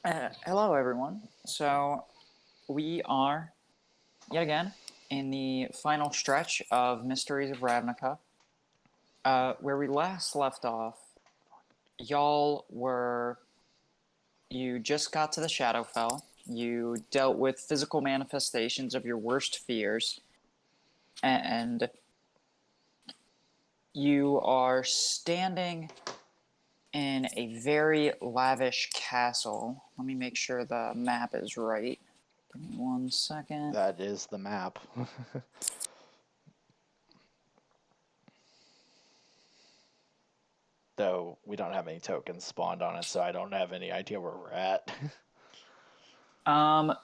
Hello, everyone. So, we are, yet again, in the final stretch of Mysteries of Ravnica. Where we last left off, y'all were. You just got to the Shadowfell. You dealt with physical manifestations of your worst fears. And you are standing in a very lavish castle. Let me make sure the map is right. Give me 1 second. That is the map. Though we don't have any tokens spawned on it, so I don't have any idea where we're at.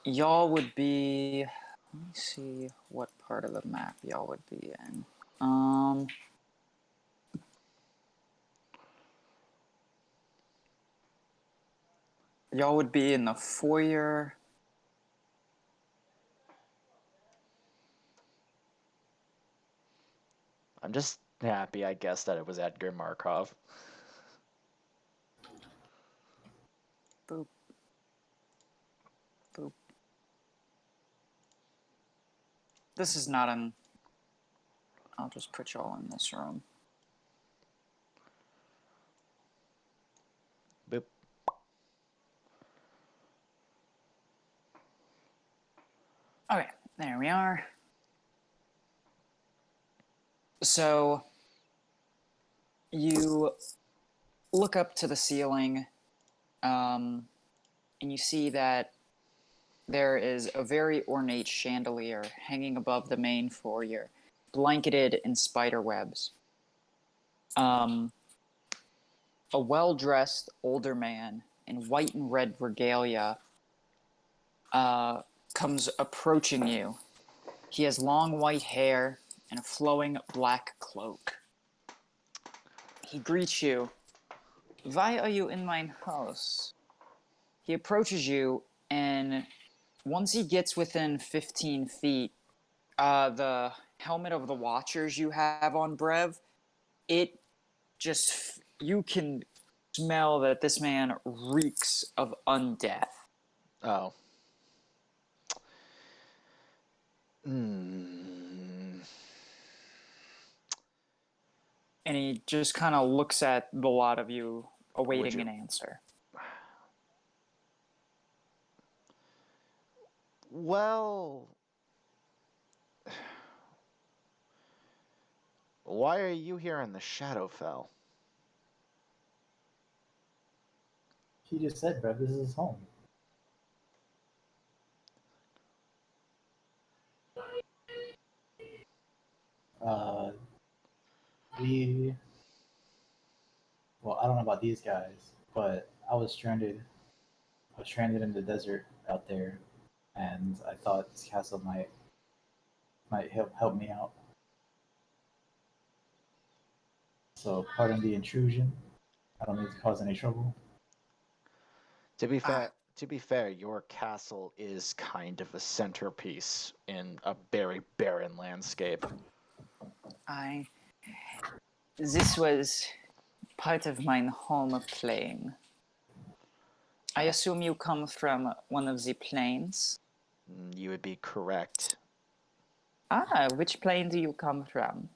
Y'all would be. Let me see what part of the map y'all would be in. Um, y'all would be in the foyer. I'm just happy, I guess, that it was Edgar Markov. Boop. Boop. This is not an. I'll just put y'all in this room. Boop. Okay, there we are. So, you look up to the ceiling, and you see that there is a very ornate chandelier hanging above the main foyer, blanketed in spider webs. A well-dressed older man in white and red regalia comes approaching you. He has long white hair and a flowing black cloak. He greets you. Why are you in my house? He approaches you, and once he gets within 15 feet, the helmet of the Watchers you have on Brev, it just, you can smell that this man reeks of undeath. Oh. Hmm. And he just kind of looks at the lot of you, Would awaiting you? an answer. Well. Why are you here in the Shadowfell? He just said, bro, this is his home. Uh, we, well, I don't know about these guys, but I was stranded. I was stranded in the desert out there, and I thought this castle might help me out. So, pardon the intrusion. I don't mean to cause any trouble. To be fair, your castle is kind of a centerpiece in a very barren landscape. I. This was part of my home plane. I assume you come from one of the planes? You would be correct. Ah, which plane do you come from?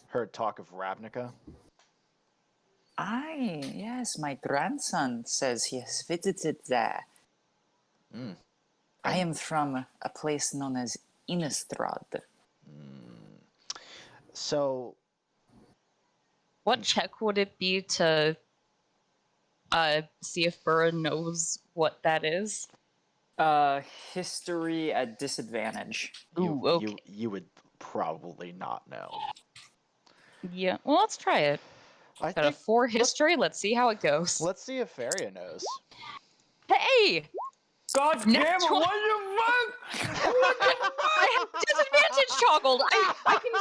Heard talk of Ravnica? Aye, yes, my grandson says he has visited there. Mm. I am from a place known as Innistrad. So, What check would it be to see if Burra knows what that is? History at disadvantage. you Ooh, okay. you would probably not know. Yeah, well, let's try it. I Got a think 4 history. Let's see how it goes. let's see if Faria knows. Hey! God Nat damn it, 20 what the fuck? I have disadvantage toggled. I can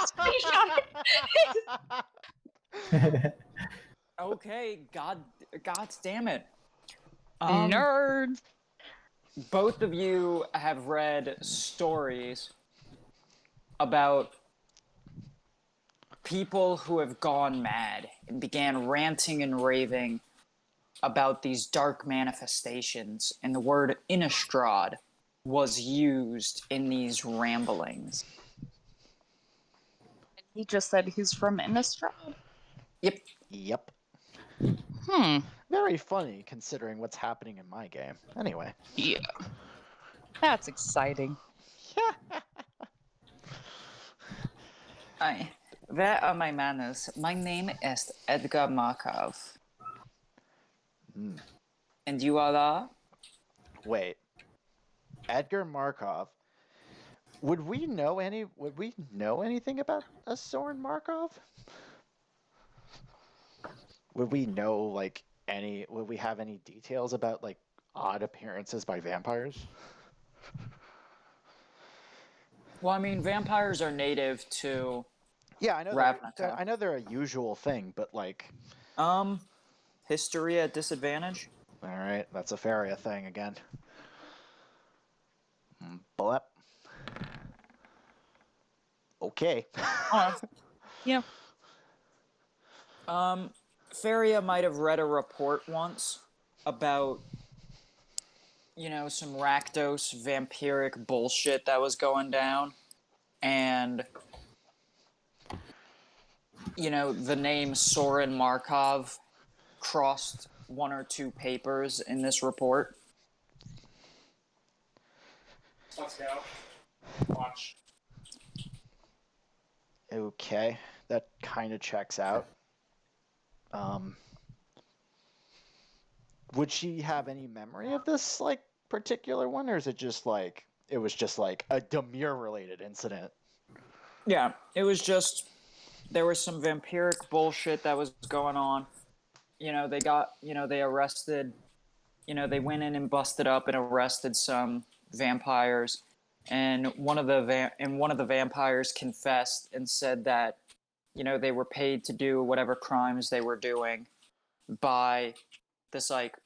screenshot it. Okay, god damn it. Nerd. Both of you have read stories about people who have gone mad and began ranting and raving about these dark manifestations, and the word Innistrad was used in these ramblings. He just said he's from Innistrad. Yep. Yep. Hmm. Very funny considering what's happening in my game. Anyway. Yeah. That's exciting. Where are my manners? My name is Edgar Markov. Hmm. And you are? Wait. Edgar Markov. Would we know anything about a Soren Markov? Would we know would we have any details about like odd appearances by vampires? Well, I mean, vampires are native to Yeah, I know Ravnica. I know they're a usual thing, but like History at disadvantage? all right, that's a Faria thing again. Blep. Okay. Yeah. Faria might have read a report once about, some Rakdos vampiric bullshit that was going down. And, the name Soren Markov crossed one or two papers in this report. Let's go. Watch. Okay, that kind of checks out. Would she have any memory of this like particular one, or is it just like it was just like a Demir related incident? Yeah, it was just there was some vampiric bullshit that was going on. They arrested, they went in and busted up and arrested some vampires, and one of the vampires confessed and said that, they were paid to do whatever crimes they were doing by this like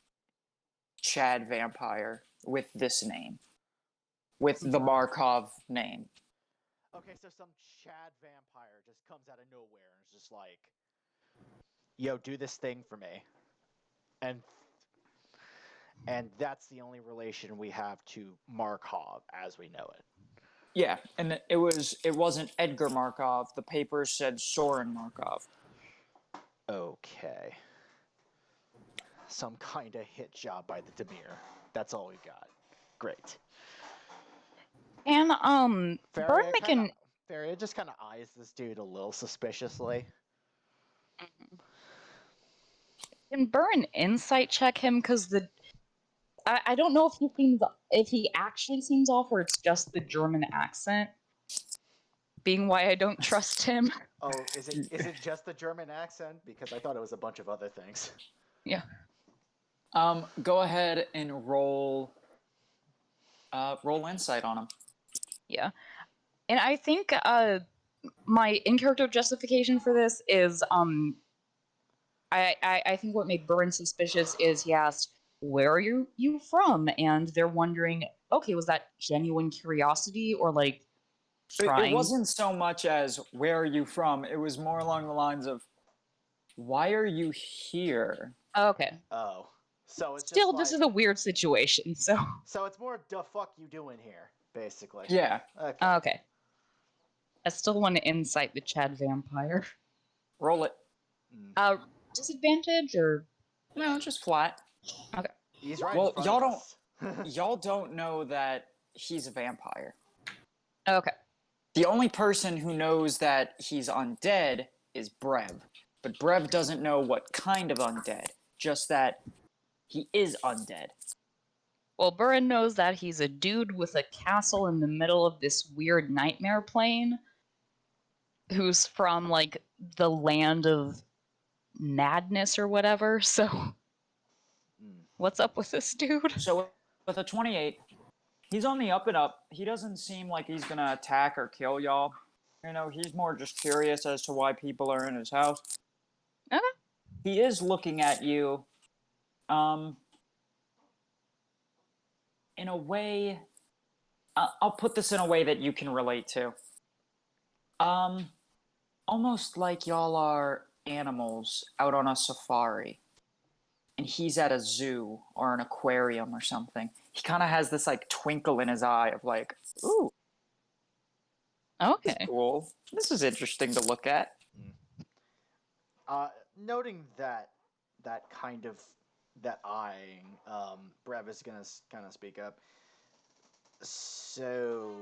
Chad vampire with this name, with the Markov name. Okay, so some Chad vampire just comes out of nowhere and is just like, "Yo, do this thing for me," and that's the only relation we have to Markov as we know it. Yeah, and it wasn't Edgar Markov. The papers said Soren Markov. Okay. Some kind of hit job by the Demir. That's all we got. Great. And Burn making Faria just kind of eyes this dude a little suspiciously. can Burn insight check him because I don't know if he actually seems off or it's just the German accent being why I don't trust him. Oh, is it just the German accent? Because I thought it was a bunch of other things. Yeah. Go ahead and roll insight on him. Yeah. And I think my in-character justification for this is I think what made Burn suspicious is he asked, "Where are you from?" And they're wondering, okay, was that genuine curiosity or like trying? It wasn't so much as "Where are you from?" It was more along the lines of, "Why are you here?" Okay. Oh, so it's Still, just this like, is a weird situation. So it's more "the fuck you doing here," basically. Yeah. Okay. okay. I still want to insight the Chad vampire. Roll it. Disadvantage or No, just flat. okay. He's right. Well, in front of us. y'all don't know that he's a vampire. Okay. The only person who knows that he's undead is Brev. But Brev doesn't know what kind of undead, just that he is undead. Well, Burren knows that he's a dude with a castle in the middle of this weird nightmare plane who's from like the land of madness or whatever. So what's up with this dude? So with a 28, he's on the up and up. He doesn't seem like he's gonna attack or kill y'all. He's more just curious as to why people are in his house. Okay. He is looking at you, in a way. I'll put this in a way that you can relate to. Almost like y'all are animals out on a safari, and he's at a zoo or an aquarium or something. He kind of has this like twinkle in his eye of like, ooh, this is Okay. cool. This is interesting to look at. Noting that kind of that eyeing, Brev is gonna kind of speak up. So,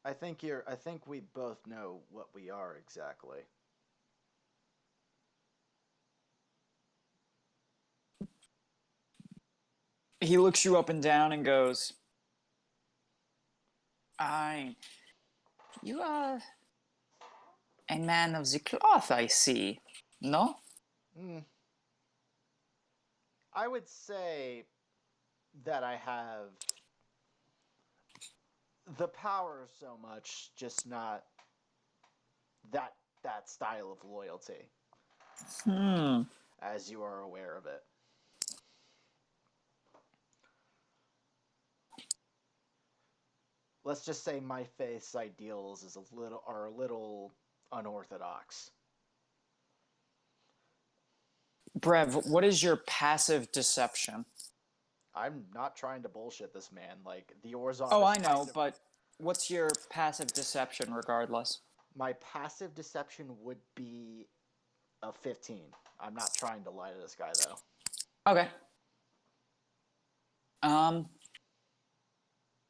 I think we both know what we are exactly. He looks you up and down and goes, you are a man of the cloth, I see. No? I would say that I have the power so much, just not that style of loyalty, as you are aware of it. Let's just say my faith's ideals are a little unorthodox. Brev, what is your passive deception? I'm not trying to bullshit this man. Like, the Orzhov. Oh, I know, but what's your passive deception regardless? My passive deception would be a 15. I'm not trying to lie to this guy, though. Okay.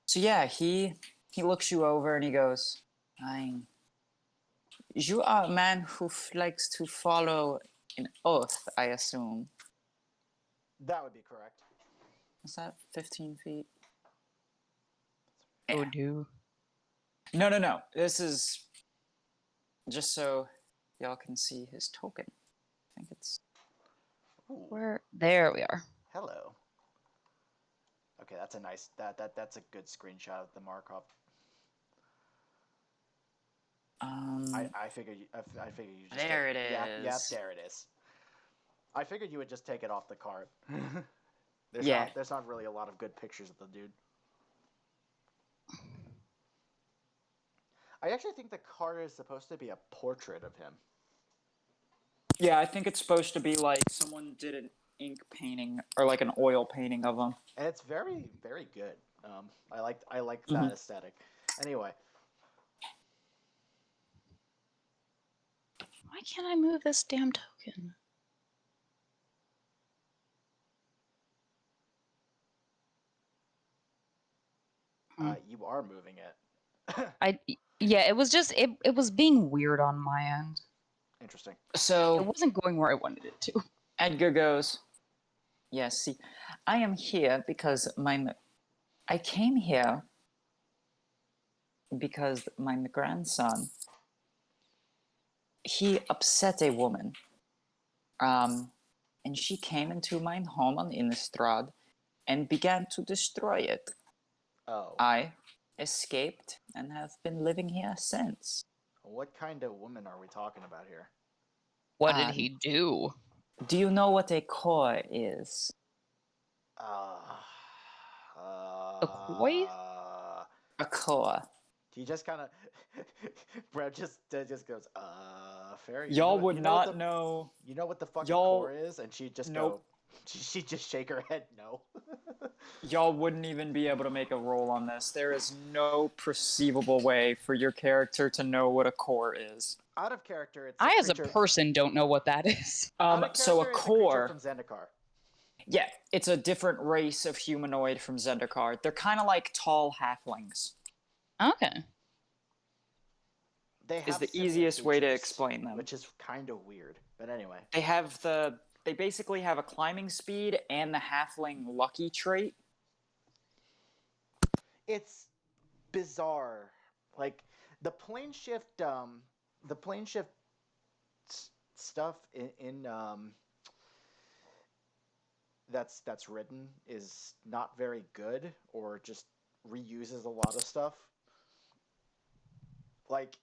So yeah, he looks you over and he goes, you are a man who likes to follow an oath, I assume. That would be correct. Is that 15 feet? Oh, do. No. This is just so y'all can see his token. I think it's... Ooh. Where? There we are. Hello. Okay, that's a nice. That's a good screenshot of the Markov. I figured you. I figured you just. There it is. Yeah, there it is. I figured you would just take it off the card. There's not really a lot of good pictures of the dude. I actually think the card is supposed to be a portrait of him. Yeah, I think it's supposed to be like someone did an ink painting or like an oil painting of him. And it's very, very good. I like that aesthetic. Anyway. Why can't I move this damn token? You are moving it. Yeah, it was just it was being weird on my end. Interesting. So it wasn't going where I wanted it to. Edgar goes, yes, see, I am here because I came here because my grandson, he upset a woman. And she came into my home on Innistrad and began to destroy it. Oh. I escaped and have been living here since. What kind of woman are we talking about here? What did he do? Do you know what a core is? A koi? A core. He just kind of, Brad just goes, fair. Y'all would not know. You know what the fucking core is? And she'd just Nope. She'd just shake her head no. Y'all wouldn't even be able to make a roll on this. There is no perceivable way for your character to know what a core is. Out of character, it's I, as a person, don't know what that is. So a core from Zendikar. Yeah, it's a different race of humanoid from Zendikar. They're kind of like tall halflings. Okay. They have is the similar easiest way to features, explain them. which is kind of weird, but anyway. They basically have a climbing speed and the halfling lucky trait. It's bizarre. Like the plane shift stuff in that's written is not very good, or just reuses a lot of stuff. Like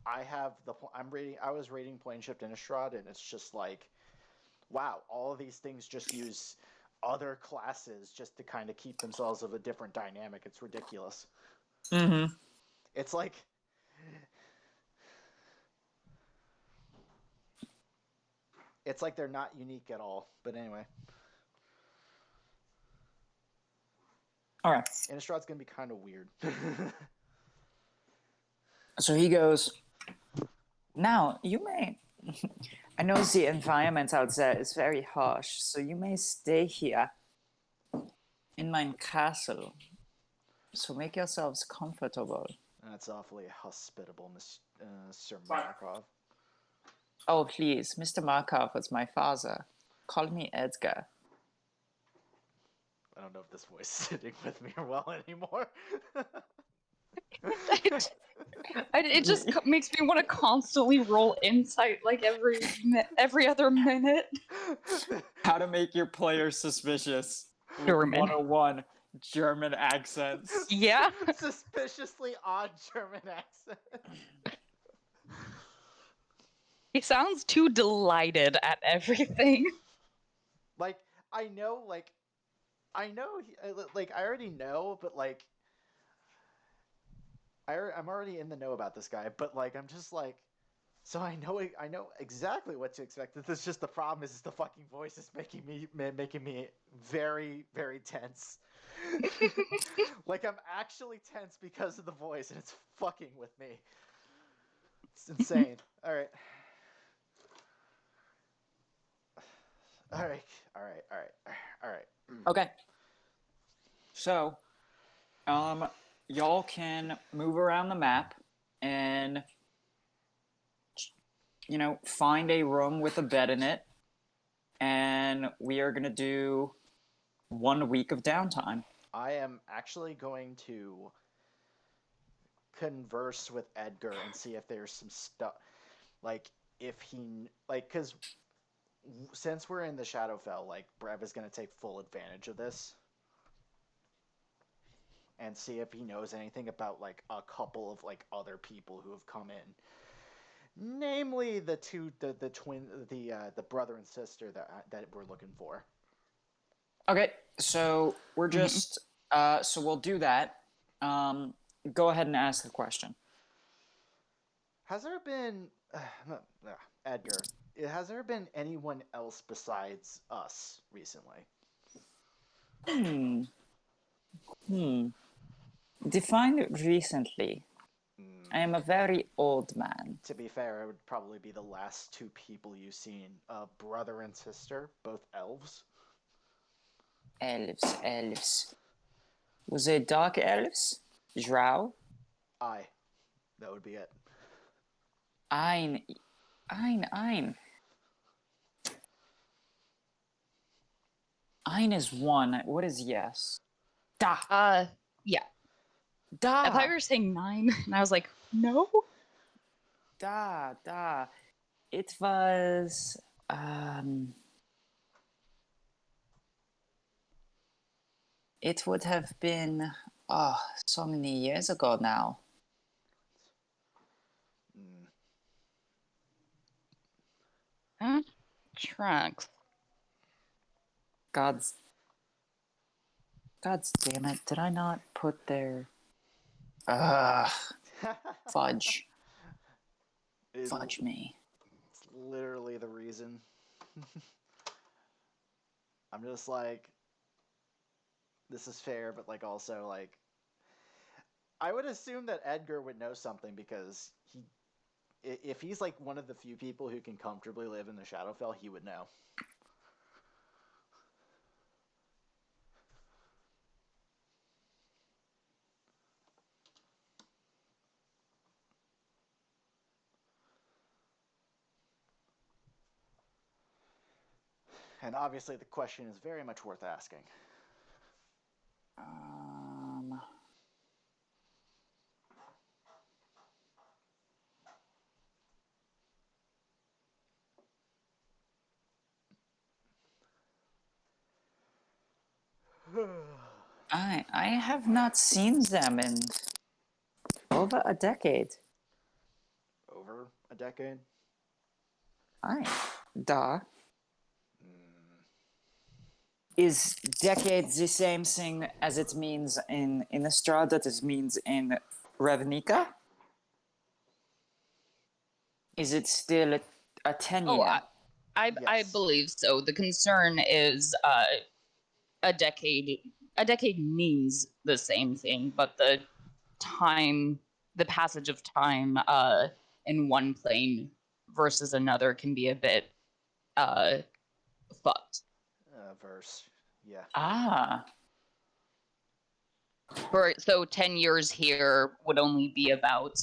I was reading Plane Shift Innistrad, and it's just like, wow, all of these things just use other classes just to kind of keep themselves of a different dynamic. It's ridiculous. Mm-hmm. It's like It's like they're not unique at all. But anyway, All right. Innistrād's gonna be kind of weird. So he goes, now you may. I know the environment out there is very harsh, so you may stay here in my castle. So make yourselves comfortable. That's awfully hospitable, Sir Markov. Oh, please, Mr. Markov was my father. Call me Edgar. I don't know if this voice is sitting with me well anymore. It just makes me want to constantly roll insight like every other minute. How to make your players suspicious. German. 101 German accents. Yeah. Suspiciously odd German accent. He sounds too delighted at everything. Like, I know, I already know, but I'm already in the know about this guy, but I'm just so I know exactly what to expect. This just the problem is the fucking voice is making me very, very tense. I'm actually tense because of the voice, and it's fucking with me. It's insane. All right. Okay. So, y'all can move around the map and, find a room with a bed in it. And we are going to do 1 week of downtime. I am actually going to converse with Edgar and see if there's some stuff, because since we're in the Shadowfell, Brev is going to take full advantage of this and see if he knows anything about a couple of other people who have come in, namely the brother and sister that we're looking for. Okay, so we're just so we'll do that. Go ahead and ask the question. Has there been Edgar? Has there been anyone else besides us recently? Define recently. I am a very old man. To be fair, it would probably be the last two people you've seen. Brother and sister, both elves. Elves. Was it dark elves? Drow? Aye. That would be it. Ein. Ein is one. What is yes? Da. Yeah. Da. I thought you were saying 9, and I was like, no. Da. It was it would have been so many years ago now. Trunks. God's damn it! Did I not put their fudge? Fudge me. It's literally the reason. I'm just this is fair, but also I would assume that Edgar would know something because if he's one of the few people who can comfortably live in the Shadowfell, he would know. And obviously the question is very much worth asking. I have not seen them in over a decade. Over a decade? Da. Is decade the same thing as it means in Innistrad that it means in Ravnica? Is it still a 10 year? I Yes. believe so. The concern is a decade. A decade means the same thing, but the passage of time in one plane versus another can be a bit fucked. Verse. Yeah. Ah. So 10 years here would only be about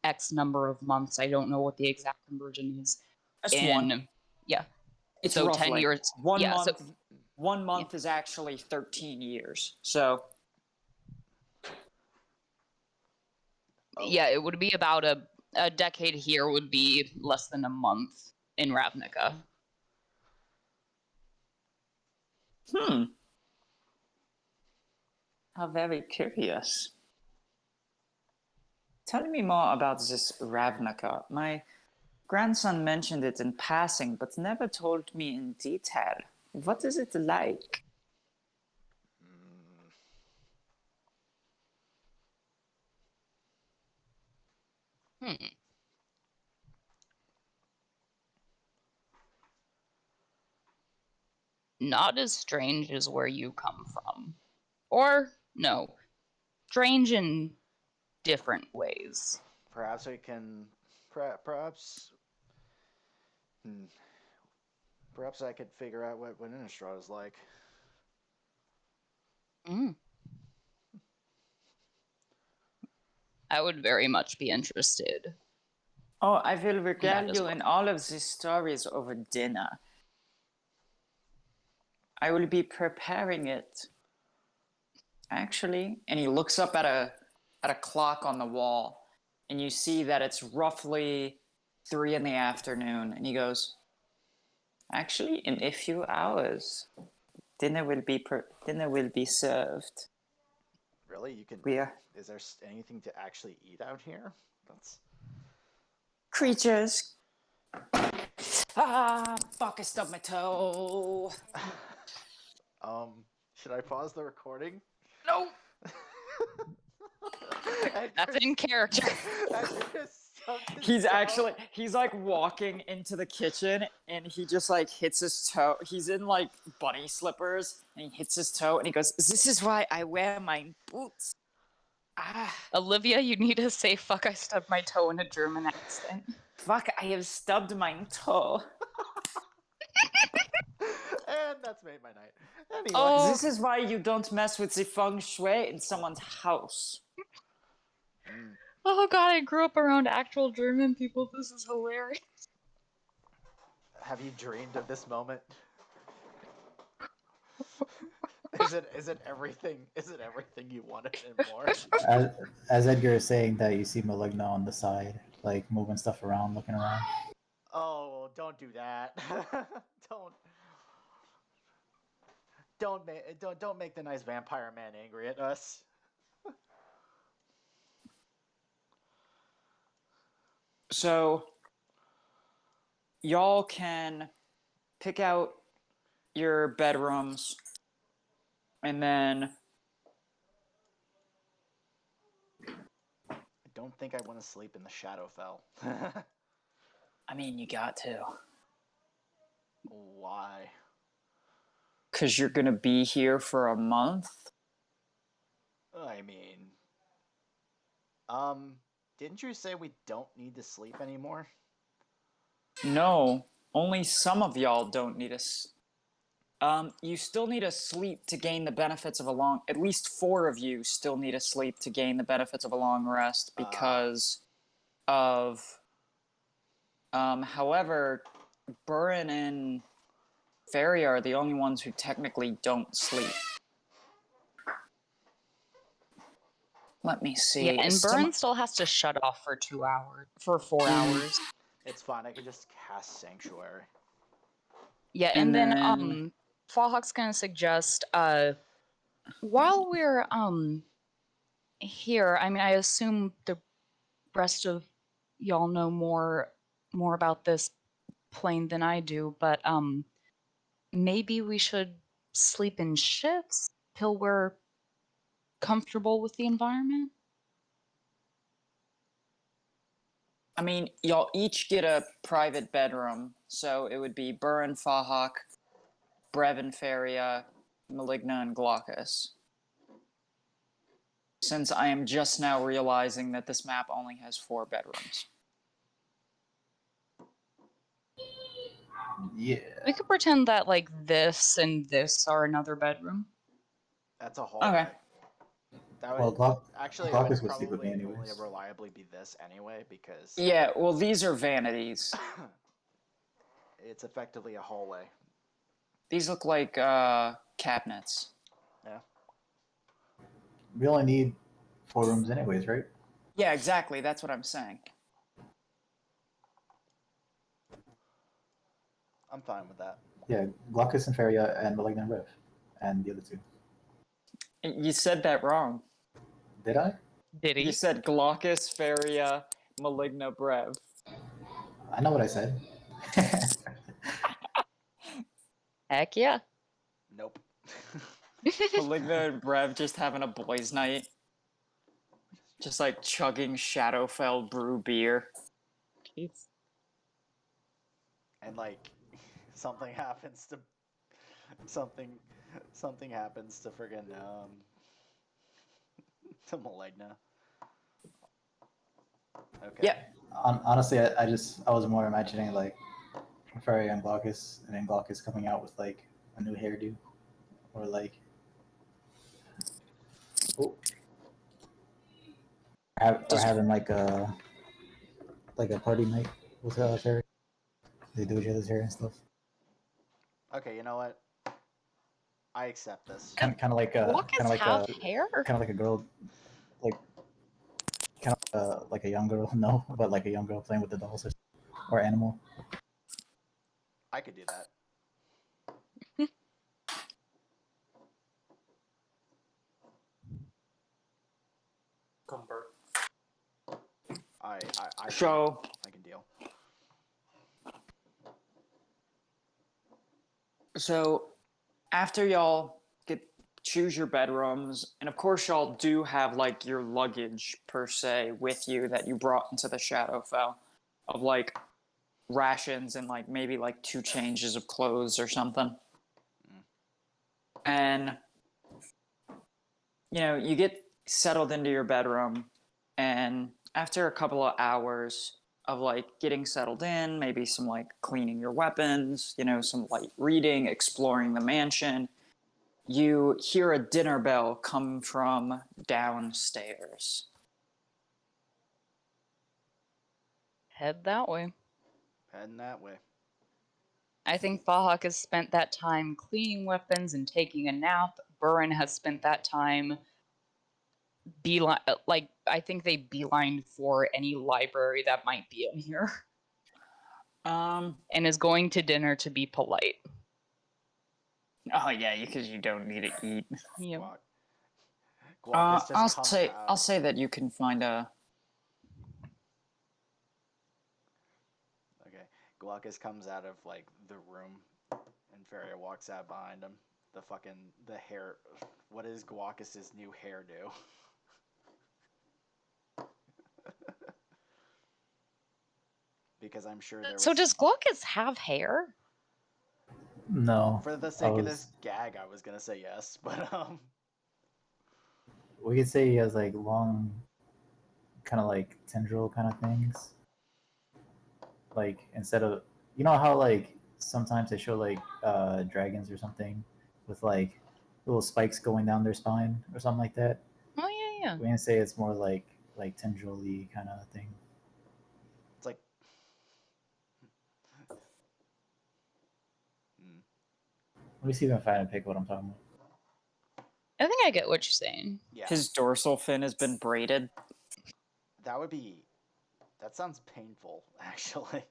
X number of months. I don't know what the exact conversion is. That's one. Yeah. It's so roughly 10 years. one Yeah. month. So, One month is actually 13 years. So yeah, it would be about a decade here would be less than a month in Ravnica. How very curious. Tell me more about this Ravnica. My grandson mentioned it in passing, but never told me in detail. What is it like? Hmm. Not as strange as where you come from. Or, no, strange in different ways. Perhaps we can. Perhaps. Perhaps I could figure out what Innistrad is like. Mm. I would very much be interested. Oh, I will regale as you well. in all of these stories over dinner. I will be preparing it. Actually, and he looks up at a clock on the wall, and you see that it's roughly 3 in the afternoon, and he goes, actually, in a few hours, dinner will be served. Really? You can. We are Is there anything to actually eat out here? That's. creatures. Ah, fuck! I stubbed my toe. Should I pause the recording? No. That's in character. He's like walking into the kitchen, and he just like hits his toe. He's in like bunny slippers, and he hits his toe, and he goes, "This is why I wear my boots." Ah, Olivia, you need to say, fuck, I stubbed my toe in a German accent. fuck! I have stubbed my toe. And that's made my night. Anyway. Oh. This is why you don't mess with the feng shui in someone's house. Oh god, I grew up around actual German people. This is hilarious. Have you dreamed of this moment? Is it everything? Is it everything you wanted and more? As Edgar is saying that, you see Maligna on the side, like moving stuff around, looking around. Oh, don't do that. Don't make the nice vampire man angry at us. So, y'all can pick out your bedrooms, and then I don't think I want to sleep in the Shadowfell. I mean, you got to. Why? Because you're going to be here for a month? I mean, didn't you say we don't need to sleep anymore? No, only some of y'all don't need you still need a sleep to gain the benefits of a long... At least 4 of you still need a sleep to gain the benefits of a long rest because of... however, Burin and Fairy are the only ones who technically don't sleep. Let me see. Yeah, and Burn still has to shut off for 4 hours. It's fine. I can just cast Sanctuary. Yeah, and then Fallhawk's gonna suggest while we're here, I mean, I assume the rest of y'all know more about this plane than I do, but maybe we should sleep in shifts till we're comfortable with the environment. I mean, y'all each get a private bedroom, so it would be Burin, Fahawk, Brevin, Feria, Maligna, and Glaucus. Since I am just now realizing that this map only has 4 bedrooms. Yeah. We could pretend that like this and this are another bedroom. That's a hallway. Okay. That Well, would actually it Glaucus would would sleep with probably me only anyways. reliably be this anyway because Yeah, well, these are vanities. it's effectively a hallway. These look like cabinets. Yeah. We only need 4 rooms anyways, right? Yeah, exactly. That's what I'm saying. I'm fine with that. Yeah, Glaucus and Feria and Malignant Rev. And the other 2. You said that wrong. Did I? Did You he? said Glaucus, Feria, Maligna, Brev. I know what I said. Heck yeah. Nope. Maligna and Brev just having a boys' night. Just like chugging Shadowfell brew beer. Jeez. And like something happens to something happens to friggin' to Maligna. Okay. Yeah. Honestly, I was more imagining like Feria and Glaucus, and then Glaucus coming out with like a new hairdo, or like, oh, or having like a party night with Feria. They do each other's hair and stuff. Okay, you know what? I accept this. Kind of like Glaucus have hair? kind of like a girl, like kind of like a young girl. No, but like a young girl playing with the dolls or animal. I could do that. I So, I can deal. so after y'all choose your bedrooms, and of course y'all do have like your luggage per se with you that you brought into the Shadowfell, of like rations and like maybe like 2 changes of clothes or something. And you get settled into your bedroom, and after a couple of hours of like getting settled in, maybe some like cleaning your weapons, some light reading, exploring the mansion, you hear a dinner bell come from downstairs. Head that way. Heading that way. I think Fahawk has spent that time cleaning weapons and taking a nap. Burin has spent that time beeline, like I think they beelined for any library that might be in here, Um. and is going to dinner to be polite. Oh yeah, because you don't need to eat. Yep. Glaucus just I'll comes say out. I'll say that you can find a. Okay. Glaucus comes out of like the room and Feria walks out behind him. The hair. What is Glaucus's new hairdo? Because I'm sure there was. So does Glaucus have hair? No. For the sake of this gag, I was gonna say yes, but We could say he has like long, kind of like tendril kind of things. Like instead of, how like sometimes they show like dragons or something with like little spikes going down their spine or something like that. Oh yeah. We can say it's more like tendril-y kind of thing. it's like. Let me see if I can find a pic of what I'm talking about. I think I get what you're saying. Yeah. His dorsal fin has been braided. That would be. That sounds painful, actually.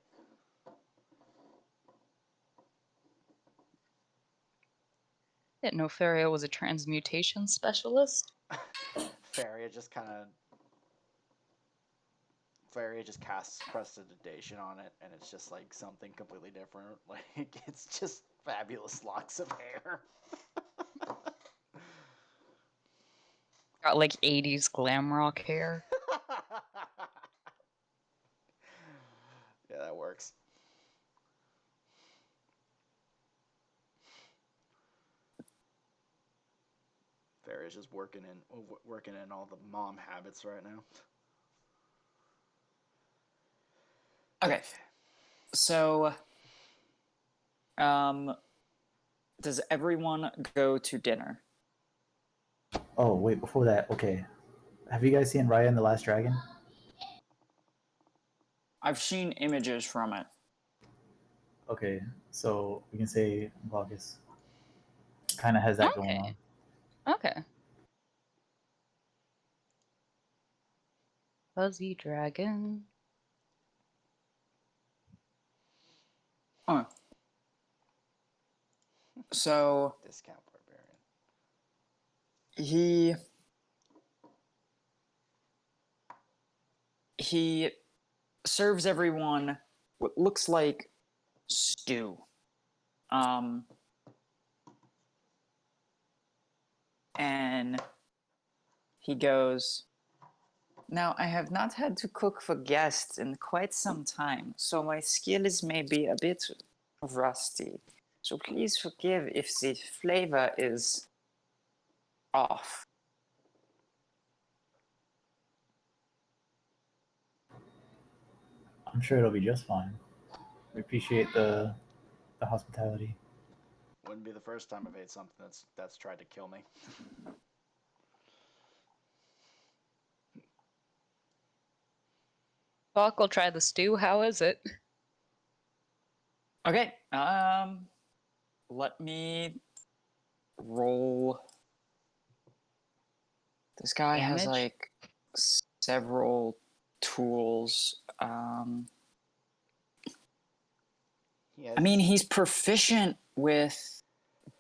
Didn't know Feria was a transmutation specialist. Feria just kind of. Feria just casts prestidigitation on it, and it's just like something completely different. Like it's just fabulous locks of hair. Got like 80s glam rock hair. Victoria's just working in all the mom habits right now. Okay. So, does everyone go to dinner? Oh wait, before that, okay. Have you guys seen Raya and the Last Dragon? I've seen images from it. Okay, so we can say Glaucus kind of has that going Okay. on. Okay. Fuzzy dragon. Huh. So Discount barbarian. he serves everyone what looks like stew. And he goes, "Now, I have not had to cook for guests in quite some time, so my skills may be a bit rusty. So please forgive if the flavor is off." I'm sure it'll be just fine. We appreciate the hospitality. Wouldn't be the first time I've ate something that's tried to kill me. Buck will try the stew. How is it? Okay, let me roll. This guy has Damage? like several tools. I mean, he's proficient with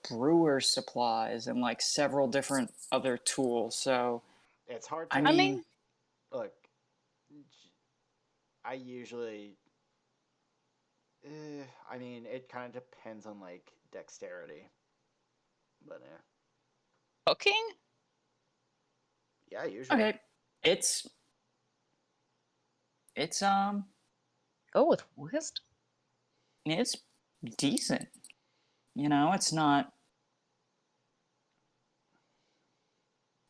brewer supplies and like several different other tools. So it's hard to. I I mean, mean, Look, I usually. I mean, it kind of depends on like dexterity, but cooking? yeah, usually. okay, it's Go with wisdom. it's decent. You know, it's not.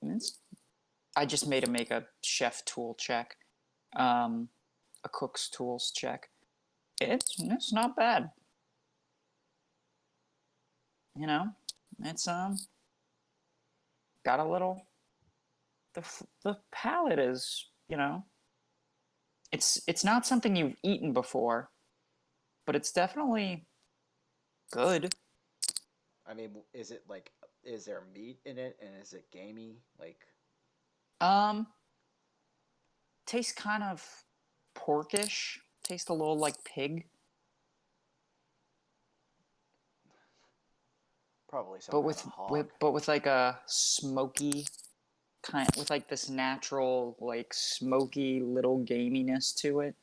It's. I just made him make a chef tool check, a cook's tools check. It's not bad. You know, it's got a little. The palate is, you know, it's not something you've eaten before, but it's definitely good. I mean, is it like, is there meat in it, and is it gamey? Like, Um, tastes kind of porkish. Tastes a little like pig, probably some but kind of hog. with like a smoky kind, with like this natural like smoky little gaminess to it.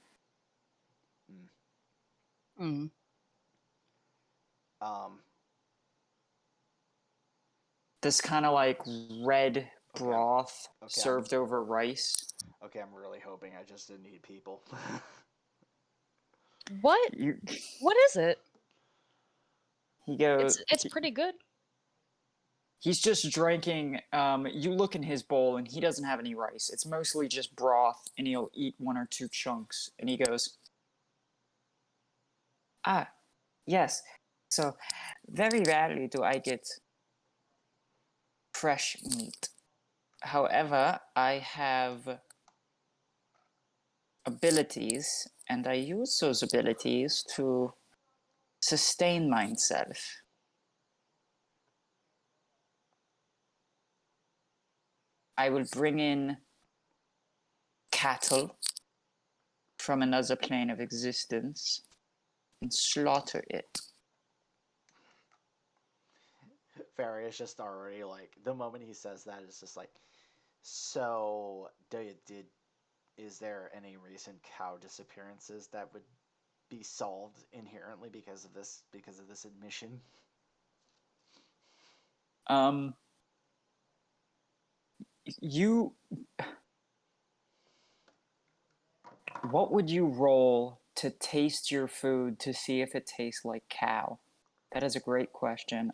Mm. Um, This kind of like red Okay, broth okay, served over rice. okay, I'm really hoping I just didn't eat people. What? You, What is it? he goes. It's pretty good. He's just drinking. You look in his bowl, and he doesn't have any rice. It's mostly just broth, and he'll eat one or two chunks. And he goes, "Ah, yes. So, very rarely do I get fresh meat. However, I have abilities, and I use those abilities to sustain myself. I will bring in cattle from another plane of existence and slaughter it." Farry is just already like, the moment he says that, it's just like, so is there any recent cow disappearances that would be solved inherently because of this admission? Um, you. What would you roll to taste your food to see if it tastes like cow? That is a great question.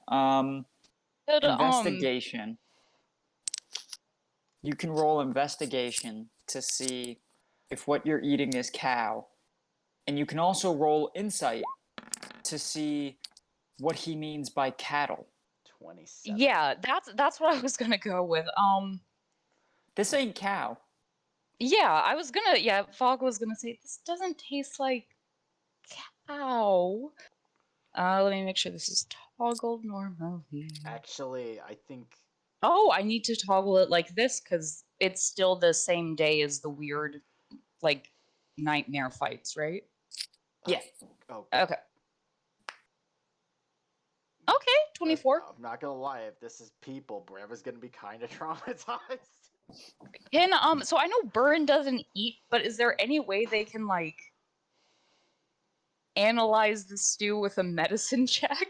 Could Investigation. You can roll investigation to see if what you're eating is cow. And you can also roll insight to see what he means by cattle. 27. Yeah, that's what I was gonna go with. This ain't cow. Yeah, I was gonna. Yeah, Fog was gonna say this doesn't taste like cow. Let me make sure this is toggled normally. Actually, I think Oh, I need to toggle it like this because it's still the same day as the weird, like, nightmare fights, right? Yeah. oh, Okay. Okay, 24. I'm not gonna lie, if this is people, Breva's gonna be kind of traumatized. So I know Burn doesn't eat, but is there any way they can, like, analyze the stew with a medicine check?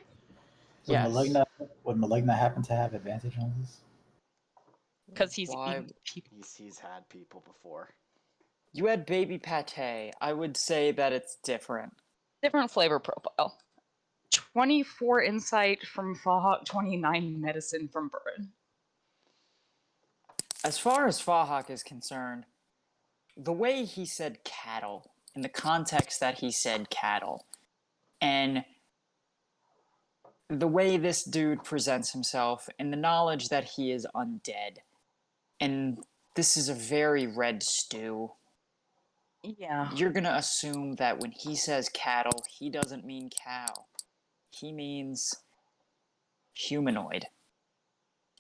Would Yes. Maligna happen to have advantage on this? Because he's Why? eaten people. He's had people before. You had baby pate. I would say that it's different. Different flavor profile. 24 insight from Fahawk, 29 medicine from Burn. As far as Fahawk is concerned, the way he said cattle, in the context that he said cattle, and the way this dude presents himself, and the knowledge that he is undead, and this is a very red stew, Yeah. you're gonna assume that when he says cattle, he doesn't mean cow. He means humanoid.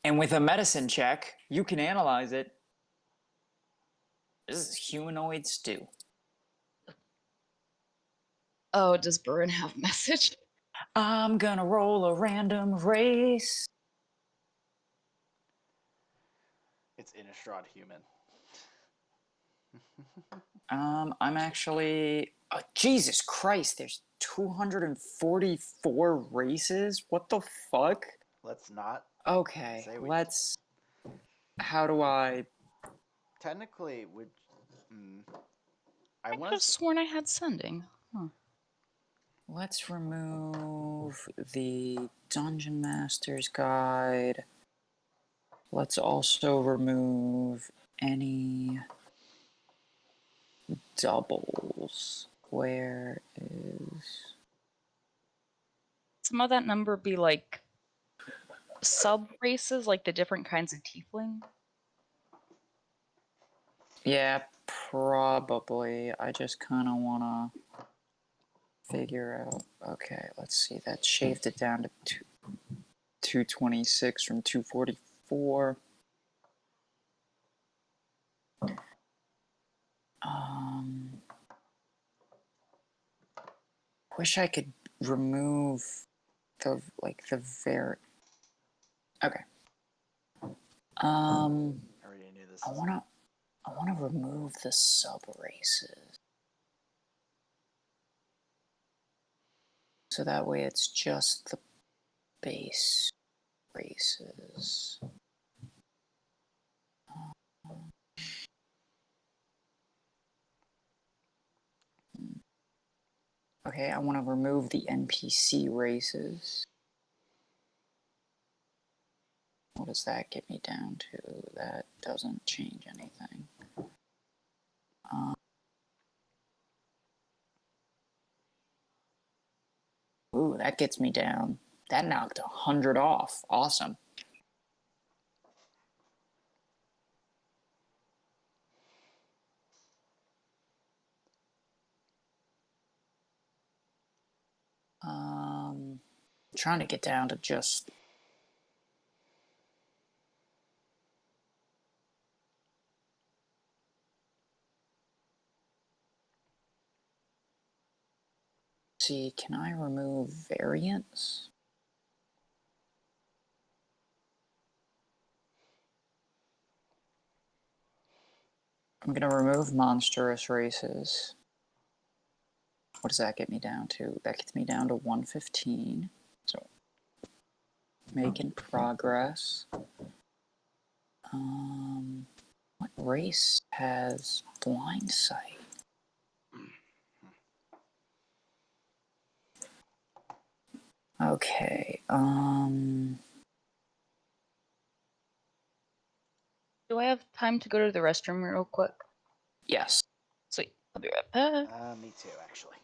And with a medicine check, you can analyze it. This is humanoid stew. Oh, does Burn have message? I'm gonna roll a random race. It's Innistrad human. I'm actually. Oh, Jesus Christ, there's 244 races? What the fuck? Let's not Okay, say we. let's. How do I. Technically, would. I I could want have to. sworn I had sending. Huh. Let's remove the Dungeon Master's Guide. Let's also remove any doubles. Where is. Some of that number be like sub races, like the different kinds of tiefling. Yeah, probably. I just kind of want to figure out. Okay, let's see. That shaved it down to 226 from 244. Wish I could remove the very. Okay. I already knew this. I wanna remove the sub races. So that way it's just the base races. Okay, I want to remove the NPC races. What does that get me down to? That doesn't change anything. Ooh, that gets me down. That knocked 100 off. Awesome. Trying to get down to just. See, can I remove variants? I'm gonna remove monstrous races. What does that get me down to? That gets me down to 115. So, making progress. What race has blind sight? Okay, Do I have time to go to the restroom real quick? Yes. Sweet. I'll be right back. Me too, actually.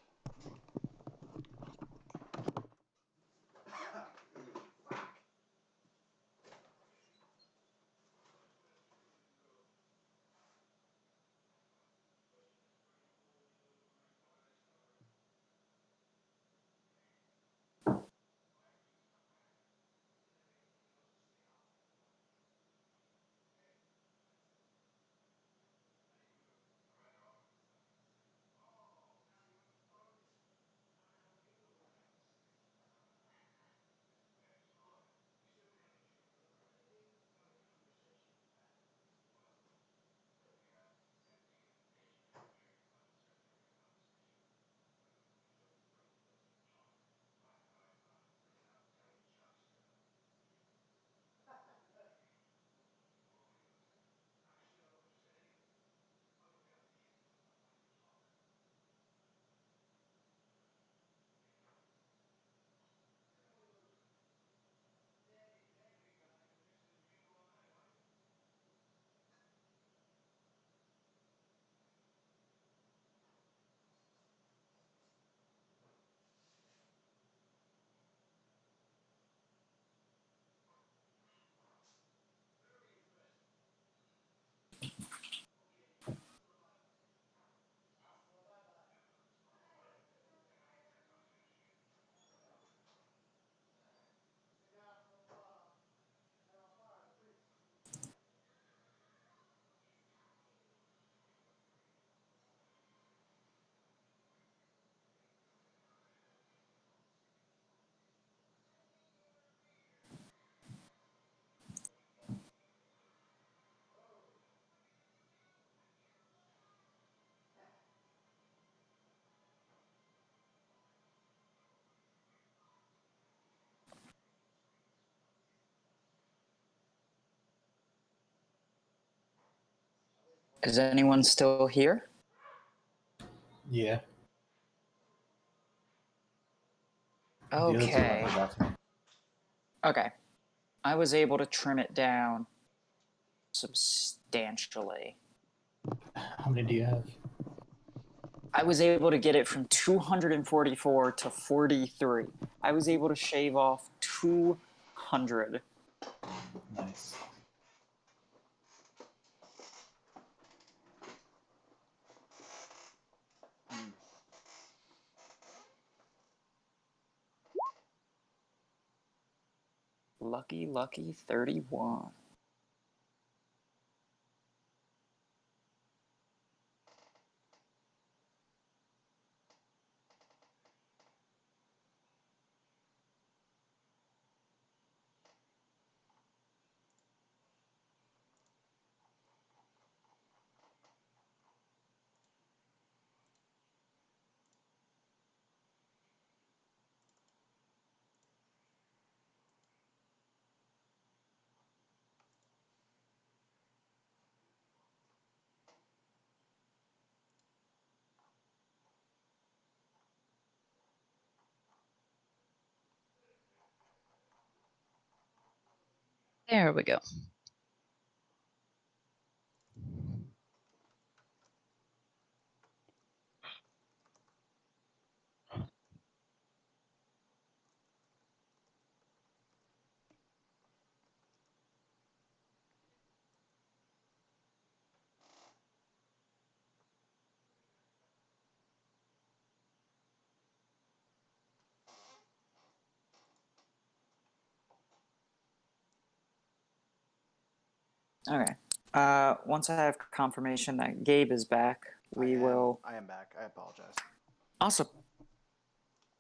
Is anyone still here? Yeah. The other two Okay. are about to. Okay. I was able to trim it down substantially. How many do you have? I was able to get it from 244 to 43. I was able to shave off 200. Nice. Lucky 31. There we go. Okay. Once I have confirmation that Gabe is back, we will. I am back. I apologize. Awesome.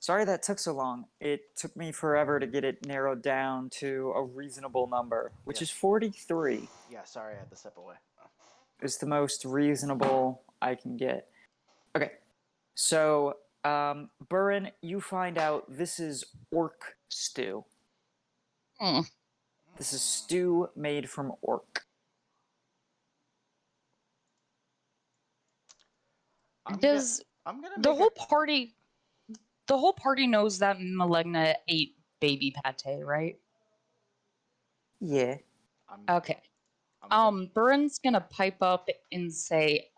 Sorry that took so long. It took me forever to get it narrowed down to a reasonable number, which is Yes. 43. Yeah, sorry I had to step away. Is the most reasonable I can get. Okay. So, Burin, you find out this is orc stew. Hmm. This is stew made from orc. I'm Does I'm gonna the make whole party knows that Malegna ate baby pate, right? Yeah. I'm, Okay. Burren's gonna pipe up and say,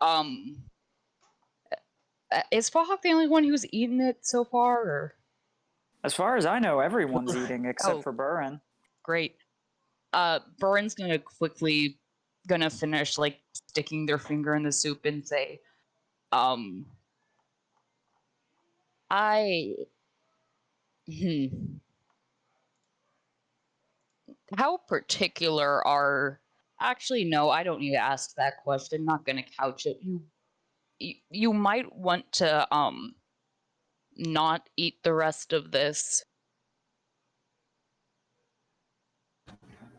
is Fahawk the only one who's eaten it so far, or? As far as I know, everyone's eating except Oh. for Burin. Great. Burren's gonna finish, like, sticking their finger in the soup and say, how particular are... Actually, no, I don't need to ask that question. Not gonna couch it. You might want to, not eat the rest of this.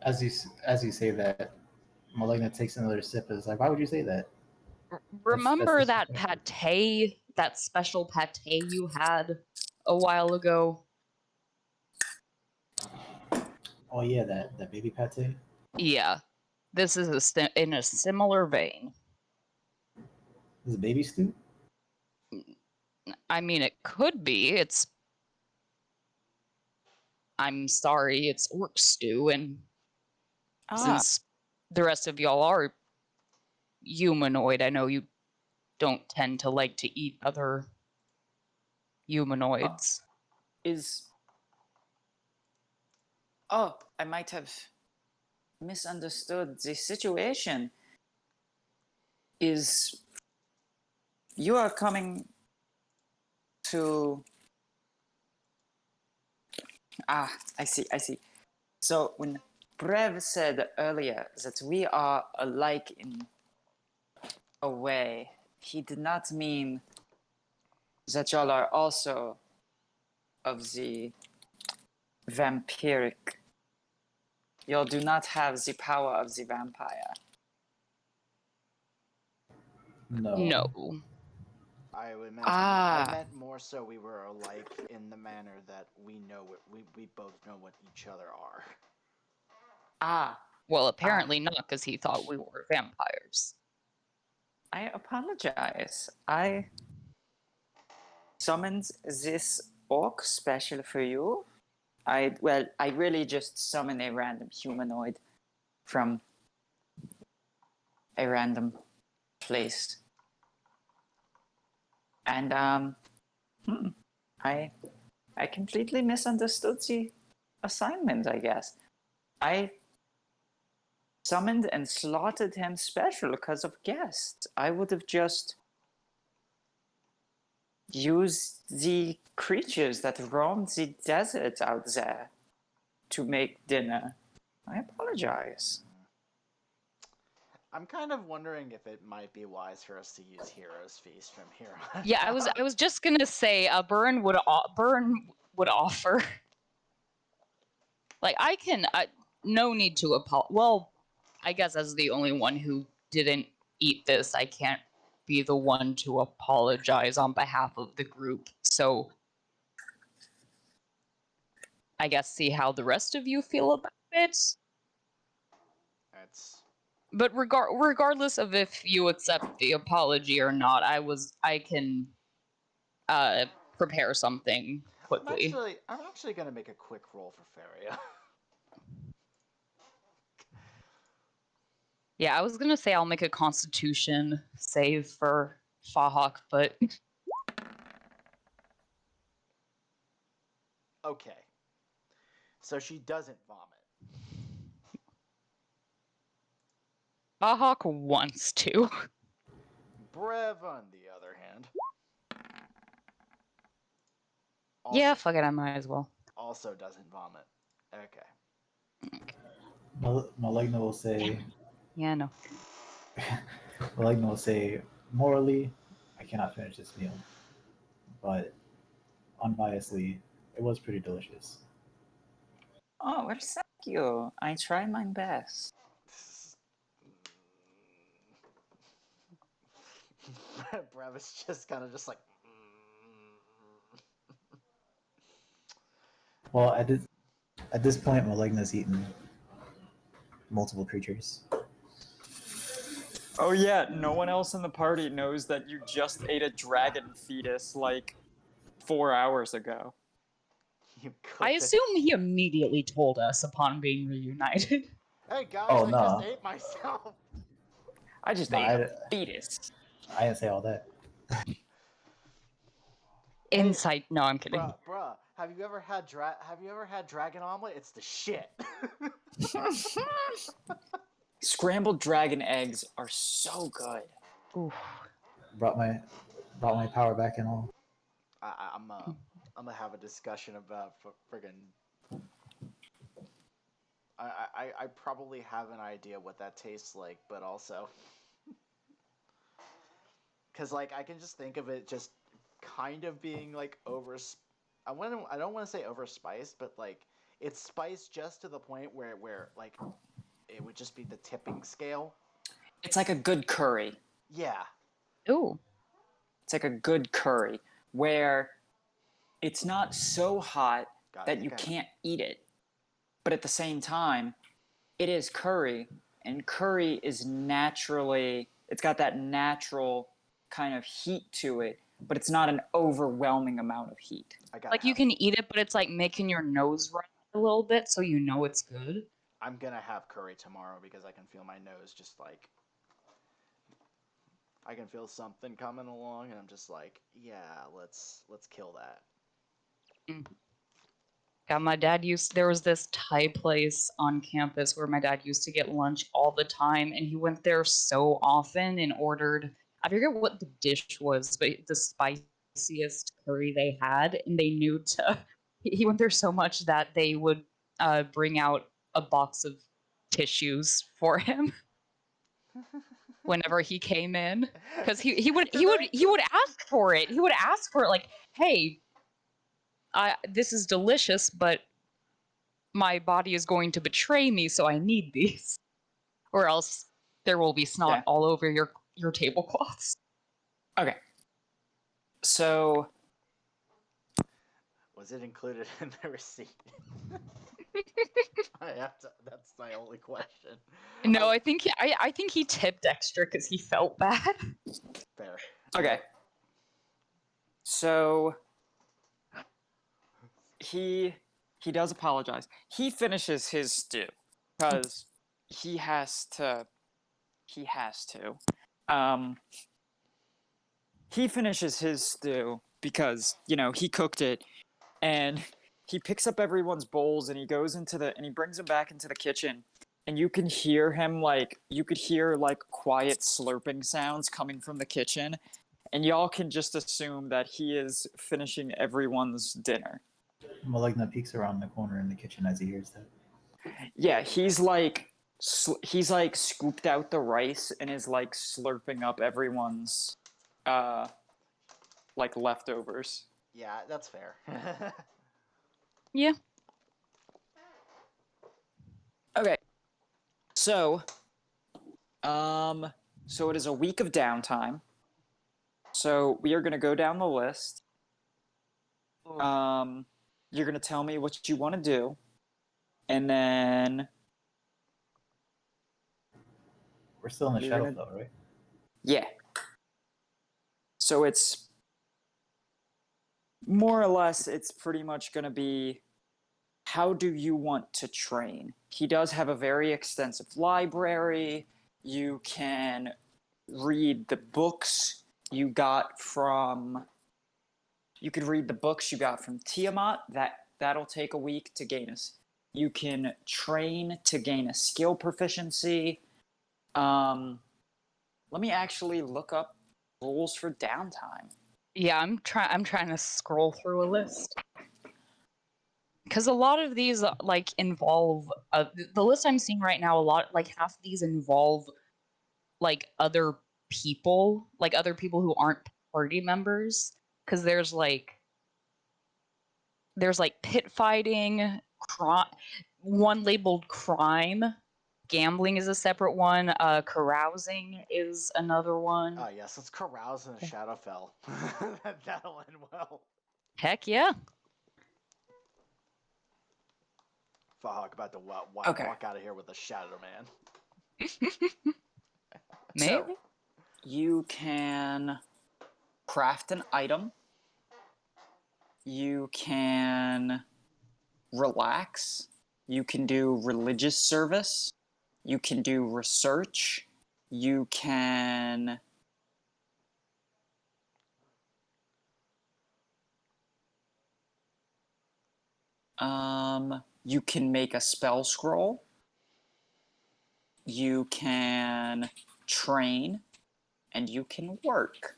As you say that, Malignant takes another sip. And is like, why would you say that? Remember that's that pate, that special pate you had a while ago? Oh yeah, that baby pate. Yeah, this is in a similar vein. This is baby stew. I mean, it could be. I'm sorry, it's orc stew, and since the rest of y'all are humanoid, I know you don't tend to like to eat other humanoids. Oh, I might have misunderstood the situation. You are coming to... I see. So when Brev said earlier that we are alike in a way, he did not mean that y'all are also of the vampiric. Y'all do not have the power of the vampire. No. I meant more so we were alike in the manner that we know we both know what each other are. Well, apparently not, because he thought we were vampires. I apologize. I summoned this orc special for you. I really just summoned a random humanoid from a random place. And I completely misunderstood the assignment, I guess. I summoned and slaughtered him special because of guests. I would have just used the creatures that roam the desert out there to make dinner. I apologize. I'm kind of wondering if it might be wise for us to use Hero's Feast from here on. Yeah, I was just gonna say, Burn would offer. Like, I can, no need to apologize. Well, I guess as the only one who didn't eat this, I can't be the one to apologize on behalf of the group. So, I guess see how the rest of you feel about it. But regardless of if you accept the apology or not, I can prepare something quickly. I'm actually gonna make a quick roll for Feria. Yeah, I was gonna say I'll make a Constitution save for Fahawk, but Okay. So she doesn't vomit. Fahawk wants to. Brev, on the other hand. Yeah, fuck it, I might as well. Also doesn't vomit. Okay. Maligna will say. Yeah, no. Maligna will say, morally, I cannot finish this meal, but unbiasedly, it was pretty delicious. Oh, well, thank you. I try my best. Brev is just kind of just like. Well, at this point, Maligna's eaten multiple creatures. Oh yeah, no one else in the party knows that you just ate a dragon fetus like 4 hours ago. I assume he immediately told us upon being reunited. Hey guys, Oh, I no. just ate myself. I just No, ate a fetus. I didn't say all that. Insight. No, I'm kidding. Bruh, have you ever had dragon omelet? It's the shit. Scrambled dragon eggs are so good. Oof. Brought my power back and all. I'm gonna have a discussion about friggin'. I probably have an idea what that tastes like, but also, because like I can just think of it just kind of being like I don't want to say overspiced, but like it's spiced just to the point where like it would just be the tipping scale. It's like a good curry. Yeah. Ooh. It's like a good curry where it's not so hot God, I that think you I- can't eat it. But at the same time, it is curry, and curry is naturally, it's got that natural kind of heat to it, but it's not an overwhelming amount of heat. Like you can eat it, but it's like making your nose run a little bit, so you know it's good. I'm gonna have curry tomorrow because I can feel my nose just like I can feel something coming along, and I'm just like, yeah, let's kill that. Yeah, my dad there was this Thai place on campus where my dad used to get lunch all the time, and he went there so often and ordered, I forget what the dish was, but the spiciest curry they had, and they knew to, he went there so much that they would bring out a box of tissues for him whenever he came in, because he would ask for it. He would ask for it, like, hey, this is delicious, but my body is going to betray me, so I need these, or else there will be snot Yeah. all over your tablecloths. Okay. So, Was it included in the receipt? That's my only question. No, I think he tipped extra because he felt bad. Fair. okay. So he does apologize. He finishes his stew because he has to. He finishes his stew because he cooked it, and he picks up everyone's bowls and he goes and he brings them back into the kitchen, and you can hear him quiet slurping sounds coming from the kitchen, and y'all can just assume that he is finishing everyone's dinner. Maligna peeks around the corner in the kitchen as he hears that. Yeah, he's like scooped out the rice and is like slurping up everyone's like leftovers. Yeah, that's fair. Yeah. Okay. So it is a week of downtime. So we are going to go down the list. You're going to tell me what you want to do, and then We're still in the shadow flow, right? Yeah. So it's more or less, it's pretty much going to be, how do you want to train? He does have a very extensive library. You can read the books you could read the books you got from Tiamat. That'll take a week to gain us. You can train to gain a skill proficiency. Let me actually look up rules for downtime. Yeah, I'm trying to scroll through a list. Because a lot of these like involve the list I'm seeing right now, half of these involve like other people who aren't party members, because there's like pit fighting, one labeled crime, gambling is a separate one, carousing is another one. Oh yes, let's carouse in Shadowfell. That'll end well. Heck yeah. Fuck, about to walk out of here with a Shadow Man. Maybe. So, you can craft an item. You can relax. You can do religious service. You can do research. You can... you can make a spell scroll. You can train. And you can work.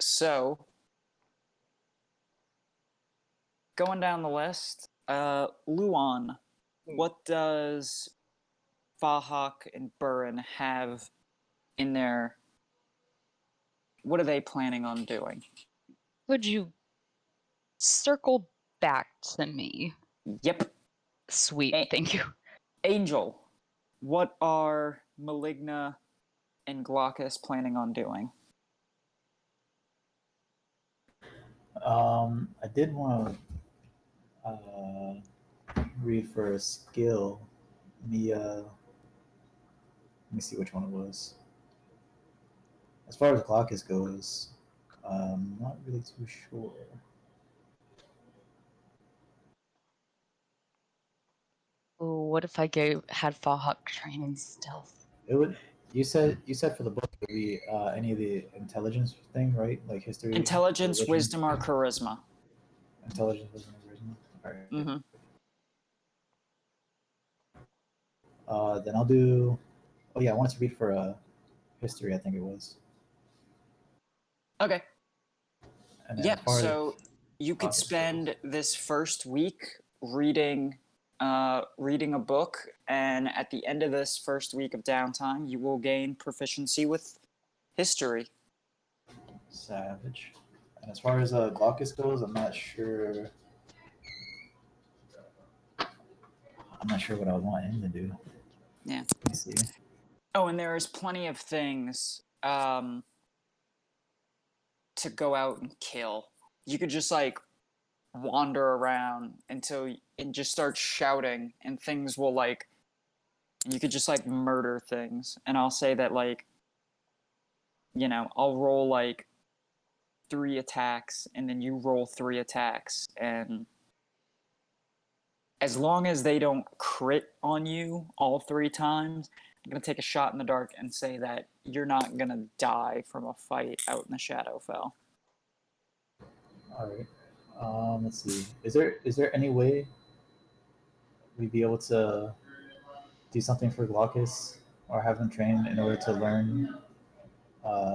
So, going down the list, Luan, what does Fahak and Burin have in their... What are they planning on doing? Would you circle back to me? Yep. Sweet, thank you. Angel, what are Maligna and Glaucus planning on doing? I did want to read for a skill. Let me see which one it was. As far as Glaucus goes, I'm not really too sure. Ooh, what if I had Fahawk train in stealth? It would. You said for the book it would be any of the intelligence thing, right? Like history, Intelligence, religion? wisdom, or charisma. Intelligence, wisdom, or charisma. All right. Mm-hmm. Then I'll do. Oh yeah, I wanted to read for history. I think it was. Okay. And then Yeah, as far so as you could Glaucus spend goes, this first week reading a book, and at the end of this first week of downtime, you will gain proficiency with history. savage. And as far as Glaucus goes, I'm not sure. I'm not sure what I would want him to do. Yeah. Let me see. Oh, and there is plenty of things to go out and kill. You could just like wander around and just start shouting, and things will like... You could just like murder things, and I'll say that like, I'll roll like 3 attacks, and then you roll 3 attacks, and as long as they don't crit on you all 3 times, I'm gonna take a shot in the dark and say that you're not gonna die from a fight out in the Shadowfell. All right. Let's see. Is there any way we'd be able to do something for Glaucus or have him train in order to learn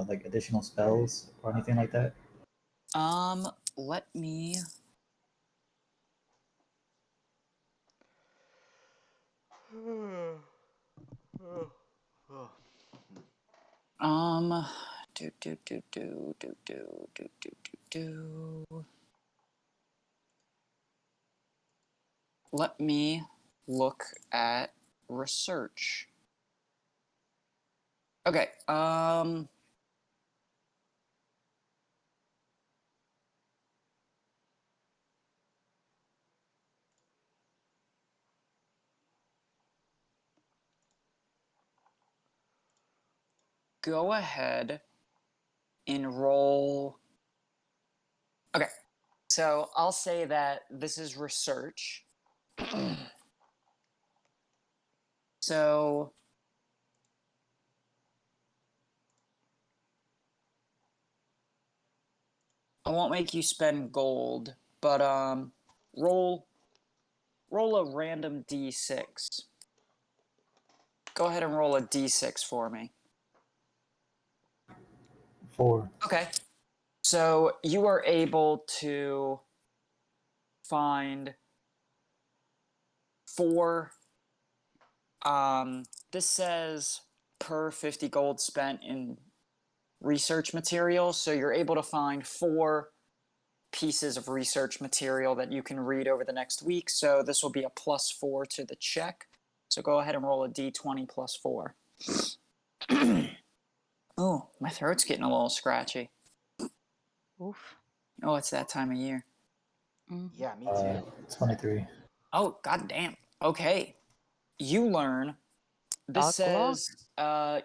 like additional spells or anything like that? Let me... do do do do do do do do do. Let me look at research. Okay, go ahead and roll... Okay, so I'll say that this is research. So I won't make you spend gold, but roll a random d6. Go ahead and roll a d6 for me. 4. Okay. So you are able to find 4. This says per 50 gold spent in research material, so you're able to find 4 pieces of research material that you can read over the next week. So this will be a +4 to the check. So go ahead and roll a d20 +4. Oh, my throat's getting a little scratchy. Oof. Oh, it's that time of year. Yeah, me too. 23. Oh, goddamn. Okay. You learn... This says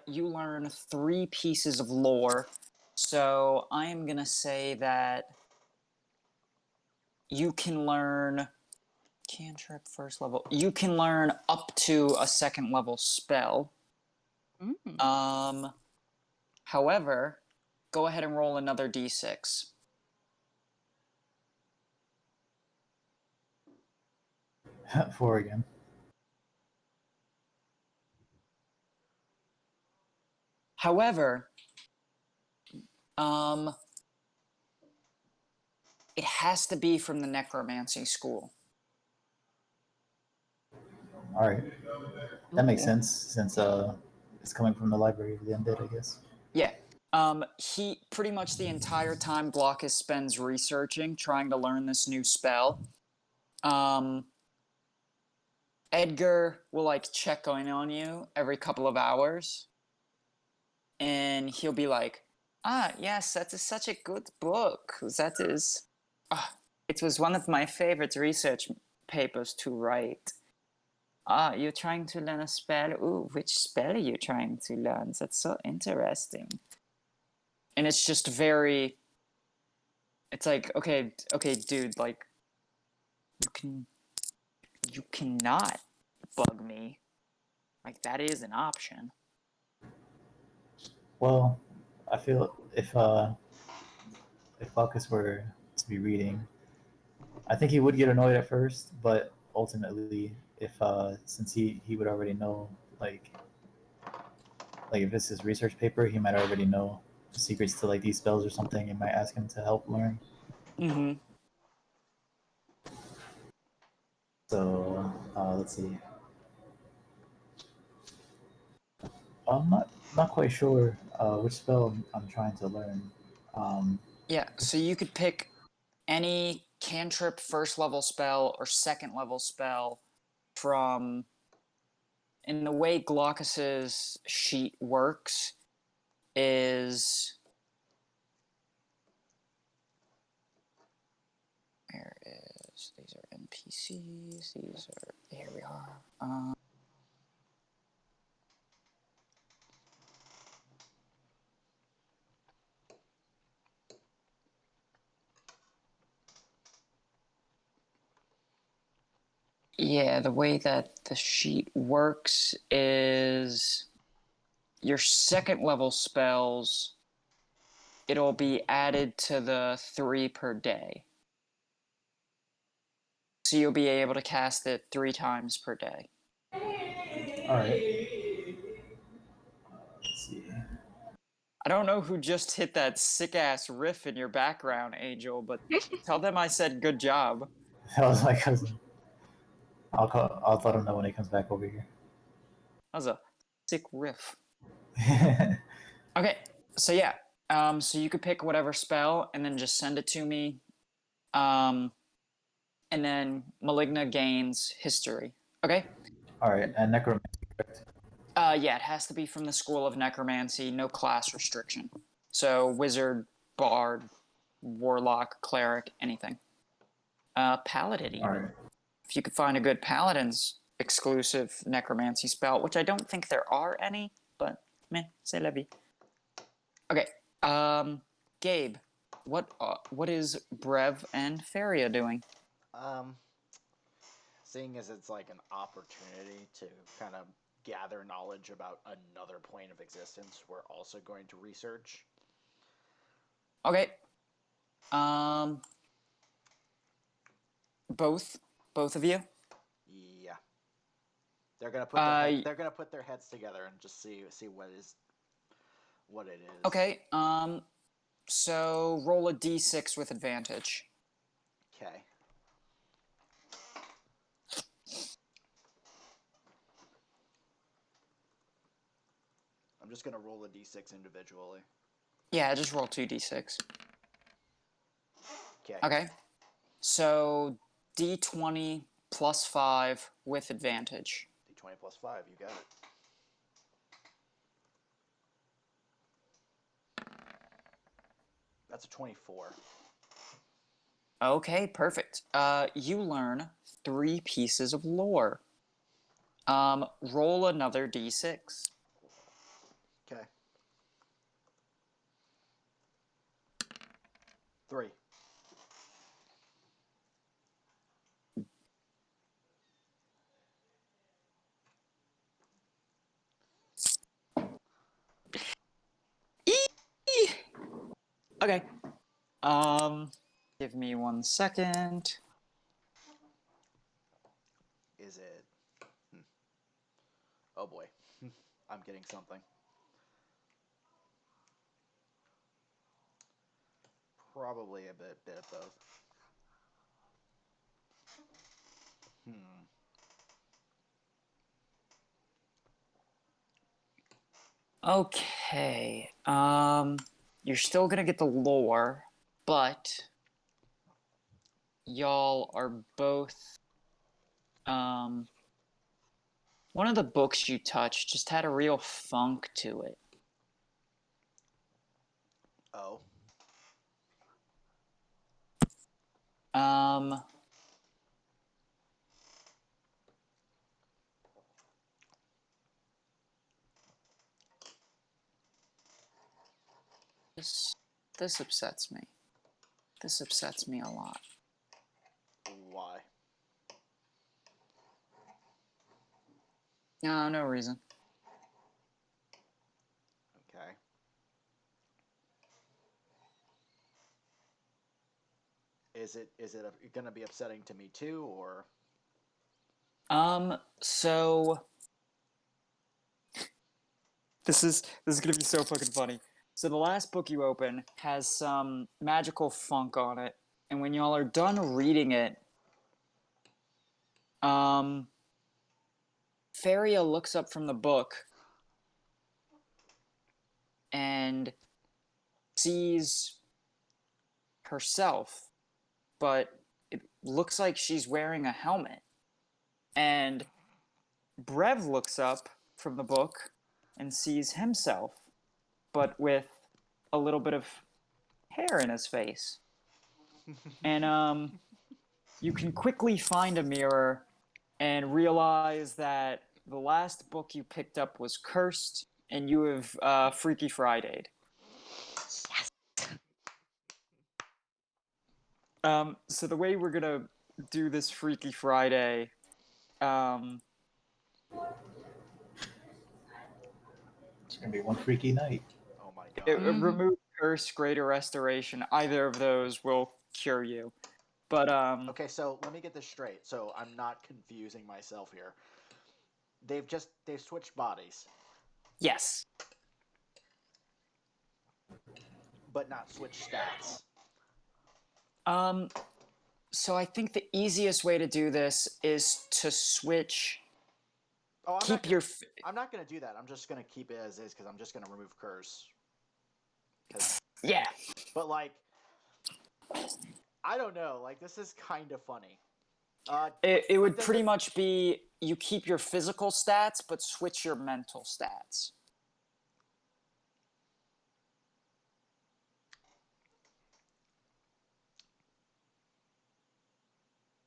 you learn 3 pieces of lore. So I am going to say that you can learn cantrip first level. You can learn up to a second level spell. However, go ahead and roll another d6. Four again. However, it has to be from the necromancy school. All right, that makes sense since it's coming from the library of the undead, I guess. Yeah. He pretty much the entire time Glaucus spends researching, trying to learn this new spell. Edgar will like check in on you every couple of hours, and he'll be like, yes, that is such a good book. That is, it was one of my favorite research papers to write. You're trying to learn a spell? Ooh, which spell are you trying to learn? That's so interesting. And it's just very, it's like, okay, dude, like, you cannot bug me. Like, that is an option. Well, I feel if Glaucus were to be reading, I think he would get annoyed at first, but ultimately, if since he would already know, like if it's his research paper, he might already know the secrets to like these spells or something. It might ask him to help learn. Mm-hmm. So let's see. I'm not quite sure which spell I'm trying to learn. Yeah, so you could pick any cantrip first level spell or second level spell from. And the way Glaucus's sheet works is. There is. These are NPCs. These are. Here we are. Yeah, the way that the sheet works is your second level spells, it'll be added to the 3 per day. So you'll be able to cast it 3 times per day. All right. Let's see. I don't know who just hit that sick ass riff in your background, Angel, but tell them I said good job. That was my cousin. I'll let him know when he comes back over here. That was a sick riff. Okay, so yeah. So you could pick whatever spell and then just send it to me. And then Maligna gains history. Okay? All right, and necromancy, correct? Yeah, it has to be from the school of necromancy, no class restriction. So wizard, bard, warlock, cleric, anything. Paladin even. All right. If you could find a good paladin's exclusive necromancy spell, which I don't think there are any, but man, c'est la vie. Okay, Gabe, what is Brev and Feria doing? Seeing as it's like an opportunity to kind of gather knowledge about another plane of existence, we're also going to research. Okay. Both of you. Yeah, they're gonna put their heads together and just see what it is. Okay. So roll a d6 with advantage. Okay. I'm just gonna roll a d6 individually. Yeah, just roll 2d6. Okay. Okay. So d20 plus 5 with advantage. D20 plus 5, you got it. That's a 24. Okay, perfect. You learn 3 pieces of lore. Roll another d6. Okay. 3. Okay. Give me 1 second. Is it? Oh boy, I'm getting something. Probably a bit of both. Okay. You're still gonna get the lore, but y'all are both. One of the books you touched just had a real funk to it. Oh. Um. This upsets me. This upsets me a lot. Why? No, no reason. Okay. Is it going to be upsetting to me too, or? So this is gonna be so fucking funny. So the last book you open has some magical funk on it, and when y'all are done reading it, Feria looks up from the book and sees herself, but it looks like she's wearing a helmet. And Brev looks up from the book and sees himself, but with a little bit of hair in his face. And you can quickly find a mirror and realize that the last book you picked up was cursed, and you have Freaky Friday'd. Yes. So the way we're gonna do this Freaky Friday, It's gonna be one freaky night. Oh my god. remove curse, greater restoration. Either of those will cure you. But Okay, so let me get this straight. So I'm not confusing myself here. They've switched bodies, yes. but not switched stats. So I think the easiest way to do this is to switch. Oh, Keep your. I'm not gonna do that. I'm just gonna keep it as is because I'm just gonna remove curse. Yeah. But like, I don't know. Like, this is kind of funny. It would pretty much be you keep your physical stats, but switch your mental stats.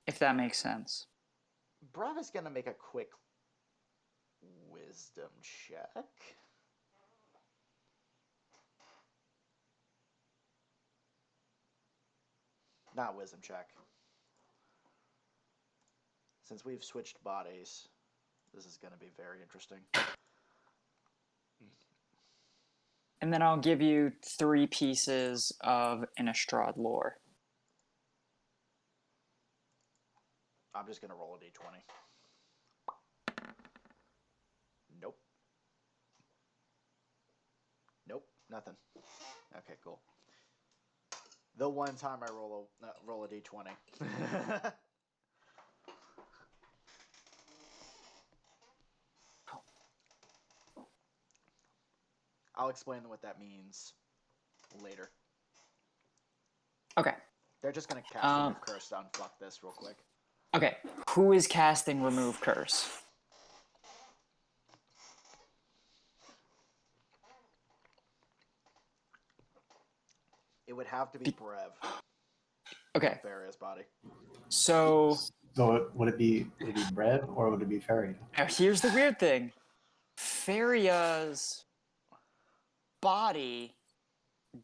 If that makes sense. Brev is gonna make a quick wisdom check. Not wisdom check. Since we've switched bodies, this is going to be very interesting. And then I'll give you 3 pieces of Innistrad lore. I'm just going to roll a d20. Nope. Nope, nothing. Okay, cool. The one time I roll a d20. I'll explain what that means later. Okay. They're just going to cast Remove Curse to unfuck this real quick. Okay. Who is casting Remove Curse? It would have to be Brev. Okay. Various body. So would it be Brev or would it be Feria? Here's the weird thing. Feria's body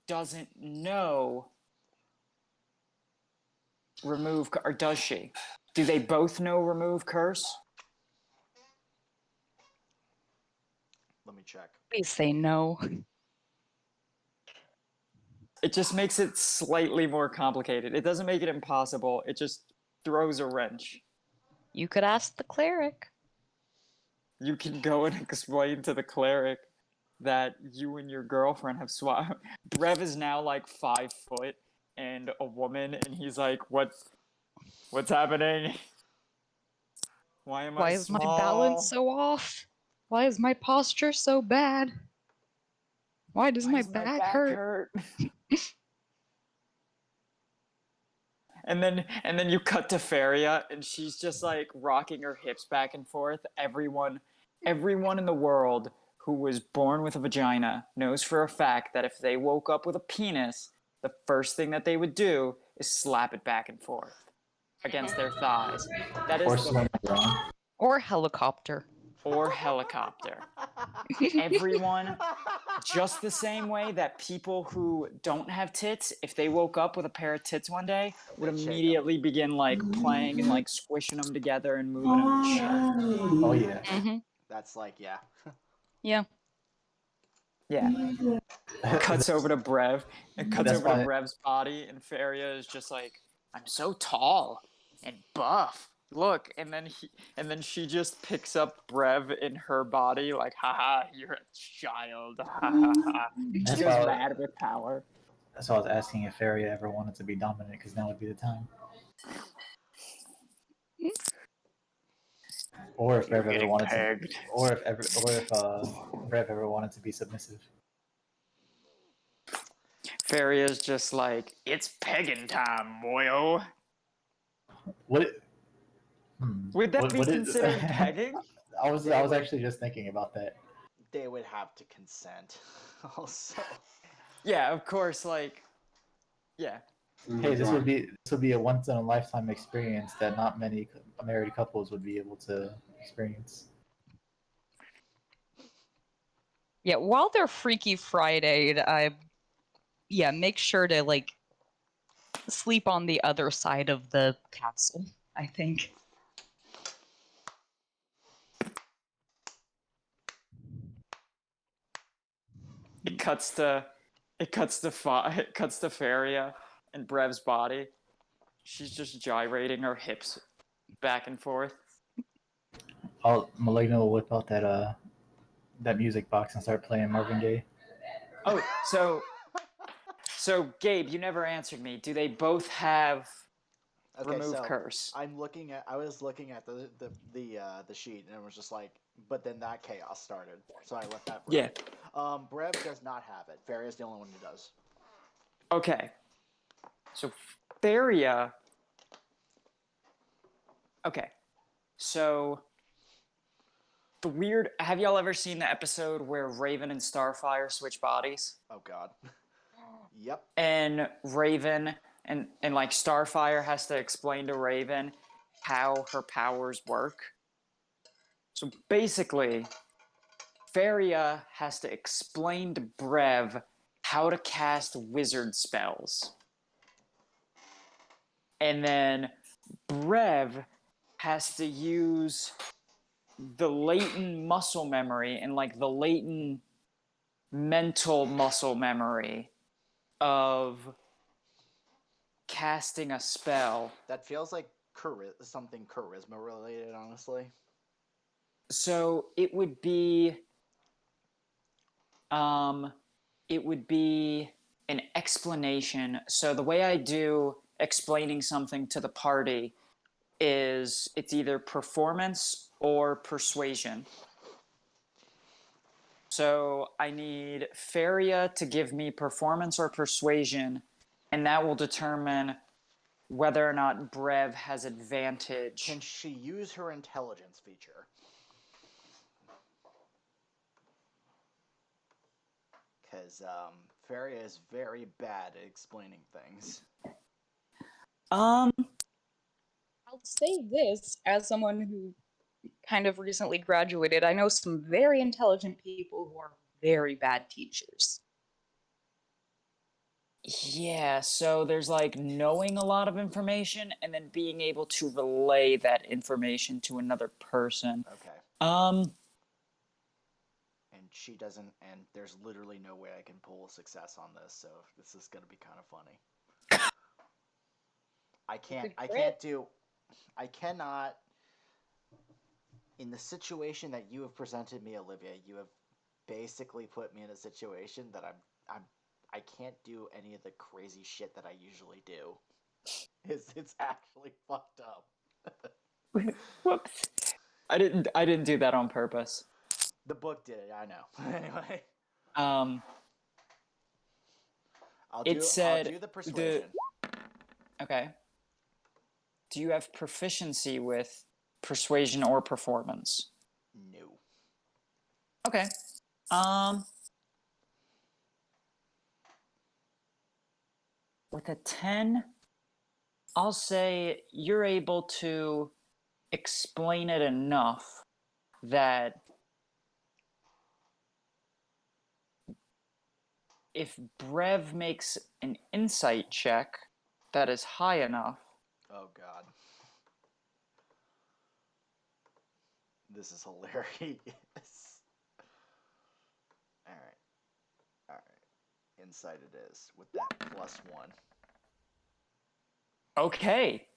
doesn't know remove, or does she? Do they both know remove curse? Let me check. Please say no. It just makes it slightly more complicated. It doesn't make it impossible. It just throws a wrench. You could ask the cleric. You can go and explain to the cleric that you and your girlfriend have swapped. Brev is now like 5 foot and a woman, and he's like, What's happening? Why am I Why is small? my balance so off? Why is my posture so bad? Why does my back hurt? And then you cut to Feria, and she's just like rocking her hips back and forth. Everyone in the world who was born with a vagina knows for a fact that if they woke up with a penis, the first thing that they would do is slap it back and forth against their thighs. That is Or swim around. Or helicopter. or helicopter. Everyone, just the same way that people who don't have tits, if they woke up with a pair of tits one day, would They'd shake 'em. immediately begin like playing and like squishing them together and moving them and shit. Oh yeah. Mm-hmm. That's like, yeah. Yeah. Yeah. Cuts over to Brev. It cuts That's over to why- Brev's body, and Feria is just like, I'm so tall and buff. Look, and then she just picks up Brev in her body, like, haha, you're a child. Ha ha ha. That's She was why- mad with power. That's why I was asking if Feria ever wanted to be dominant, because now would be the time. Or if Brev ever wanted to, or if Brev ever wanted to be submissive. Feria's just like, it's pegging time, boyo. Would Would that be what is- considered pegging? I was actually just thinking about that. They would have to consent. Also. Yeah, of course, like, yeah. Hey, this would be a once in a lifetime experience that not many married couples would be able to experience. Yeah, while they're Freaky Friday, make sure to like sleep on the other side of the castle, I think. It cuts to Feria and Brev's body. She's just gyrating her hips back and forth. Maligna will whip out that music box and start playing Marvin Gaye. Oh, so Gabe, you never answered me. Do they both have remove curse? I was looking at the sheet, and it was just like, but then that chaos started, so I let that run. Yeah. Brev does not have it. Feria's the only one who does. Okay. So Feria. Okay. So have y'all ever seen the episode where Raven and Starfire switch bodies? Oh God. Yep. And Raven and like Starfire has to explain to Raven how her powers work. So basically, Feria has to explain to Brev how to cast wizard spells. And then Brev has to use the latent muscle memory and like the latent mental muscle memory of casting a spell. That feels like something charisma related, honestly. So it would be an explanation. So the way I do explaining something to the party is it's either performance or persuasion. So I need Feria to give me performance or persuasion, and that will determine whether or not Brev has advantage. Can she use her intelligence feature? Because Feria is very bad at explaining things. I'll say this as someone who kind of recently graduated. I know some very intelligent people who are very bad teachers. Yeah, so there's like knowing a lot of information and then being able to relay that information to another person. Okay. she doesn't, and there's literally no way I can pull a success on this, so this is gonna be kind of funny. I cannot, in the situation that you have presented me, Olivia, you have basically put me in a situation that I can't do any of the crazy shit that I usually do. It's actually fucked up. Whoops. I didn't do that on purpose. The book did it, I know. Anyway. I'll do the persuasion. Okay. Do you have proficiency with persuasion or performance? No. Okay. With a 10, I'll say you're able to explain it enough that if Brev makes an insight check that is high enough. Oh god. This is hilarious. Alright. Insight it is, with that +1. Okay.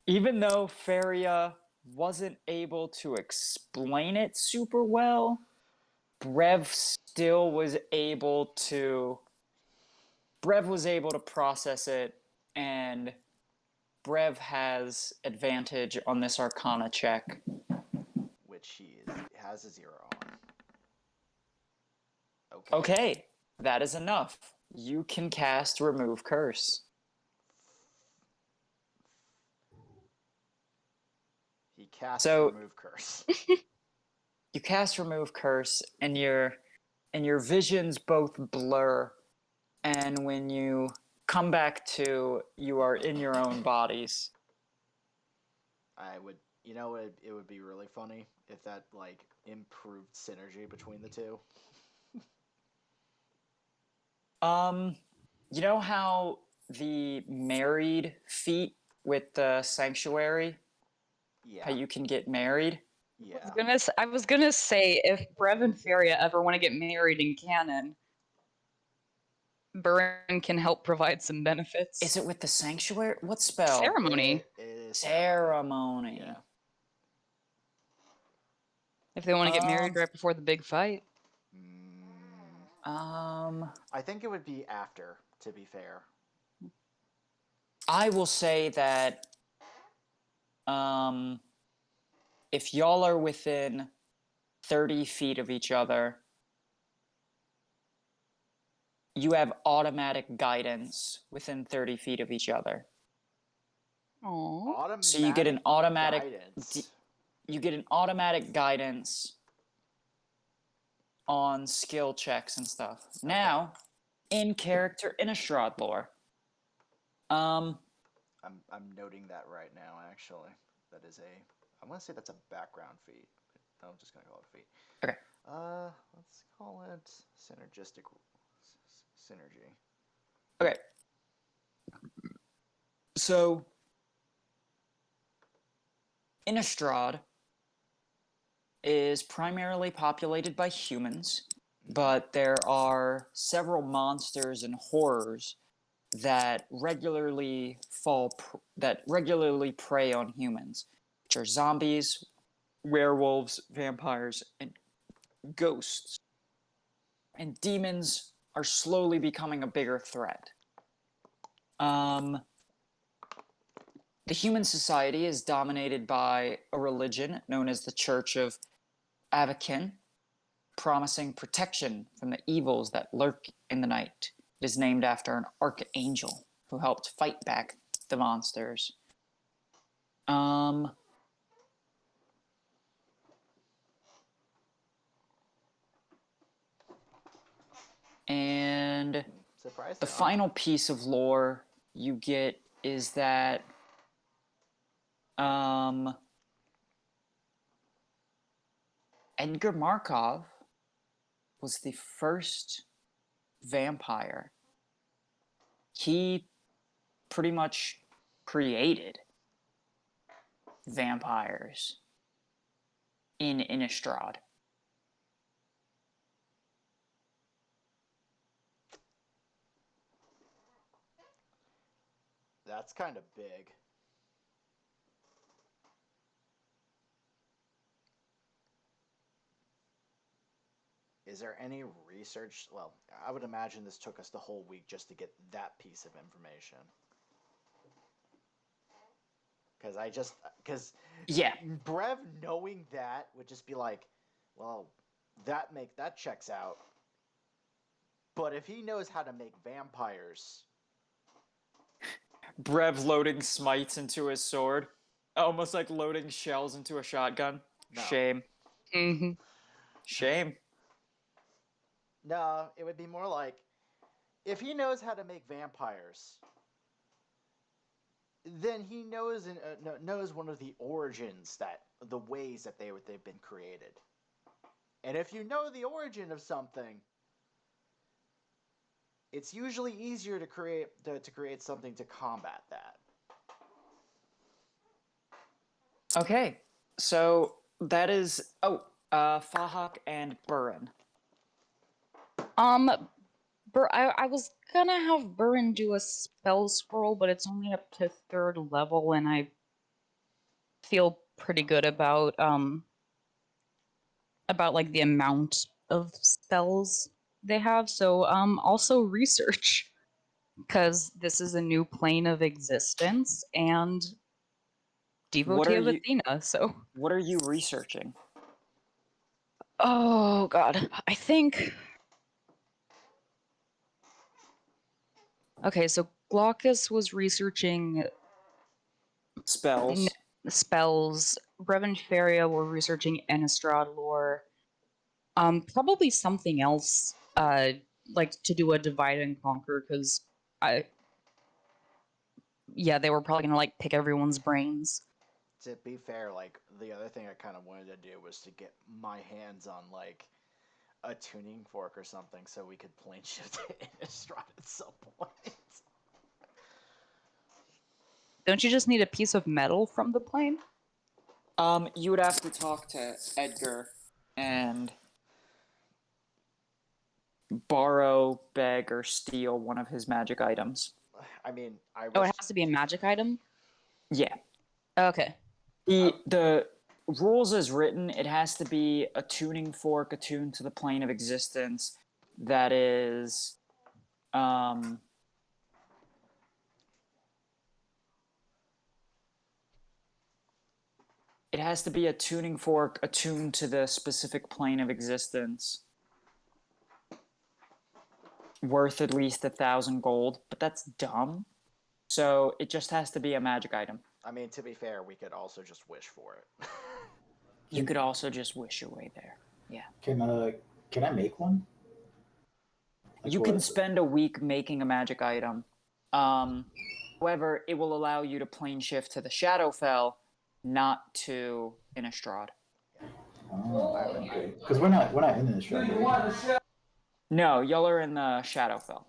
Even though Feria wasn't able to explain it super well, Brev was able to process it, and Brev has advantage on this Arcana check. Which he has a 0 on. Okay, that is enough. You can cast Remove Curse. He casts Remove Curse. You cast Remove Curse, and your visions both blur, and when you come back to, you are in your own bodies. It would be really funny if that improved synergy between the two. You know how the married feat with the sanctuary? Yeah. How you can get married? Yeah. I was gonna say, if Brev and Feria ever want to get married in canon, Burin can help provide some benefits. Is it with the sanctuary? What spell? Ceremony. It is ceremony. Yeah. If they want to get married right before the big fight. I think it would be after, to be fair. I will say that if y'all are within 30 feet of each other, you have automatic guidance within 30 feet of each other. Aww. So you get an automatic guidance. You get an automatic guidance on skill checks and stuff. Okay. Now, in character Innistrad lore. I'm noting that right now, actually. That is I'm gonna say that's a background feat. I'm just gonna call it a feat. Okay. Let's call it synergistic synergy. Okay. So Innistrad is primarily populated by humans, but there are several monsters and horrors that regularly prey on humans, which are zombies, werewolves, vampires, and ghosts. And demons are slowly becoming a bigger threat. The human society is dominated by a religion known as the Church of Avakin, promising protection from the evils that lurk in the night. It is named after an archangel who helped fight back the monsters. And the final piece of lore you get is that Edgar Markov was the first vampire. He pretty much created vampires in Innistrad. that's kind of big. Is there any research? Well, I would imagine this took us the whole week just to get that piece of information. Because Yeah. Brev knowing that would just be like, well, that checks out. But if he knows how to make vampires, Brev loading smites into his sword. Almost like loading shells into a shotgun. No. Shame. Mm-hmm. Shame. no, it would be more like, if he knows how to make vampires, then he knows knows one of the origins, that the ways that they've been created. And if you know the origin of something, it's usually easier to create something to combat that. Okay. So that is Fahak and Burin. I was gonna have Burin do a spell scroll, but it's only up to 3rd level, and I feel pretty good about like the amount of spells they have. So also research, because this is a new plane of existence and devotee of Athena. So What are you researching? oh god, I think. Okay, so Glaucus was researching Spells. spells. Brevin Feria were researching Innistrad lore. Probably something else, like to do a divide and conquer, because they were probably gonna like pick everyone's brains. To be fair, like, the other thing I kind of wanted to do was to get my hands on, like, a tuning fork or something so we could plane shift to Innistrad at some point. Don't you just need a piece of metal from the plane? You would have to talk to Edgar and borrow, beg, or steal one of his magic items. I mean, Oh, it has to be a magic item? Yeah. Okay. The rules as written, it has to be a tuning fork attuned to the plane of existence that is it has to be a tuning fork attuned to the specific plane of existence, worth at least 1,000 gold, but that's dumb. So it just has to be a magic item. I mean, to be fair, we could also just wish for it. You could also just wish your way there. Yeah. Can I make one? Like, You can spend a week making a magic item. However, it will allow you to plane shift to the Shadowfell, not to Innistrad. Oh, okay. Because we're not in this right? No, y'all are in the Shadowfell.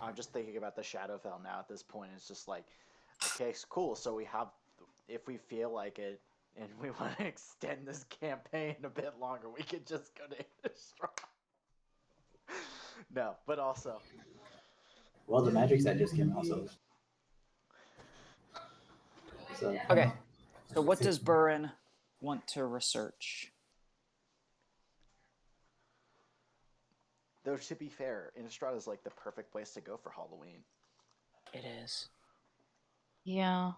I'm just thinking about the Shadowfell now at this point. It's just like, okay, cool. So we have, if we feel like it and we want to extend this campaign a bit longer, we could just go to Innistrad. No, but also. Well, the magic set just came out, so. Okay, so what does Burin want to research? Though, to be fair, Innistrad is like the perfect place to go for Halloween. It is. Yeah.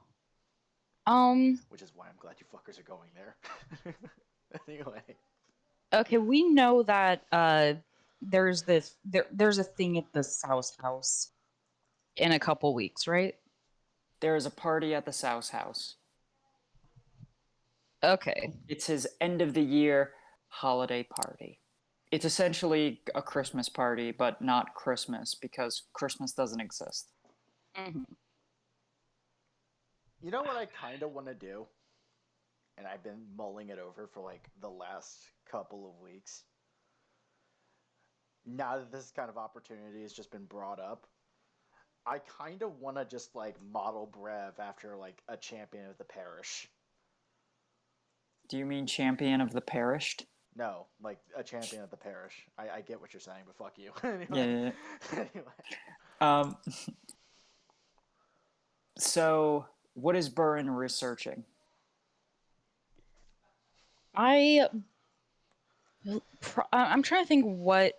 Which is why I'm glad you fuckers are going there. Anyway. Okay, we know that there's a thing at the South House in a couple weeks, right? There is a party at the Souse house. Okay. It's his end of the year holiday party. It's essentially a Christmas party, but not Christmas because Christmas doesn't exist. Mm-hmm. You know what I kind of want to do? And I've been mulling it over for like the last couple of weeks. Now that this kind of opportunity has just been brought up, I kind of want to just like model Brev after like a champion of the parish. Do you mean champion of the perished? No, like a champion of the parish. I get what you're saying, but fuck you. Anyway. Yeah. Anyway. So, what is Burin researching? I'm trying to think what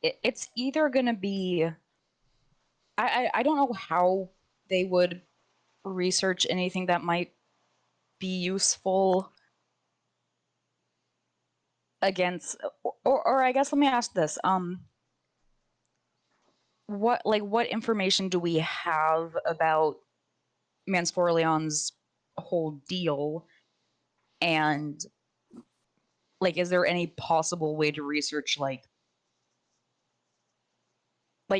it's either gonna be. I don't know how they would research anything that might be useful against, or I guess let me ask this: what information do we have about Mansforleon's whole deal, and like, is there any possible way to research like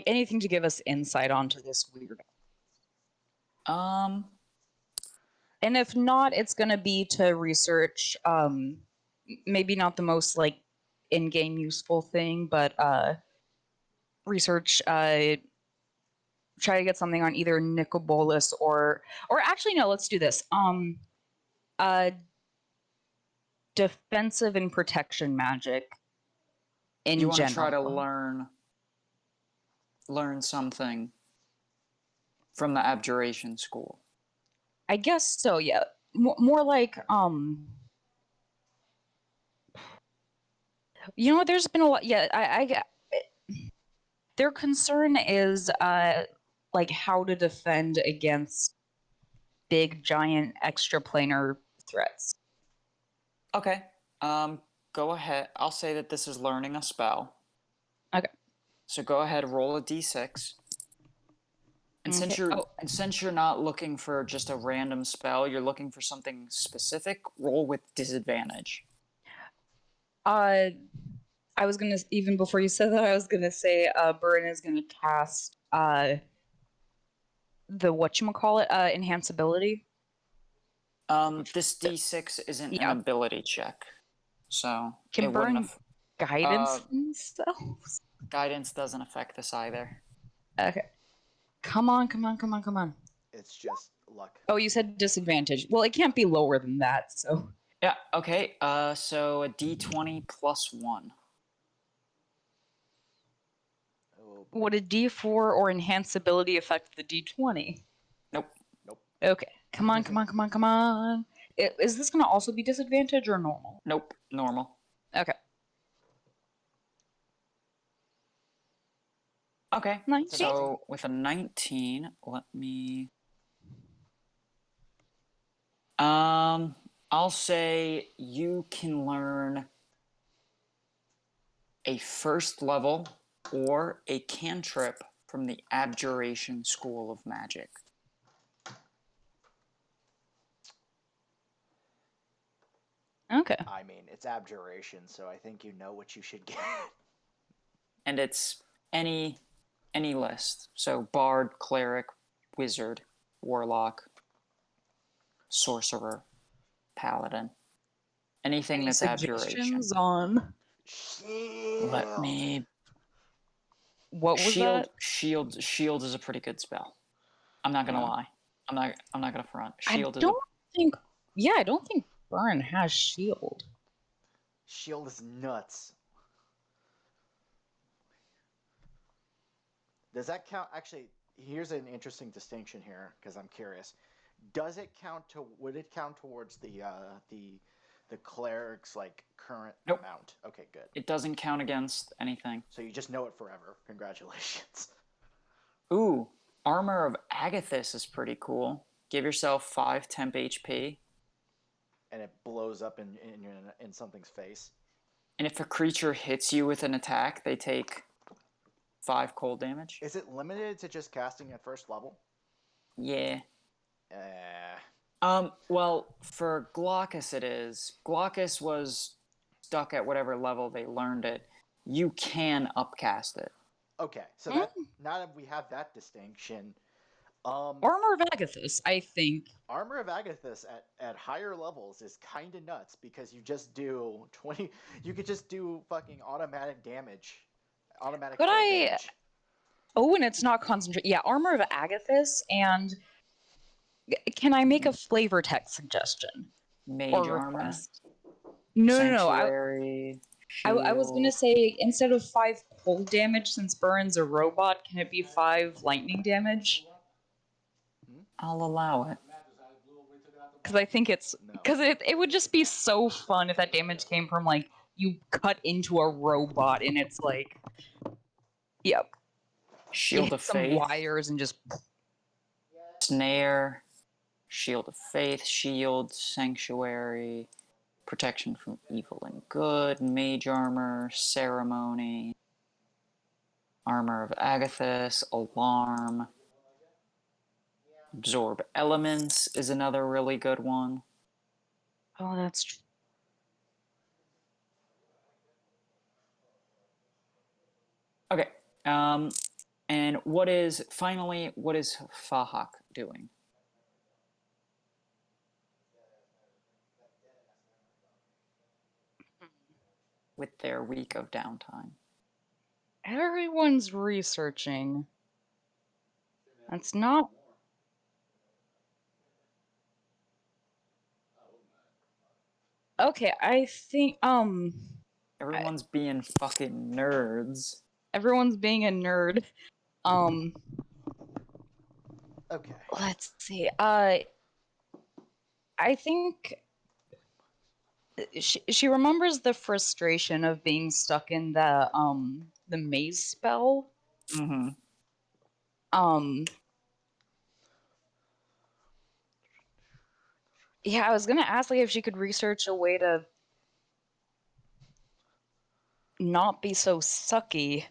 anything to give us insight onto this weirdo? Um, And if not, it's gonna be to research maybe not the most like in-game useful thing, but research try to get something on either Nicobolus or actually no, let's do this. Uh defensive and protection magic in you want to general. try to learn something from the abjuration school. I guess so, yeah. More like you know what, there's been a lot, yeah, I their concern is like how to defend against big giant extraplanar threats. Okay. Go ahead. I'll say that this is learning a spell. Okay. So go ahead, roll a d6. And since you're not looking for just a random spell, you're looking for something specific, roll with disadvantage. I was gonna, even before you said that, I was gonna say Burin is gonna cast the whatchamacallit, enhanceability. This d6 isn't an Yeah. ability check, so Can it wouldn't Burin guidance themselves? guidance doesn't affect this either. Okay. Come on. It's just luck. Oh, you said disadvantage. Well, it can't be lower than that, so. Yeah, okay. So a d20 plus 1. Oh, Would a D4 or enhanceability affect the D20? Nope. Okay. Come on. Is this gonna also be disadvantage or normal? Nope. Normal. Okay. Okay. 19. So with a 19, let me. I'll say you can learn a first level or a cantrip from the Abjuration School of Magic. Okay. I mean, it's abjuration, so I think you know what you should get. And it's any list. So bard, cleric, wizard, warlock, sorcerer, paladin. Anything Any that's abjuration. suggestions on Let me. what was that? Shield is a pretty good spell. I'm not gonna lie. I'm not gonna front. Shield I is a don't think Burin has shield. Shield is nuts. Does that count? Actually, here's an interesting distinction here because I'm curious. Does it count to? Would it count towards the cleric's like current Nope. amount? Okay, good. It doesn't count against anything. So you just know it forever. Congratulations. Ooh, Armor of Agathis is pretty cool. Give yourself 5 temp HP. And it blows up in something's face. And if a creature hits you with an attack, they take 5 cold damage. Is it limited to just casting at first level? Yeah. Eh. Well, for Glaucus it is. Glaucus was stuck at whatever level they learned it. You can upcast it. Okay, so that now that we have that distinction, Armor of Agathis, I think. Armor of Agathis at higher levels is kind of nuts because you just do 20. You could just do fucking automatic damage, automatic. But damage. Oh, and it's not concentrate. Yeah, Armor of Agathis, and can I make a flavor text suggestion? Mage or armor. request? No. Sanctuary. I was gonna say, instead of 5 cold damage, since Burin's a robot, can it be 5 lightning damage? I'll allow it. Because I think it's No. because it would just be so fun if that damage came from like you cut into a robot and it's like, yep, you Shield hit of some Faith, wires and just Snare, Shield of Faith, Shield, Sanctuary, Protection from Evil and Good, Mage Armor, Ceremony, Armor of Agathis, Alarm, Absorb Elements is another really good one. oh that's true. Okay. And what is Fahak doing? With their week of downtime. Everyone's researching. That's not. Okay, I think Everyone's being fucking nerds. everyone's being a nerd. Okay. Let's see. I think she remembers the frustration of being stuck in the maze spell. Mm-hmm. Yeah, I was gonna ask like if she could research a way to not be so sucky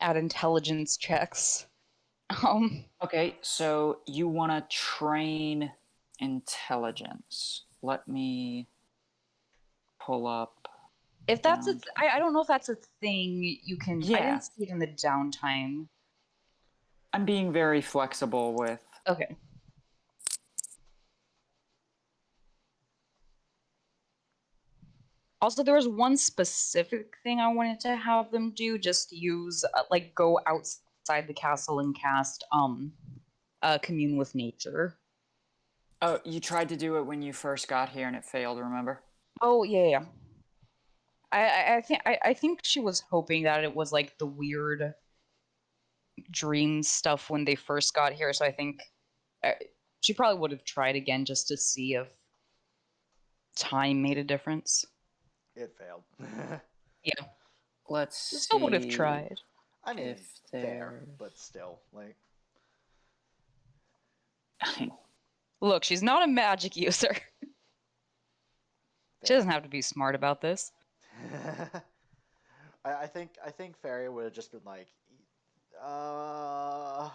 at intelligence checks. Okay, so you want to train intelligence. Let me pull up If that's down. I don't know if that's a thing you can. I Yeah, didn't see it in the downtime. I'm being very flexible with. Okay. Also, there was one specific thing I wanted to have them do. Just use like go outside the castle and cast commune with nature. Oh, you tried to do it when you first got here and it failed, remember? Oh yeah. I think she was hoping that it was like the weird dream stuff when they first got here. So I think uh, she probably would have tried again just to see if time made a difference. It failed. Yeah, Let's still would have see tried. I mean, if fair, there. but still, like. Look, she's not a magic user. She Fair. doesn't have to be smart about this. I think Fairy would have just been like, uh,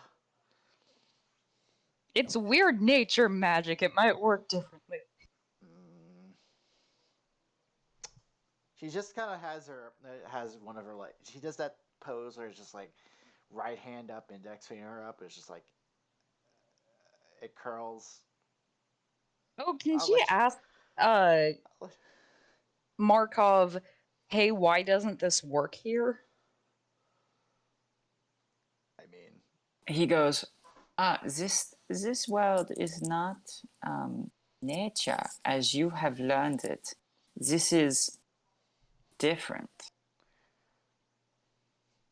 It's weird nature magic. It might work differently. mm. She just kind of has one of her like she does that pose where it's just like right hand up, index finger up. It's just like it curls. Oh, can I'll she let ask I'll let- Markov, hey, why doesn't this work here? I mean, He goes, this world is not nature as you have learned it. This is different,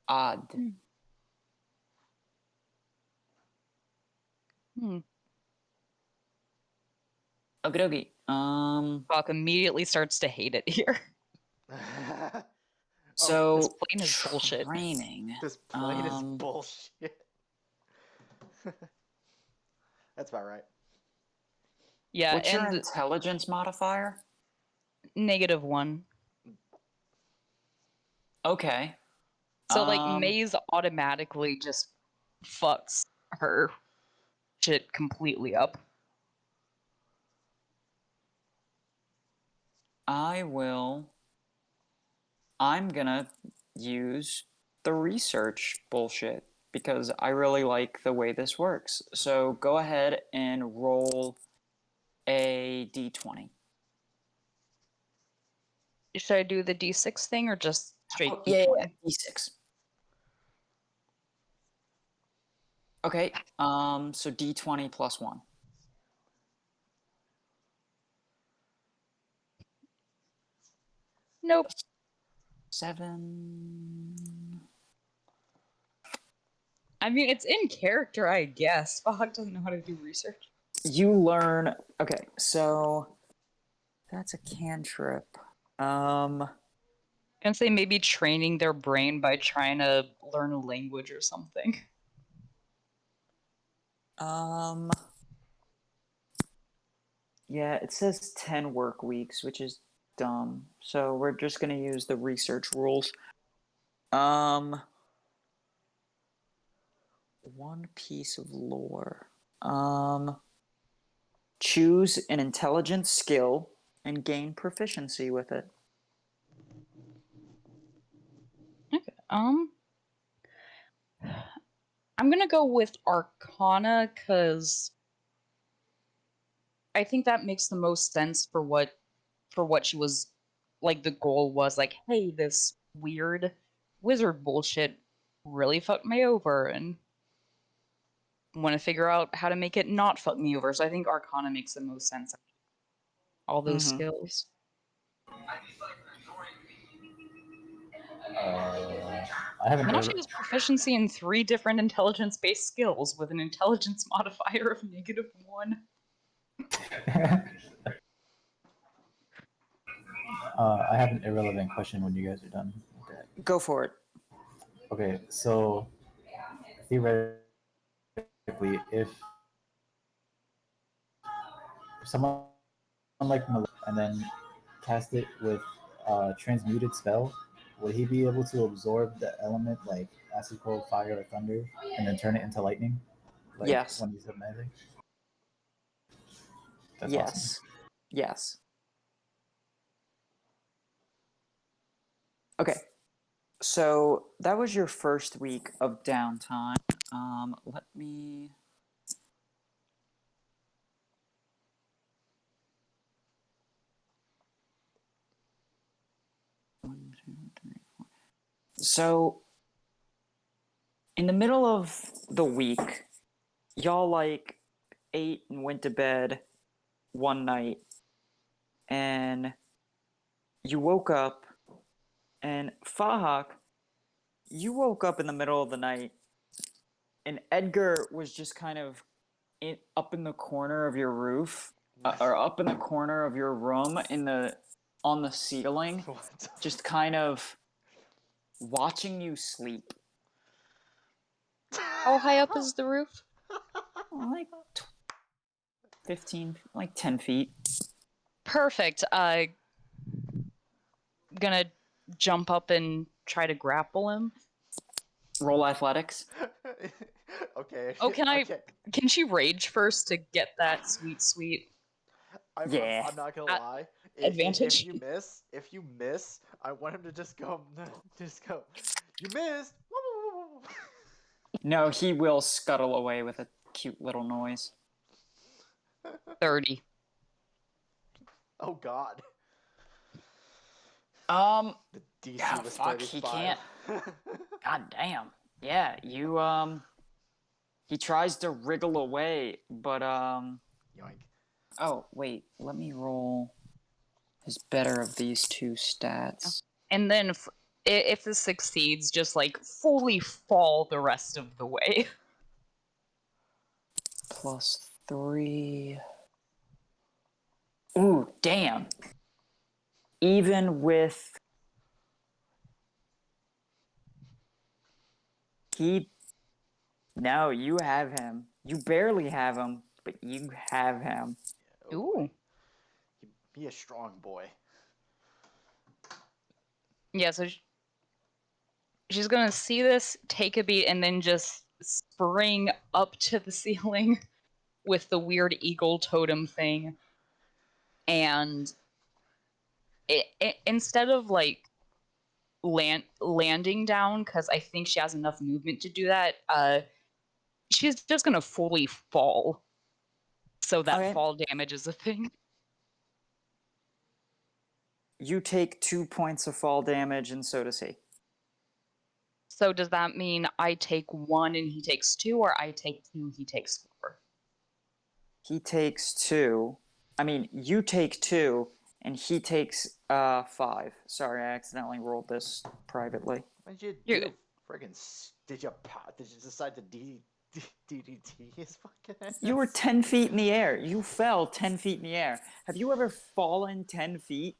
odd. Hmm. Okie dokie. Buck immediately starts to hate it here. So This plane is bullshit. training. this plane is bullshit. That's about right. Yeah, What's your and intelligence modifier? -1. Okay. So like Maze automatically just fucks her shit completely up. I'm gonna use the research bullshit because I really like the way this works. So go ahead and roll a d20. Should I do the D6 thing or just straight Oh, D20? yeah, d6. Okay, so d20 plus 1. Nope. 7. I mean, it's in character, I guess. Fog doesn't know how to do research. You learn. Okay, so that's a cantrip. I'm gonna say maybe training their brain by trying to learn a language or something. Yeah, it says 10 work weeks, which is dumb. So we're just gonna use the research rules. One piece of lore. Choose an intelligence skill and gain proficiency with it. Okay. I'm gonna go with Arcana because I think that makes the most sense for what she was like. The goal was like, hey, this weird wizard bullshit really fucked me over, and want to figure out how to make it not fuck me over. So I think Arcana makes the most sense. All those Mhm. skills. I haven't Now ever. she has proficiency in 3 different intelligence-based skills with an intelligence modifier of -1. I have an irrelevant question when you guys are done with that. Go for it. Okay, so theoretically, if someone like and then cast it with a transmuted spell, would he be able to absorb the element like acid, cold, fire, or thunder, and then turn it into lightning? Like Yes. when he's amazing. That's awesome. Yes. Yes. Okay. So that was your first week of downtime. Let me. One, two, three, four. So, in the middle of the week, y'all like ate and went to bed one night, and you woke up, and Fahak, you woke up in the middle of the night, and Edgar was just kind of up in the corner of your roof, or up in the corner of your room on the ceiling, What? just kind of watching you sleep. How high up is the roof? Like 15, like 10 feet. Perfect. Gonna jump up and try to grapple him. Roll athletics. Okay. Oh, can I? Okay. Can she rage first to get that sweet? Yeah. I'm not gonna lie. Advantage? If you miss, I want him to just go, You missed. No, he will scuttle away with a cute little noise. 30. Oh God. The DC Yeah, was fuck, he 35. can't. God damn. Yeah, you he tries to wriggle away, but Yoink. oh, wait, let me roll his better of these two stats. And then if this succeeds, just like fully fall the rest of the way. +3. Ooh, damn. Even with he no, you have him. You barely have him, but you have him. Oh Ooh. boy. Be a strong boy. Yeah, so she's gonna see this, take a beat, and then just spring up to the ceiling with the weird eagle totem thing. And instead of like landing down, because I think she has enough movement to do that, she's just gonna fully fall. So that Okay. fall damage is a thing. You take 2 points of fall damage, and so does he. So does that mean I take 1 and he takes 2, or I take 2, he takes 4? He takes 2. I mean, you take 2, and he takes 5. Sorry, I accidentally rolled this privately. What did you You're do, good. Did you decide to DDT his fucking ass? You were 10 feet in the air. You fell 10 feet in the air. Have you ever fallen 10 feet?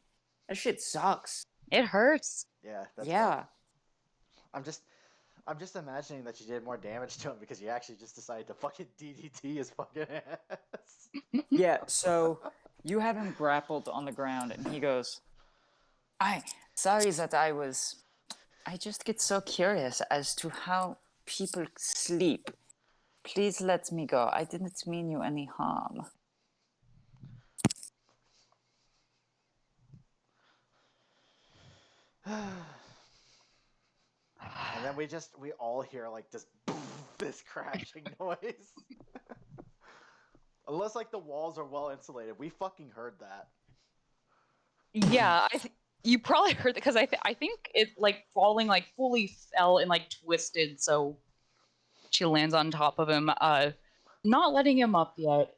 That shit sucks. It hurts. Yeah, that's Yeah. I'm just imagining that you did more damage to him because you actually just decided to fucking DDT his fucking ass. Yeah, so you have him grappled on the ground, and he goes, sorry that I just get so curious as to how people sleep. Please let me go. I didn't mean you any harm. And then we all hear like this crashing noise. Unless like the walls are well insulated, we fucking heard that. Yeah, you probably heard that because I think it like falling like fully fell and like twisted, so she lands on top of him. Not letting him up yet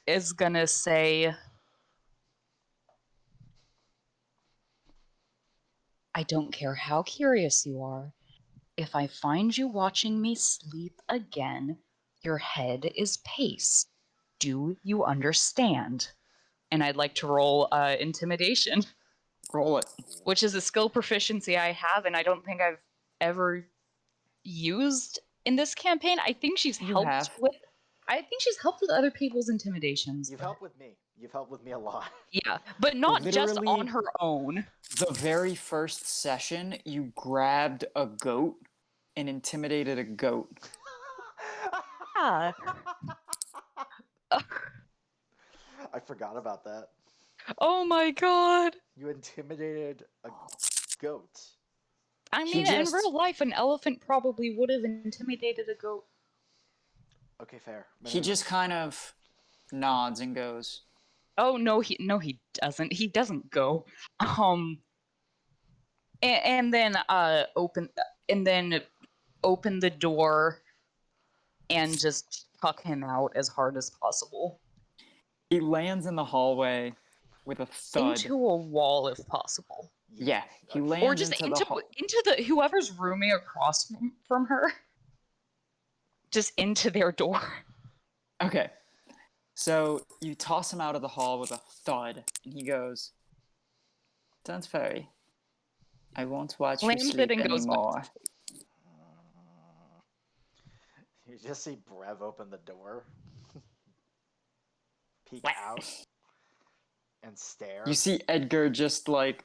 is gonna say, I don't care how curious you are. If I find you watching me sleep again, your head is pace. Do you understand? And I'd like to roll intimidation, Roll it. which is a skill proficiency I have, and I don't think I've ever used in this campaign. I think she's You helped have. with. I think she's helped with other people's intimidations. You've but- helped with me. You've helped with me a lot. Yeah, but not just Literally- on her own. The very first session, you grabbed a goat and intimidated a goat. Yeah. I forgot about that. Oh my god. You intimidated a goat. I He mean, just- in real life, an elephant probably would have intimidated a goat. Okay, fair. He just kind of nods and goes, Oh no, he doesn't. He doesn't go. And then open the door and just tuck him out as hard as possible he lands in the hallway with a thud. into a wall if possible, Yeah, he lands or just into the hall. into the whoever's rooming across from her. Just into their door. Okay. So you toss him out of the hall with a thud, and he goes, "Don't worry. I won't watch you Slams it sleep and goes back to anymore." You just see Brev open the door, peek out, and stare. You see Edgar just like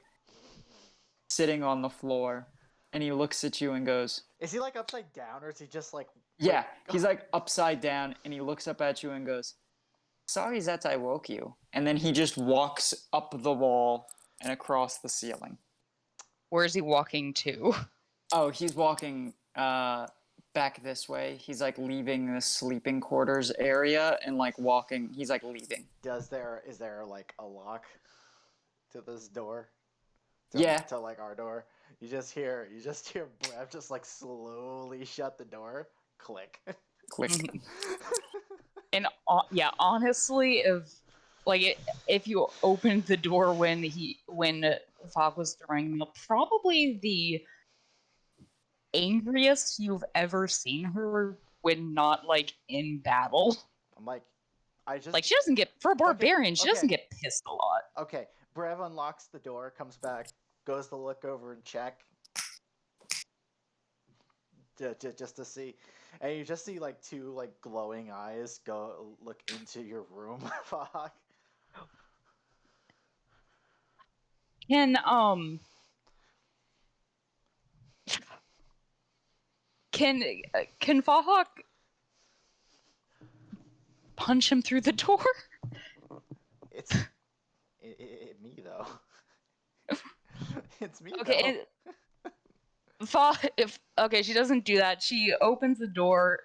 sitting on the floor, and he looks at you and goes, Is he like upside down, or is he just like? "Yeah." He's like upside down, and he looks up at you and goes, "Sorry that I woke you." And then he just walks up the wall and across the ceiling. Where's he walking to? Oh, he's walking back this way. He's like leaving the sleeping quarters area and like walking. He's like leaving. Is there like a lock to this door? Yeah. To like our door. You just hear Brev just like slowly shut the door. Click. Click. And yeah, honestly, if you opened the door when Fog was throwing him up, probably the angriest you've ever seen her when not like in battle. I'm like, I just Like she doesn't get for a barbarian, she okay. doesn't get pissed a lot. Okay, Brev unlocks the door, comes back, goes to look over and check. Just to see. And you just see like two like glowing eyes go look into your room, Fog. Can Fahawk punch him through the door? It's me though. It's me Okay, though. Okay, she doesn't do that. She opens the door,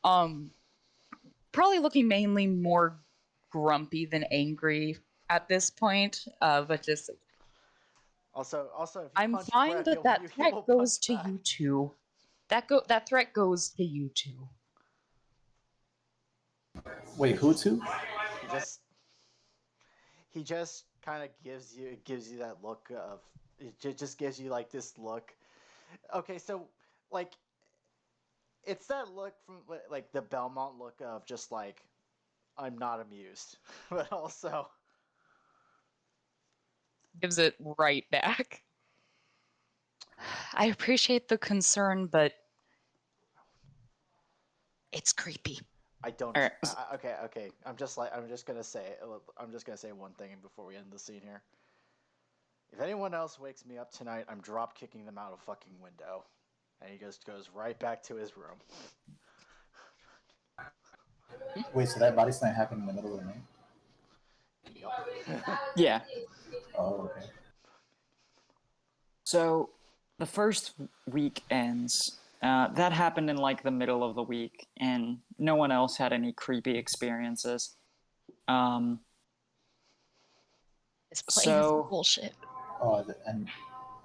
probably looking mainly more grumpy than angry at this point. But just Also, if you I'm punch fine Brev, that that he threat will goes punch to back. you two. That threat goes to you two. Wait, who to? He just kind of gives you that look of just gives you like this look Okay, so like it's that look from like the Belmont look of just like I'm not amused, but also Gives it right back. I appreciate the concern, but it's creepy. I don't. All right. Okay. I'm just gonna say one thing before we end the scene here. If anyone else wakes me up tonight, I'm drop kicking them out a fucking window, and he just goes right back to his room. Wait, so that body slam happened in the middle of the night? Yep. Yeah. Oh, okay. So the first week ends. That happened in like the middle of the week, and no one else had any creepy experiences. This plane is So bullshit. Oh, and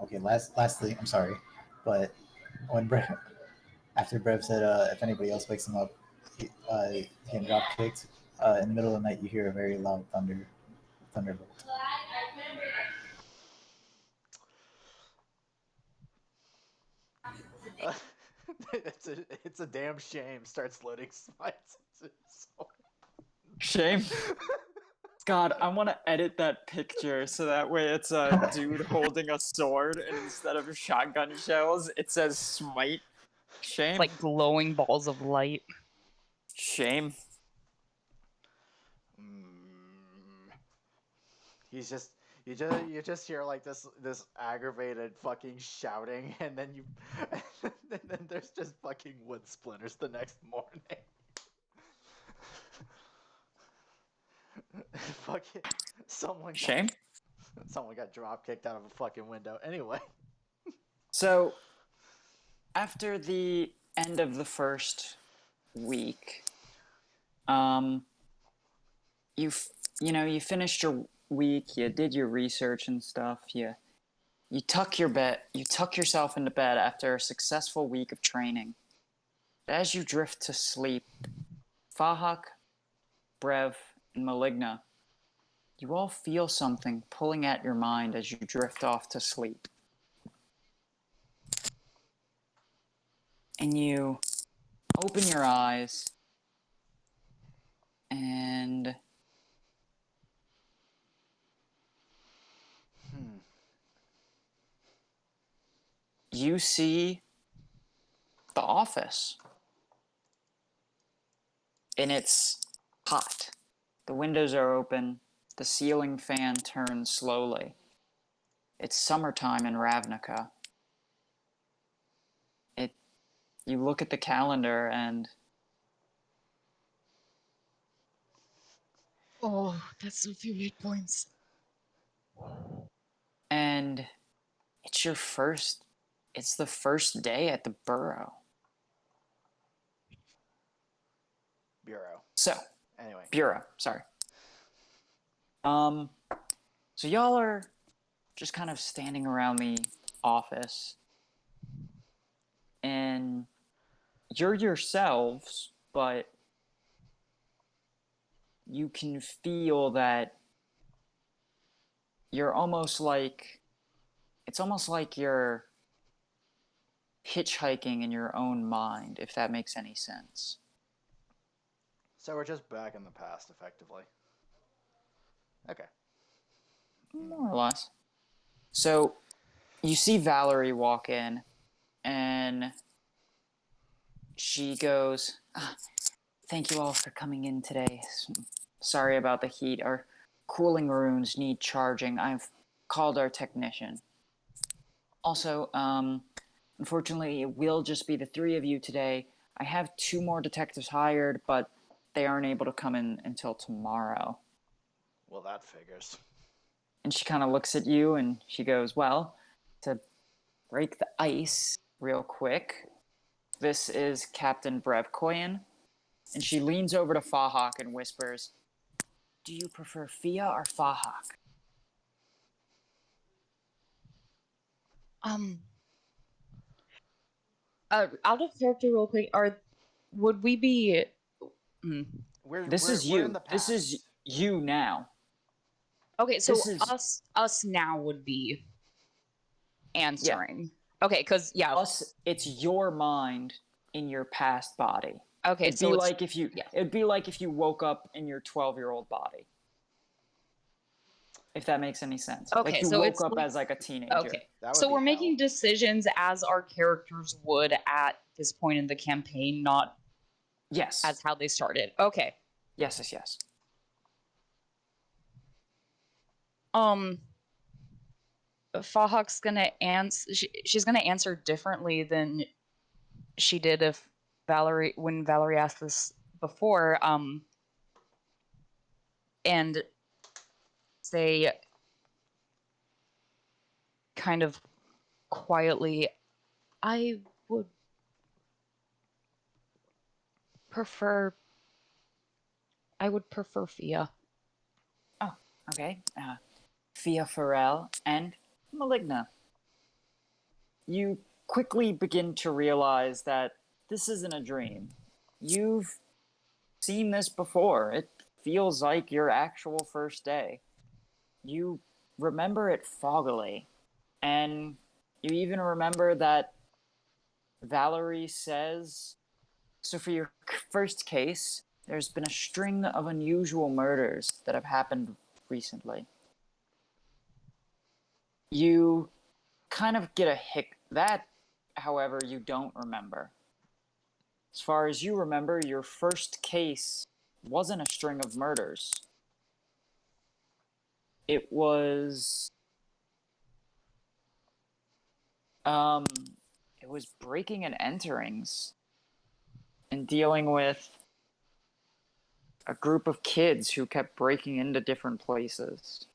okay. Lastly, I'm sorry, but when Brev, after Brev said, if anybody else wakes him up, he can drop kicked. In the middle of the night, you hear a very loud thunderbolt. It's a damn shame. Starts loading smites. shame. God, I want to edit that picture so that way it's a dude holding a sword, and instead of shotgun shells, it says smite. Shame. It's like glowing balls of light. Shame. He's just you just hear like this aggravated fucking shouting, and then and then there's just fucking wood splinters the next morning. Fucking Shame. someone got drop kicked out of a fucking window. Anyway, So, after the end of the first week, you finished your week, you did your research and stuff, you tuck yourself into bed after a successful week of training. As you drift to sleep, Fahak, Brev, and Maligna, you all feel something pulling at your mind as you drift off to sleep. And you open your eyes, and you see the office. And it's hot. The windows are open. The ceiling fan turns slowly. It's summertime in Ravnica. You look at the calendar and Oh, that's a few hit points. and it's the first day at the Burrow. Bureau. So, Anyway, Bureau, sorry. So y'all are just kind of standing around the office, and you're yourselves, but you can feel that you're it's almost like you're hitchhiking in your own mind, if that makes any sense. so we're just back in the past, effectively. Okay. More or less. So you see Valerie walk in, and she goes, "Thank you all for coming in today. Sorry about the heat. Our cooling rooms need charging. I've called our technician. Also, unfortunately, it will just be the three of you today. I have 2 more detectives hired, but they aren't able to come in until tomorrow." Well, that figures. And she kind of looks at you and she goes, "Well, to break the ice real quick, this is Captain Brevkoyan." And she leans over to Fahak and whispers, "Do you prefer Fia or Fahak?" Out of character, real quick, would we be? This is We're you. in the This past. is you now. Okay, so This is us now would be answering. Okay, because yeah. Plus, it's your mind in your past body. Okay, It'd so be it's like if you. yeah. It'd be like if you woke up in your 12-year-old body. If that makes any sense. Okay, Like you so woke it's up like, as like a teenager. okay. That would So be we're making hell. decisions as our characters would at this point in the campaign, not Yes. as how they started. Okay. Yes. Fahawk's gonna answer. She's gonna answer differently than she did if when Valerie asked this before. And say kind of quietly, I would prefer. I would prefer Fia. Oh, okay. Fia Farrell and Maligna. You quickly begin to realize that this isn't a dream. You've seen this before. It feels like your actual first day. You remember it foggily, and you even remember that Valerie says. So, for your first case, there's been a string of unusual murders that have happened recently. You kind of get a hick. That, however, you don't remember. As far as you remember, your first case wasn't a string of murders. It was um it was breaking and enterings and dealing with a group of kids who kept breaking into different places.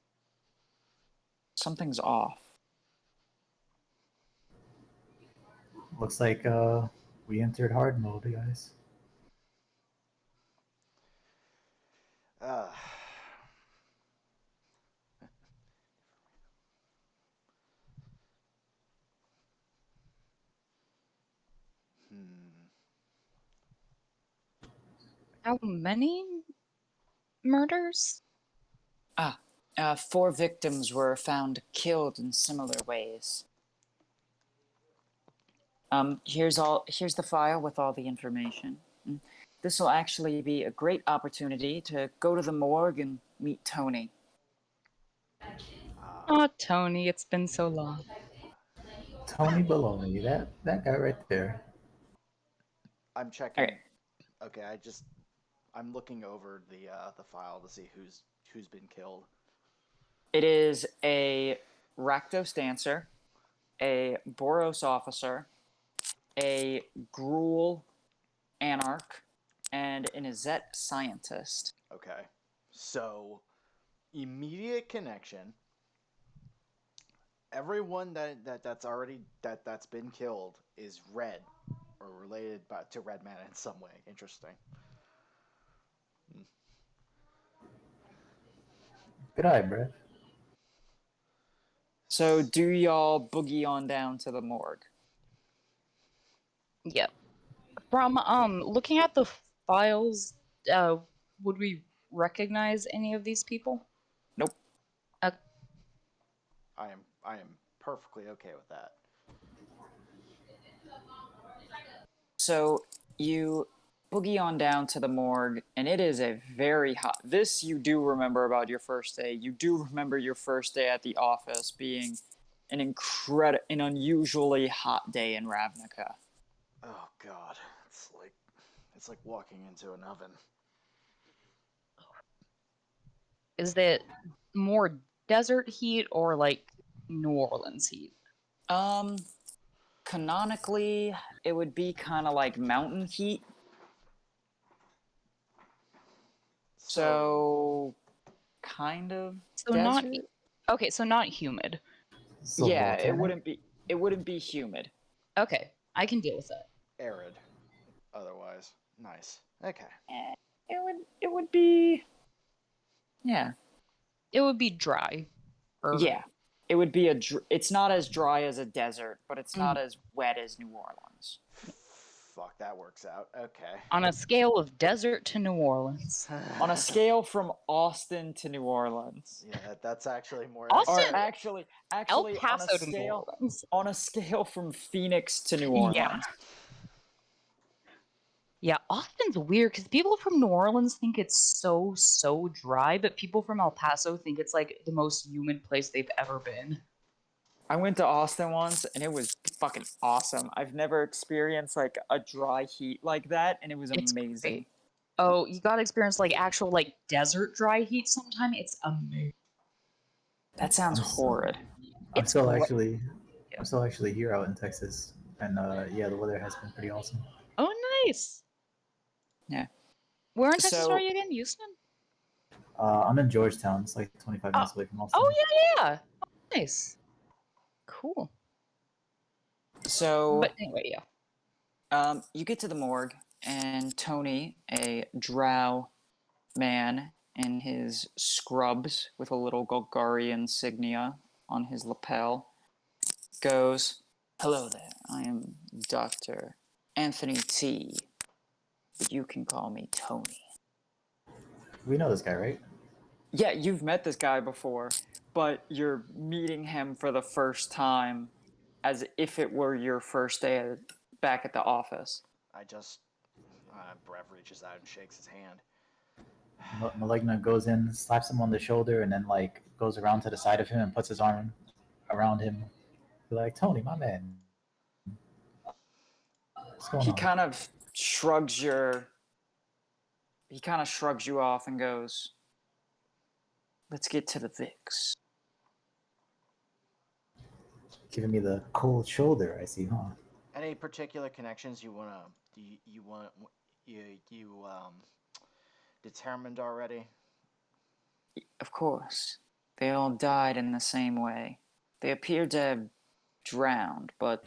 Something's off. Looks like we entered hard mode, guys. Uh, hmm. How many murders? 4 victims were found killed in similar ways. Here's the file with all the information. This will actually be a great opportunity to go to the morgue and meet Tony. Oh, Tony, it's been so long. Tony Baloney, that guy right there. I'm All checking. right. Okay, I'm looking over the file to see who's been killed. It is a Rakdos dancer, a Boros officer, a Gruul anarch, and an Azet scientist. Okay, so immediate connection. Everyone that's been killed is red or related to Red Man in some way. Interesting. Good eye, Brett. So do y'all boogie on down to the morgue? Yep. From looking at the files, would we recognize any of these people? Nope. I am perfectly okay with that. So you boogie on down to the morgue, and it is a very hot. This you do remember about your first day. You do remember your first day at the office being an unusually hot day in Ravnica. Oh God, it's like walking into an oven. Is it more desert heat or like New Orleans heat? Canonically, it would be kind of like mountain heat. So kind of So desert. okay, so not humid. So Yeah, volcanic? it wouldn't be humid. Okay, I can deal with that. Arid, otherwise. Nice. Okay. It would be. Yeah. It would be dry. Yeah. It would be it's not as dry as a desert, but it's Mm. not as wet as New Orleans. fuck, that works out. Okay. On a scale of desert to New Orleans. On a scale from Austin to New Orleans. Yeah, that's actually more Austin- Or accurate. actually, El Paso on a to New scale Orleans. on a scale from Phoenix to New Yeah. Orleans. Yeah, Austin's weird because people from New Orleans think it's so dry, but people from El Paso think it's like the most humid place they've ever been. I went to Austin once and it was fucking awesome. I've never experienced like a dry heat like that, and it was It's amazing. great. Oh, you gotta experience like actual like desert dry heat sometime. It's amazing. That sounds I'm so- horrid. I'm It's still great. actually, I'm still actually here out in Texas, and yeah, the weather has been pretty awesome. Oh, nice. Yeah. Where in Texas So- are you again? Houston? I'm in Georgetown. It's like 25 minutes away from Austin. Oh yeah. Nice. Cool. So But anyway, yeah. you get to the morgue, and Tony, a drow man in his scrubs with a little Golgari insignia on his lapel, goes, "Hello there, I am Dr. Anthony T, but you can call me Tony." We know this guy, right? Yeah, you've met this guy before, but you're meeting him for the first time as if it were your first day back at the office. Brev reaches out and shakes his hand. Maligna goes in, slaps him on the shoulder, and then like goes around to the side of him and puts his arm around him. Be like, Tony, my man. What's going He on? kind of shrugs you off and goes, "Let's get to the Vix." Giving me the cold shoulder, I see, huh? Any particular connections you determined already? Of course. They all died in the same way. They appeared to have drowned, but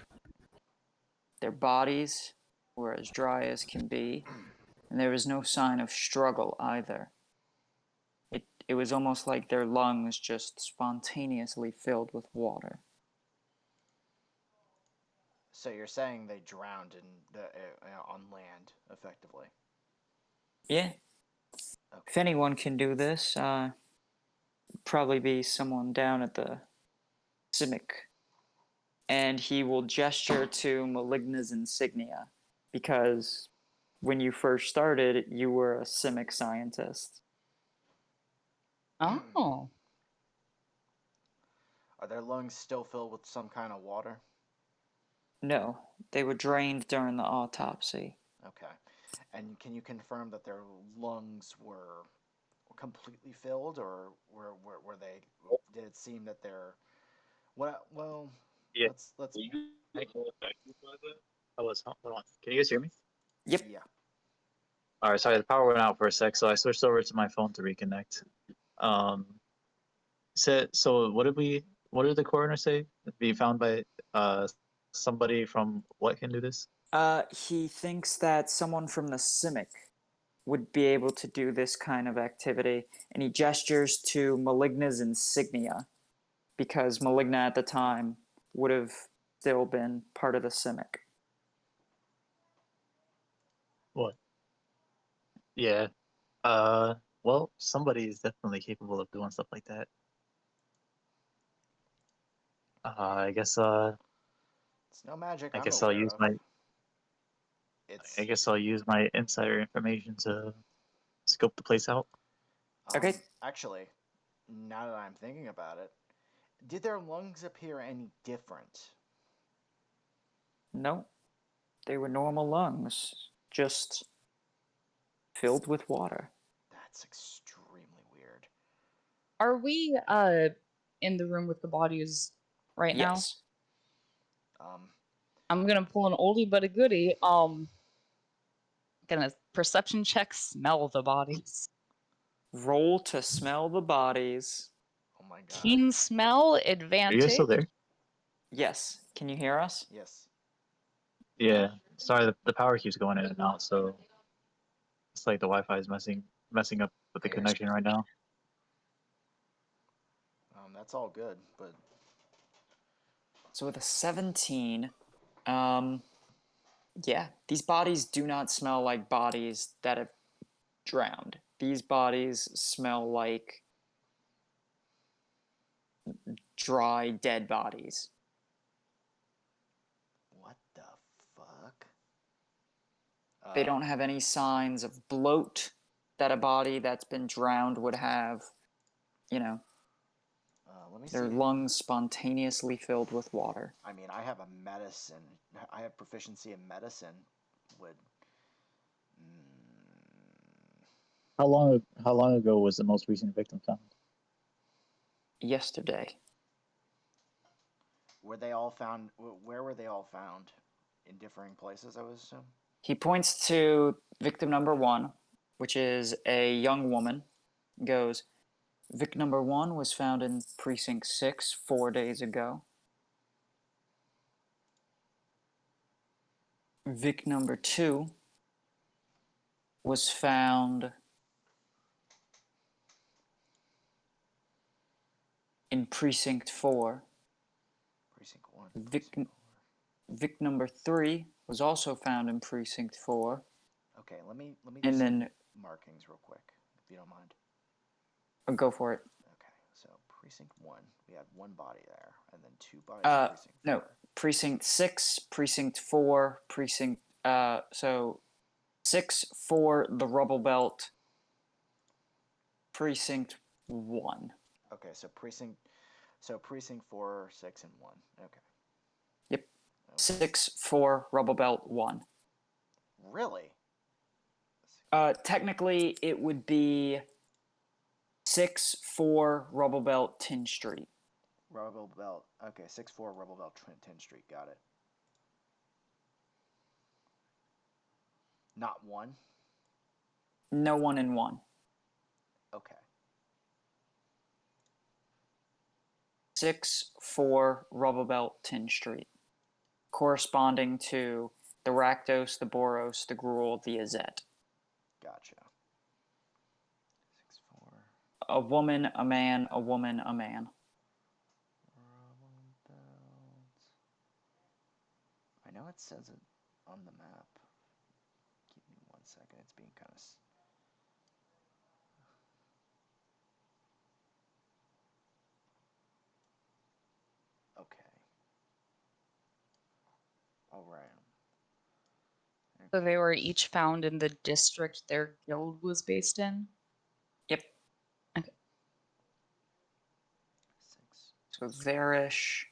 their bodies were as dry as can be, and there was no sign of struggle either. It was almost like their lungs just spontaneously filled with water. So you're saying they drowned on land, effectively? Yeah. Okay. If anyone can do this, probably be someone down at the Simic. And he will gesture to Maligna's insignia, because when you first started, you were a Simic scientist. Oh. Are their lungs still filled with some kind of water? No, they were drained during the autopsy. Okay. And can you confirm that their lungs were completely filled, or were they? Did it seem that they're? Well. Yeah. Let's. Hold on. Can you guys hear me? Yep. Yeah. All right. Sorry, the power went out for a sec, so I switched over to my phone to reconnect. So what did the coroner say? Be found by somebody from what can do this? He thinks that someone from the Simic would be able to do this kind of activity, and he gestures to Maligna's insignia, because Maligna at the time would have still been part of the Simic. What? Yeah. Well, somebody is definitely capable of doing stuff like that. I guess It's no magic. I I'm guess I'll aware use of. my It's I guess I'll use my insider information to scope the place out. Okay. Actually, now that I'm thinking about it, did their lungs appear any different? No, they were normal lungs, just filled with water. That's extremely weird. Are we in the room with the bodies right now? Yes. I'm gonna pull an oldie but a goodie. Gonna perception check, smell the bodies. Roll to smell the bodies. Oh my god. Keen smell, Are advantage. you guys still there? Yes. Can you hear us? Yes. Yeah. Sorry, the power keeps going in and out, so it's like the Wi-Fi is messing up with the Yes. connection right now. That's all good, but So with a 17, Yeah, these bodies do not smell like bodies that have drowned. These bodies smell like dry, dead bodies. What the fuck? They don't have any signs of bloat that a body that's been drowned would have. You know, Let me their see. lungs spontaneously filled with water. I mean, I have a medicine. I have proficiency in medicine. Would. How long ago was the most recent victim found? Yesterday, Were they all found? Where were they all found? In differing places, I would assume. he points to victim number 1, which is a young woman. Goes, Vic number 1 was found in precinct 6 4 days ago. Vic number 2 was found in precinct 4. Precinct 1. Vic, Precinct 4. Vic number 3 was also found in precinct 4. Okay, let me do And some then markings real quick, if you don't mind. go for it. Okay, so precinct 1, we had 1 body there, and then 2 bodies in precinct 4. No, precinct 6, precinct 4, precinct so 6, 4, the rubble belt, precinct 1. Okay, so precinct 4, 6, and 1. Okay. Yep. Okay. 6, 4, rubble belt, 1. Really? Technically, it would be 6, 4, rubble belt, Tin Street. Rubble Belt. Okay, 6-4 Rubble Belt 10th Street. Got it. Not 1? No one in 1. Okay. 6, 4, rubble belt, Tin Street. Corresponding to the Rakdos, the Boros, the Gruul, the Azet. Gotcha. 6-4. A woman, a man, a woman, a man. Rubble Belt. I know it says it on the map. Give me 1 second. It's being kind of. Okay. All right. So they were each found in the district their guild was based in? Yep. Okay. 6. So Varish,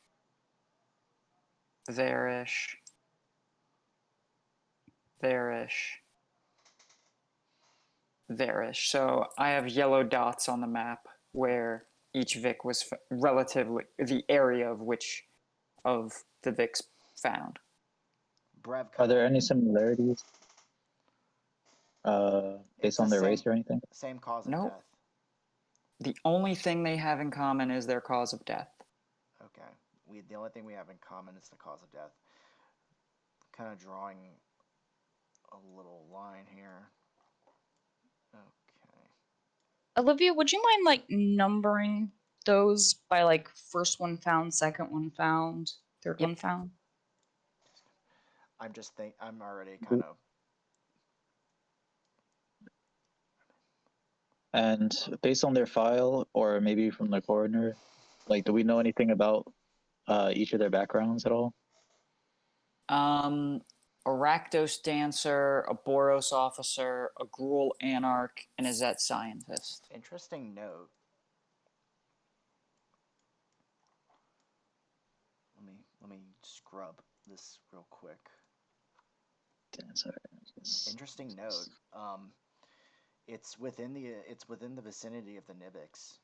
Varish, Varish, Varish. So I have yellow dots on the map where each Vic was relatively, the area of which of the Vics found. Brev. Are there any similarities based on their race or anything? Same cause of Nope. death. The only thing they have in common is their cause of death. Okay. The only thing we have in common is the cause of death. Kind of drawing a little line here. Okay. Olivia, would you mind like numbering those by like first one found, second one found, third Yep. one found? I'm already kind of. And based on their file, or maybe from the coroner, like, do we know anything about each of their backgrounds at all? A Rakdos dancer, a Boros officer, a Gruul anarch, and a Zet scientist. Interesting note. Let me scrub this real quick. Interesting note. It's within the vicinity of the Nibix.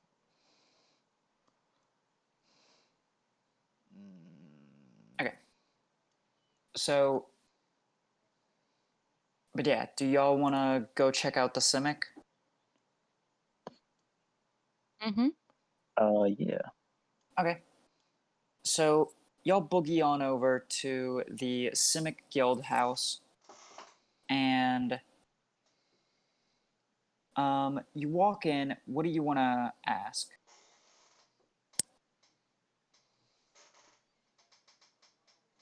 Okay. So, but yeah, do y'all want to go check out the Simic? Mm-hmm. Yeah. Okay. So y'all boogie on over to the Simic Guild House, and you walk in. What do you want to ask?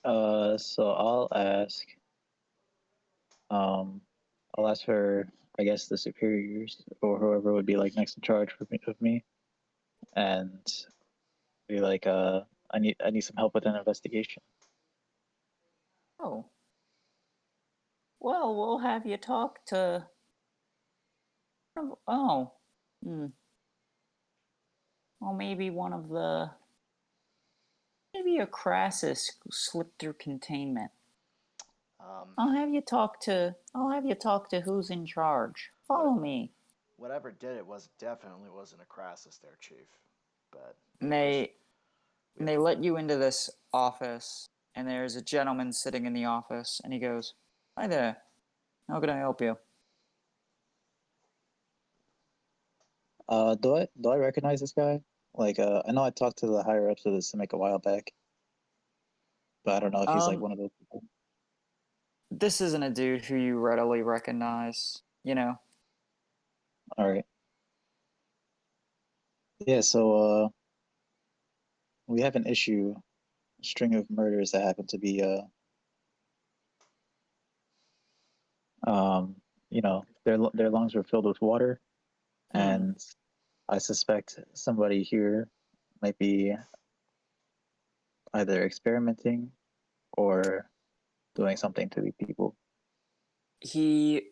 So I'll ask, I'll ask for, I guess, the superiors or whoever would be like next in charge of me, and be like, I need some help with an investigation. Oh. Well, we'll have you talk to. Oh. Hmm. Well, maybe one of the. Maybe a Crassus slipped through containment. Um, I'll have you talk to. I'll have you talk to who's in charge. Follow me. whatever did it definitely wasn't a Crassus there, Chief. But And we have they we and have they let you into this office, and there's a gentleman sitting in the office, and he goes, "Hi there. How can I help you?" Do I recognize this guy? Like, I know I talked to the higher ups of the Simic a while back, but I don't know if he's like Um, one of those people. this isn't a dude who you readily recognize. You know. All right. Yeah. So, we have an issue, a string of murders that happen to be, um, their lungs were filled with water, Hmm. and I suspect somebody here might be either experimenting or doing something to these people. He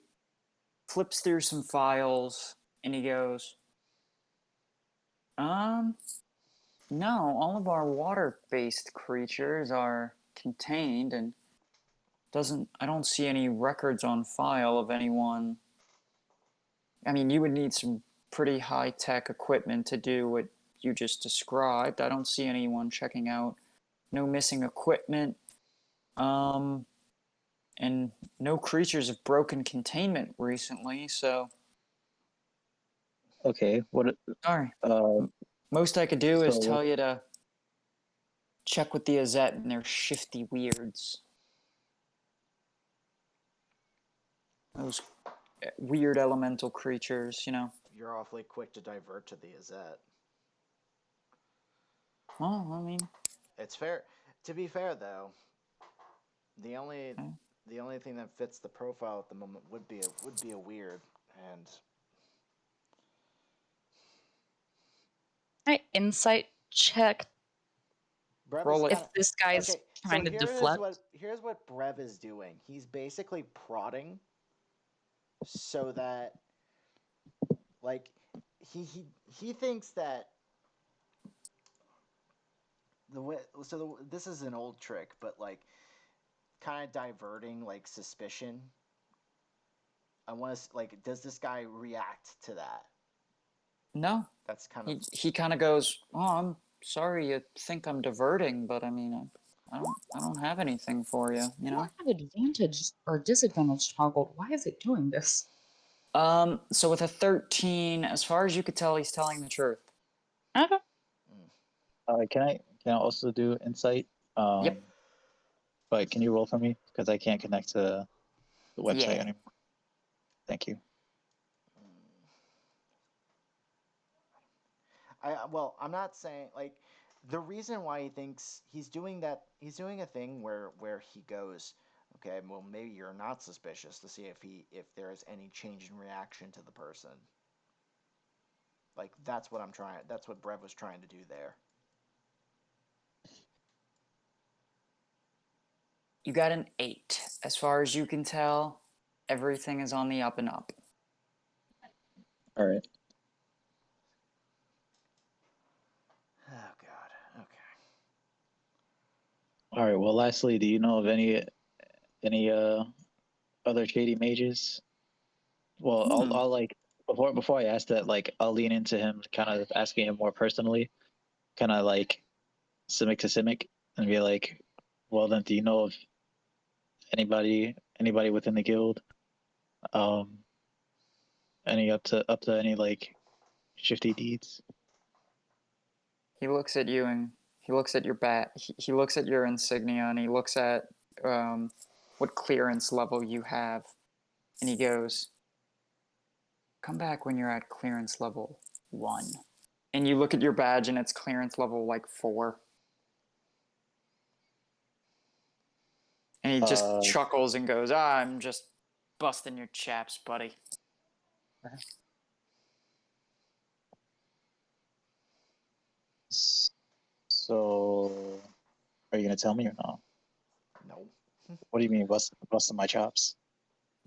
flips through some files, and he goes, "Um, no. All of our water-based creatures are contained, and doesn't. I don't see any records on file of anyone. I mean, you would need some pretty high-tech equipment to do what you just described. I don't see anyone checking out. No missing equipment. Um, and no creatures have broken containment recently, so Okay. What? sorry. Uh. Most I could do So is tell you to check with the Azette and their shifty weirds. Those weird elemental creatures, you know. you're awfully quick to divert to the Azette. Well, I mean, It's fair. To be fair, though, the only okay. the only thing that fits the profile at the moment would be a weird, and I insight check Brev is Roll it. kind if of this guy's okay. So trying to deflect. here's what Brev is doing. He's basically prodding so that like he thinks that the way this is an old trick, but like kind of diverting like suspicion. I want to like, does this guy react to that? No, That's kind of he kind of goes, "Oh, I'm sorry you think I'm diverting, but I mean, I don't have anything for you, you I know." don't have advantage or disadvantage toggled. Why is it doing this? So with a 13, as far as you could tell, he's telling the truth. Okay. can I also do insight? Um, Yep. but can you roll for me because I can't connect to the website Yeah. anymore. Thank you. I'm not saying like the reason why he thinks he's doing that. He's doing a thing where he goes, okay, well maybe you're not suspicious to see if there is any change in reaction to the person. Like that's what I'm trying. That's what Brev was trying to do there. You got an 8. As far as you can tell, everything is on the up and up. All right. Oh God. Okay. All right. Well, lastly, do you know of any other shady mages? Well, Hmm. I'll like before I ask that, like I'll lean into him, kind of asking him more personally, kind of like Simic to Simic, and be like, well, then, do you know of anybody within the guild? Um, any up to any like shifty deeds? He looks at you and he looks at your bat. He looks at your insignia and he looks at what clearance level you have, and he goes, "Come back when you're at clearance level 1." And you look at your badge and it's clearance level like 4. And he just Uh, chuckles and goes, "Ah, I'm just busting your chaps, buddy. So, are you gonna tell me or not? No. What do you mean busting my chops?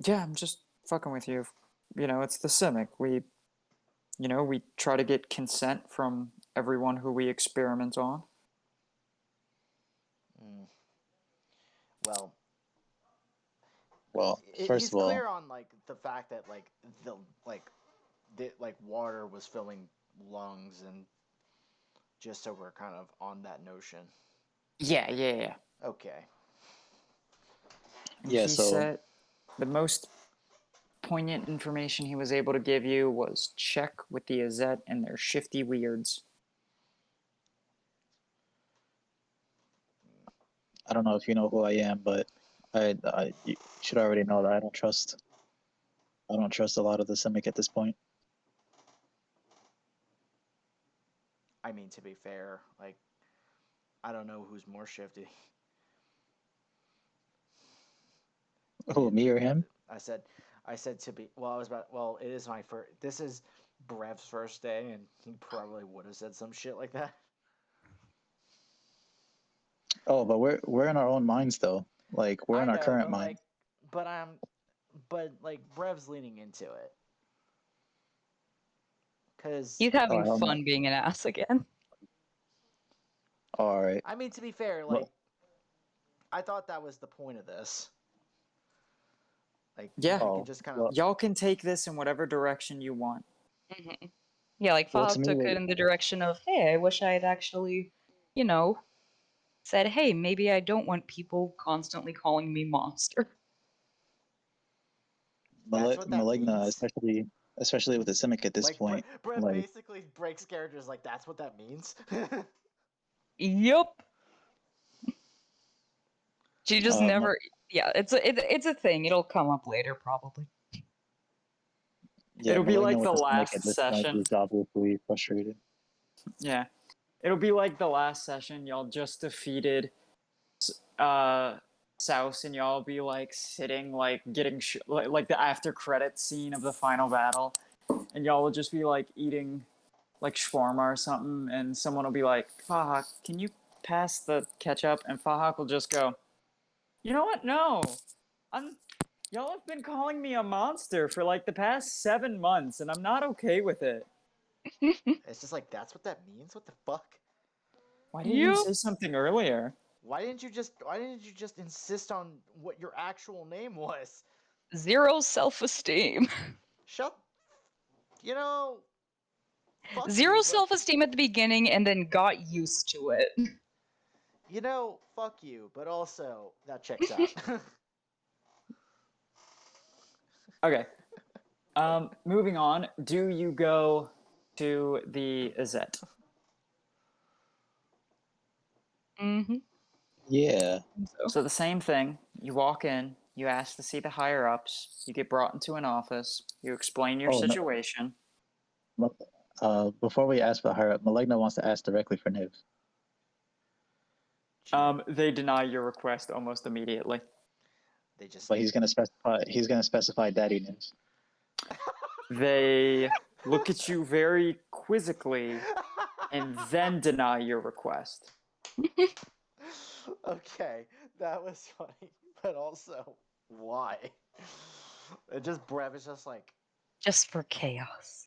Yeah, I'm just fucking with you. You know, it's the Simic. We try to get consent from everyone who we experiment on. Mm. Well, Well, he's first of all, clear on like the fact that the water was filling lungs, and just so we're kind of on that notion. Yeah. Okay. And yeah. he So said the most poignant information he was able to give you was check with the Azet and their shifty weirds. I don't know if you know who I am, but you should already know that I don't trust a lot of the Simic at this point. I mean, to be fair, like, I don't know who's more shifty. Who, me or him? I said to be. Well, I was about. Well, it is my first. This is Brev's first day, and he probably would have said some shit like that. Oh, but we're in our own minds though. Like we're I in our know, current but mind. but like Brev's leaning into it, because He's Oh, having hell no. fun being an ass again. All right. I mean, to be fair, Well- like, I thought that was the point of this. Like, Yeah. we Oh, can just kind well, of. Y'all can take this in whatever direction you want. Mhm. Yeah, like Well, to Fahad me, took it in the direction of, hey, I wish I had actually, you know, said, hey, maybe I don't want people constantly calling me monster. That's what that Maligna, means. especially with the Simic at this Like, point. Brev Like, basically breaks characters. Like, that's what that means. Yup. She just uh, never. Yeah, it's a thing. It'll come up later, probably. yeah, It'll be Maligna like with the the Simic last at this point session. is obviously frustrated. Yeah. It'll be like the last session. Y'all just defeated Souse, and y'all be like sitting, like getting like the after credit scene of the final battle, and y'all will just be like eating like shawarma or something, and someone will be like, Fahak, can you pass the ketchup? And Fahak will just go, you know what? No. Y'all have been calling me a monster for like the past 7 months, and I'm not okay with it. It's just like, that's what that means. What the fuck? Why didn't you Yup. say something earlier? Why didn't you just insist on what your actual name was? Zero self-esteem. Shut. You know. Fuck Zero you, but self-esteem at the beginning and then got used to it. you know, fuck you, but also that checks out. Okay. Moving on. Do you go to the Azet? Mm-hmm. Yeah. So the same thing. You walk in. You ask to see the higher ups. You get brought into an office. You explain your Oh, no. situation. Before we ask for her, Maligna wants to ask directly for Niv. They deny your request almost immediately. They just. But he's gonna specify Daddy Niv. They look at you very quizzically and then deny your request. Okay, that was funny, but also why? It just Brev is just like Just for chaos.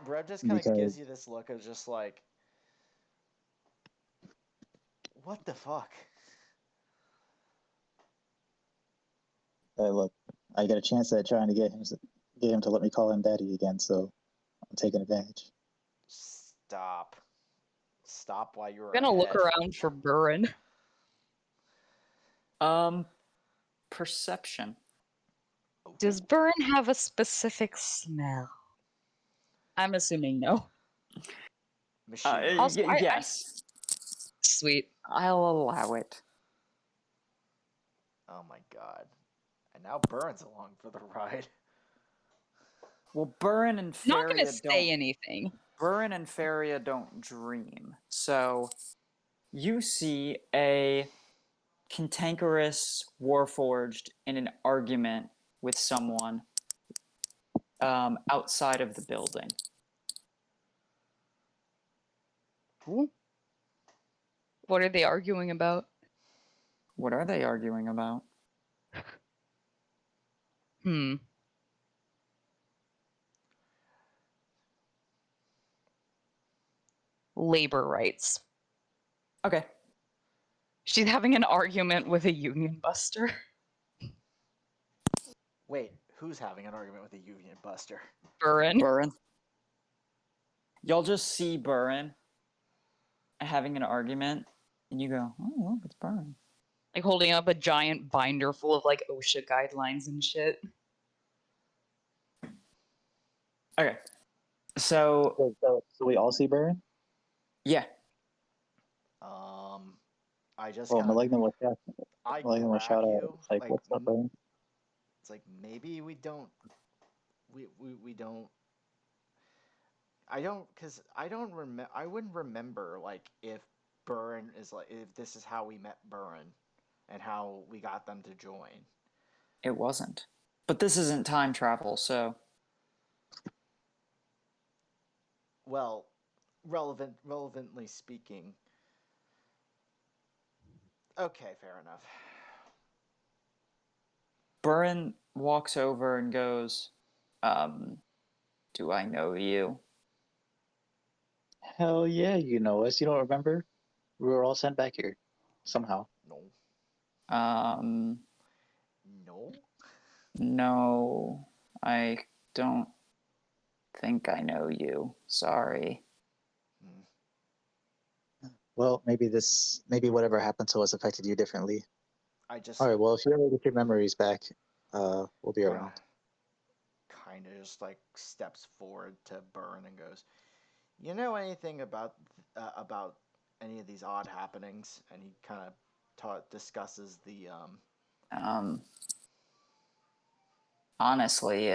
Brev just kind of Because gives you this look of just like, what the fuck? look, I get a chance at trying to get him to let me call him Daddy again, so I'm taking advantage. Stop while you're I'm gonna look ahead. around for Burin. Perception. Does Burin have a specific smell? I'm assuming no. Machine. Also, yes. Sweet. I'll allow it. Oh my god. And now Burns along for the ride. Well, Burin and Not gonna Faria say don't. anything. Burin and Faria don't dream. So you see a cantankerous Warforged in an argument with someone outside of the building. Cool. What are they arguing about? What are they arguing about? Labor rights. Okay. She's having an argument with a union buster. Wait, who's having an argument with a union buster? Burin. Burin. Y'all just see Burin having an argument, and you go, oh, look, it's Burin. Like holding up a giant binder full of like OSHA guidelines and shit. Okay. So, So we all see Burn? yeah. I just Well, kind of Malignant was I grab shout out. you It's like, what's up, Burn? It's like maybe we don't. We don't. I don't, because I don't remember. I wouldn't remember like if Burn is like if this is how we met Burn, and how we got them to join. It wasn't. But this isn't time travel, so. Well, relevantly speaking. Okay, fair enough. Burin walks over and goes, do I know you? Hell yeah, you know us. You don't remember? We were all sent back here. Somehow. No. No. No, I don't think I know you. Sorry. Well, maybe whatever happened to us affected you differently. I just. All right, well, if you ever get your memories back, we'll be around. Kind of just like steps forward to Burn and goes, "You know anything about any of these odd happenings?" And he kind of discusses the Honestly,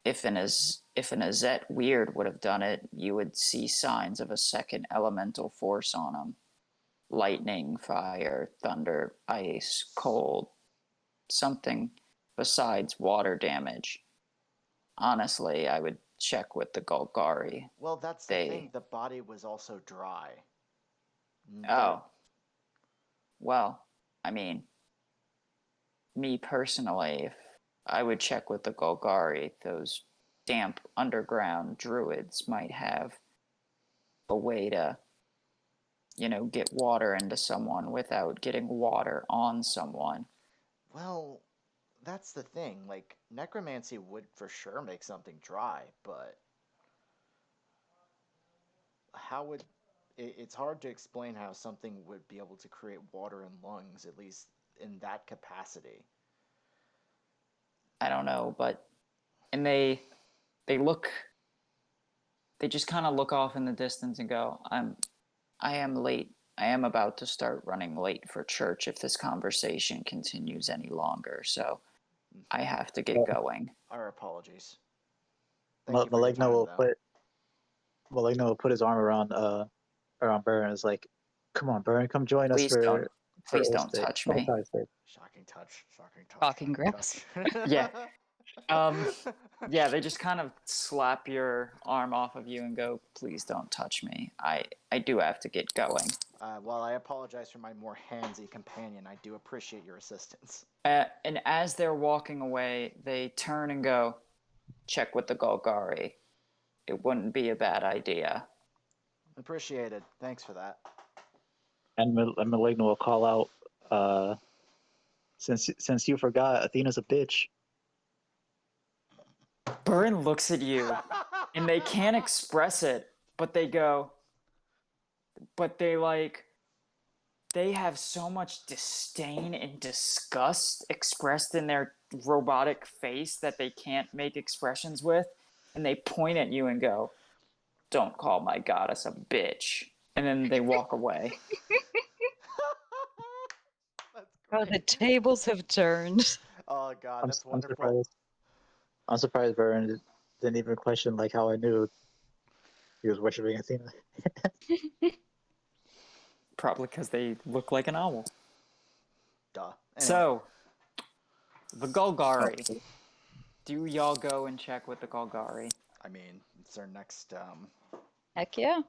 if an Azet Weird would have done it, you would see signs of a second elemental force on him. Lightning, fire, thunder, ice, cold. Something besides water damage. Honestly, I would check with the Golgari. Well, that's the thing. The body was also dry. Oh. Well, I mean, me personally, if I would check with the Golgari, those damp underground druids might have a way to, get water into someone without getting water on someone. Well, that's the thing. Like, necromancy would for sure make something dry, but how would it's hard to explain how something would be able to create water in lungs, at least in that capacity. I don't know, but and they just kind of look off in the distance and go, I am late. I am about to start running late for church if this conversation continues any longer, so I have to get going. Our apologies. Thank you for your Maligno time, will put his arm around Burn and is like, "Come on, Burn, come join us for Please don't touch me. Shocking touch. Shocking grips. Yeah. Yeah, they just kind of slap your arm off of you and go, please don't touch me. I do have to get going. While I apologize for my more handsy companion, I do appreciate your assistance. And as they're walking away, they turn and go, check with the Golgari. It wouldn't be a bad idea. Appreciated. Thanks for that. And Maligno will call out, since you forgot, Athena's a bitch. Burin looks at you, and they can't express it, but they have so much disdain and disgust expressed in their robotic face that they can't make expressions with, and they point at you and go, don't call my goddess a bitch. And then they walk away. That's Oh, the tables have turned. Oh god, that's wonderful. I'm surprised Burn didn't even question like how I knew he was worshiping Athena. Probably because they look like an owl. Duh. Anyway. So, The Golgari. Do y'all go and check with the Golgari? I mean, it's our next Heck yeah.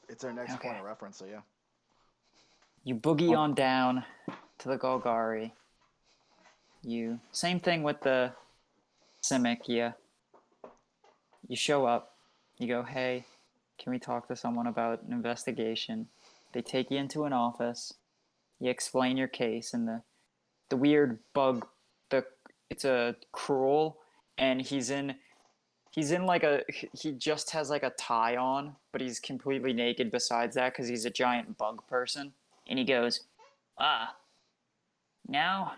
it's our next Okay. point of reference. So yeah. You boogie on down to the Golgari. Same thing with the Simic, yeah. You show up. You go, hey, can we talk to someone about an investigation? They take you into an office. You explain your case, and the weird bug, it's a cruel, and he's in like he just has like a tie on, but he's completely naked besides that because he's a giant bug person. And he goes, no,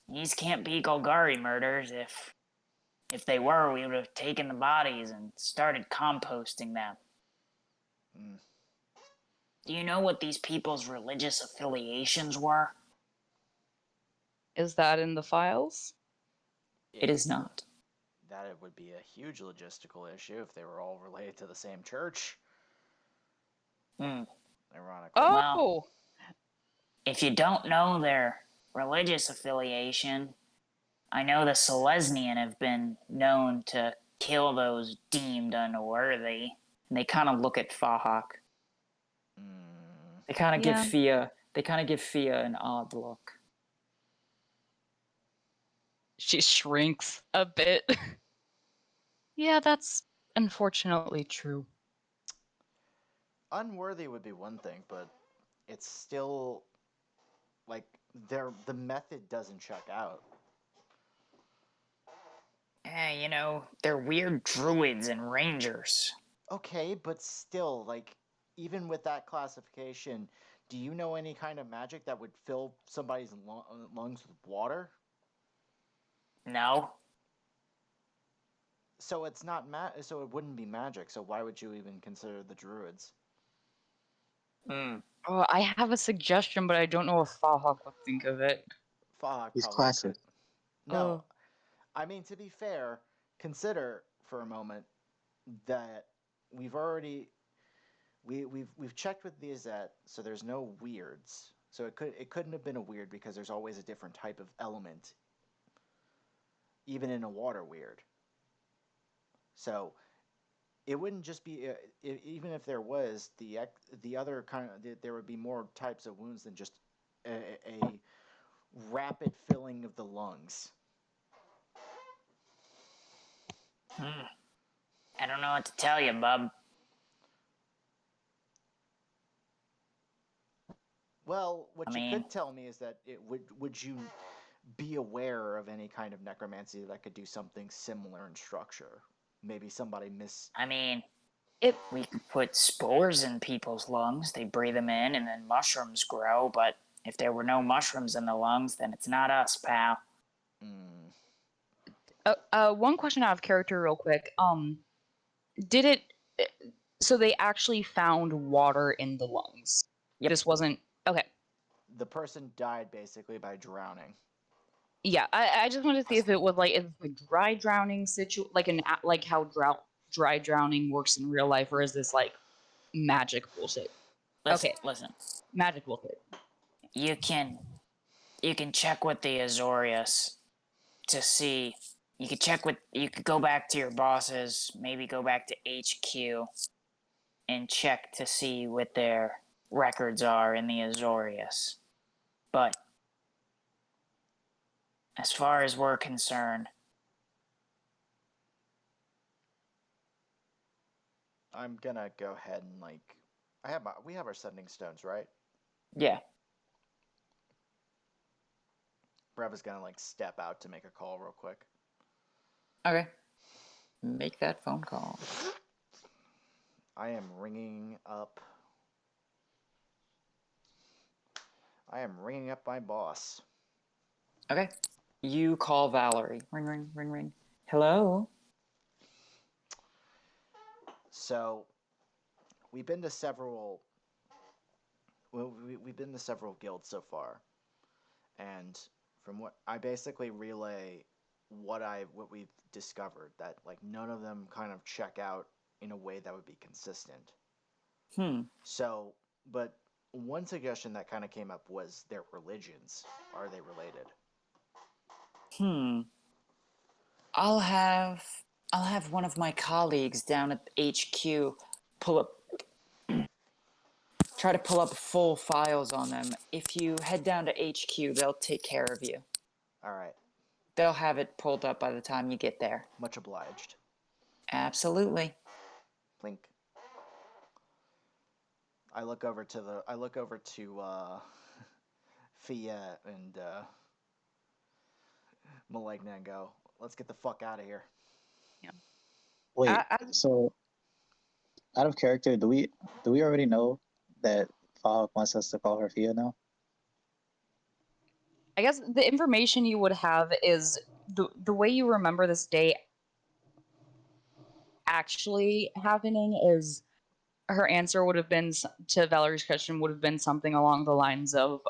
these can't be Golgari murders. If they were, we would have taken the bodies and started composting them. Mm. Do you know what these people's religious affiliations were? Is that in the files? It is not. That it would be a huge logistical issue if they were all related to the same church. Hmm. Ironically. Oh! Well, if you don't know their religious affiliation, I know the Selesnian have been known to kill those deemed unworthy. And they kind of look at Fahak. They kind of give Fia an odd look. She shrinks a bit. Yeah, that's unfortunately true. Unworthy would be one thing, but it's still like the method doesn't check out. You know, they're weird druids and rangers. Okay, but still, like, even with that classification, do you know any kind of magic that would fill somebody's lungs with water? No. So it's not so it wouldn't be magic. So why would you even consider the druids? Hmm. Oh, I have a suggestion, but I don't know if Fahawk would think of it. Fuck. He's probably classic. could. No, I mean, to be fair, consider for a moment that we've already we've checked with these so there's no weirds. So it couldn't have been a weird because there's always a different type of element, even in a water weird. So it wouldn't just be even if there was the other kind of there would be more types of wounds than just a rapid filling of the lungs. I don't know what to tell you, bub. Well, what I you mean, could tell me is that would you be aware of any kind of necromancy that could do something similar in structure? Maybe somebody I mean, It we could put spores in people's lungs. They breathe them in, and then mushrooms grow. But if there were no mushrooms in the lungs, then it's not us, pal. Mm. one question out of character, real quick. Did it? So they actually found water in the lungs. Yep. This wasn't okay. The person died basically by drowning. Yeah, I just wanted to see if it was like if a dry drowning like how dry drowning works in real life, or is this like magic bullshit? Listen. Magic bullshit. You can check with the Azorius to see. You could go back to your bosses, maybe go back to HQ and check to see what their records are in the Azorius. But as far as we're concerned, I'm gonna go ahead and we have our sending stones, right? yeah. Brev is gonna step out to make a call real quick. Okay. Make that phone call. I am ringing up my boss. Okay. You call Valerie. Ring, ring, ring, ring. Hello? So, we've been to several we've been to several guilds so far. And from what I basically relay what we've discovered, that none of them kind of check out in a way that would be consistent. So, but one suggestion that kind of came up was their religions. Are they related? I'll have one of my colleagues down at HQ try to pull up full files on them. If you head down to HQ, they'll take care of you. All right. They'll have it pulled up by the time you get there. Much obliged. Absolutely. Blink. I look over to Fia and Maligna and go, let's get the fuck out of here. Wait, I- so out of character, do we already know that Fahawk wants us to call her Fia now? I guess the information you would have is the way you remember this day actually happening is her answer would have been to Valerie's question would have been something along the lines of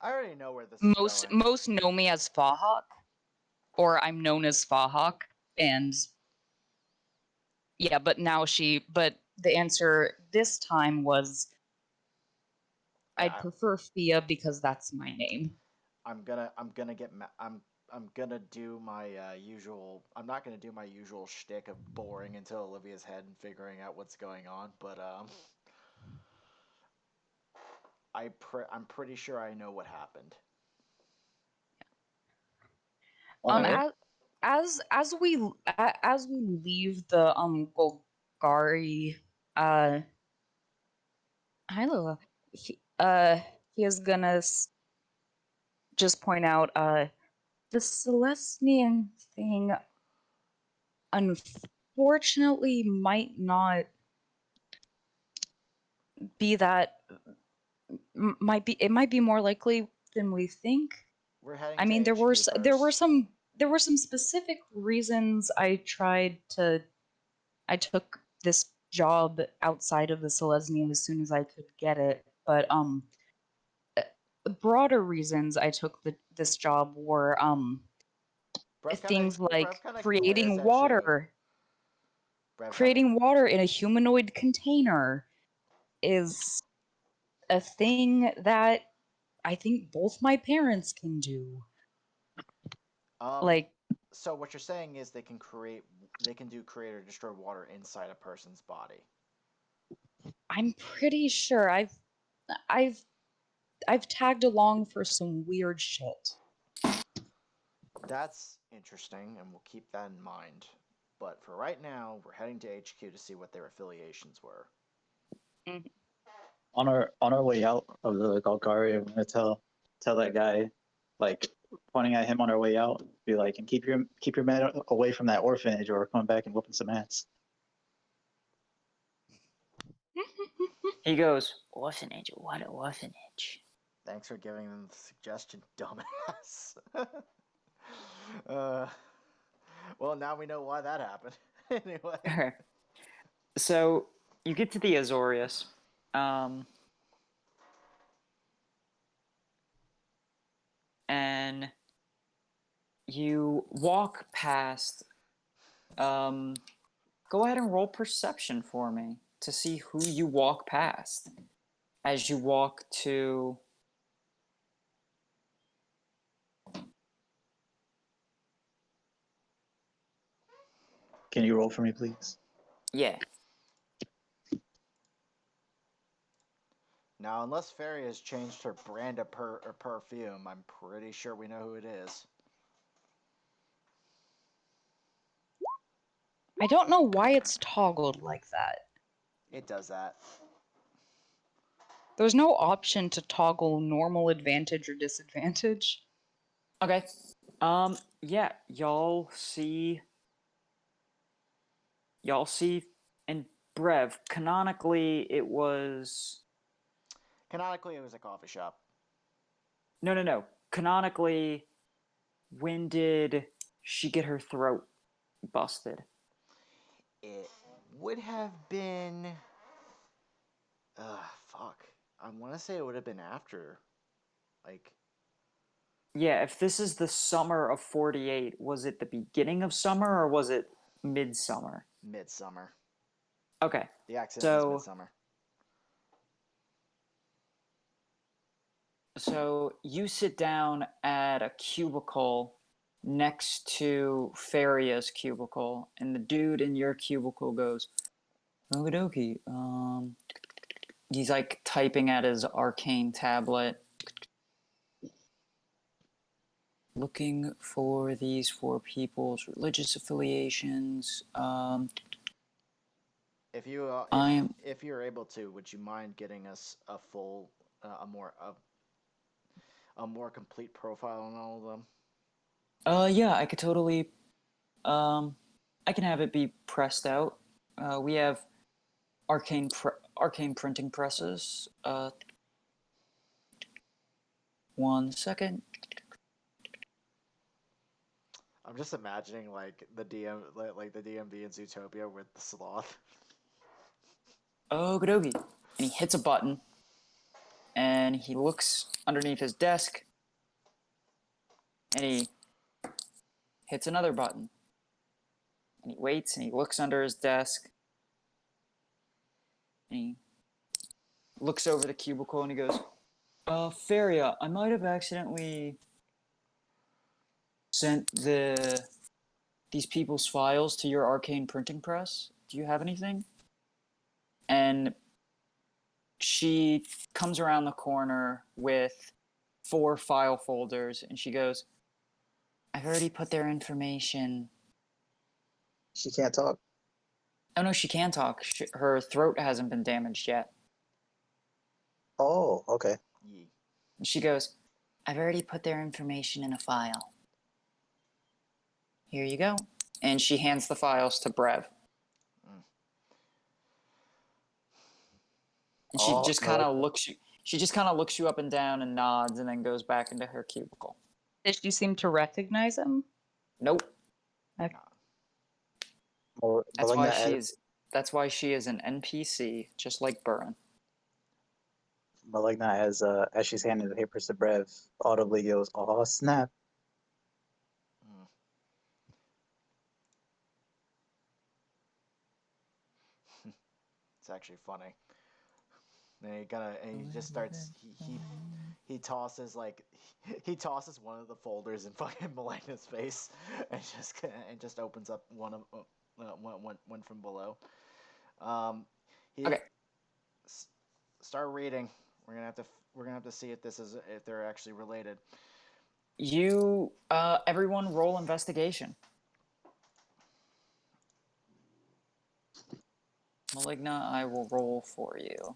I already know where this is going. most know me as Fahawk, or I'm known as Fahawk, and yeah, but the answer this time was I'd prefer Fia because that's my name. I'm gonna do my usual. I'm not gonna do my usual shtick of boring into Olivia's head and figuring out what's going on, but I'm pretty sure I know what happened. Okay. As we leave the Golgari, hi Lola, he is gonna just point out the Celestian thing unfortunately might not be that it might be more likely than we think. We're heading. I mean, to HQ there were some specific reasons I took this job outside of the Selesnya as soon as I could get it, but the broader reasons I took this job were things like creating water. Creating water in a humanoid container is a thing that I think both my parents can do. Like, so what you're saying is they can do create or destroy water inside a person's body. I'm pretty sure I've tagged along for some weird shit. That's interesting, and we'll keep that in mind. But for right now, we're heading to HQ to see what their affiliations were. Mm-hmm. On our way out of the Golgari, I'm gonna tell that guy, like pointing at him on our way out, be like, and keep your men away from that orphanage, or we're coming back and whooping some ass. He goes, orphanage? What orphanage? Thanks for giving them the suggestion, dumbass. Well, now we know why that happened. Anyway. Okay. So you get to the Azorius. And you walk past. Go ahead and roll perception for me to see who you walk past as you walk to. Can you roll for me, please? Yeah. Now, unless Fairy has changed her brand of perfume, I'm pretty sure we know who it is. I don't know why it's toggled like that. It does that. There's no option to toggle normal advantage or disadvantage. Okay. Yeah, y'all see in Brev, canonically it was a coffee shop. No. Canonically, when did she get her throat busted? It would have been fuck. I want to say it would have been after, like. Yeah, if this is the summer of 48, was it the beginning of summer or was it midsummer? Midsummer. Okay. The accident was midsummer. So you sit down at a cubicle next to Faria's cubicle, and the dude in your cubicle goes, "Okie dokie." He's like typing at his arcane tablet, looking for these four people's religious affiliations. If you I'm if you're able to, would you mind getting us a full, a more complete profile on all of them? yeah, I could totally I can have it be pressed out. We have arcane printing presses. 1 second. I'm just imagining like the like the DMV in Zootopia with the sloth. Okie dokie. And he hits a button, and he looks underneath his desk, and he hits another button. And he waits, and he looks under his desk, and he looks over the cubicle, and he goes, Faria, I might have accidentally sent these people's files to your arcane printing press. Do you have anything? And she comes around the corner with 4 file folders, and she goes, I've already put their information. She can't talk. Oh no, she can talk. Her throat hasn't been damaged yet. Oh, okay. Yee. And she goes, I've already put their information in a file. Here you go. And she hands the files to Brev. And she Oh, just I kind like of looks you. She just kind of looks you up and down and nods, and then goes back into her cubicle. Did she seem to recognize him? Nope. That's why Malignant she as, is. That's why she is an NPC, just like Burren. Malignant as she's handing the papers to Brev, audibly goes, "Oh snap!" It's actually funny. And he just starts he tosses like he tosses one of the folders in fucking Malignant's face and just opens up one from below. He Okay. Start reading. We're gonna have to see if they're actually related. You, everyone, roll investigation. Maligna, I will roll for you.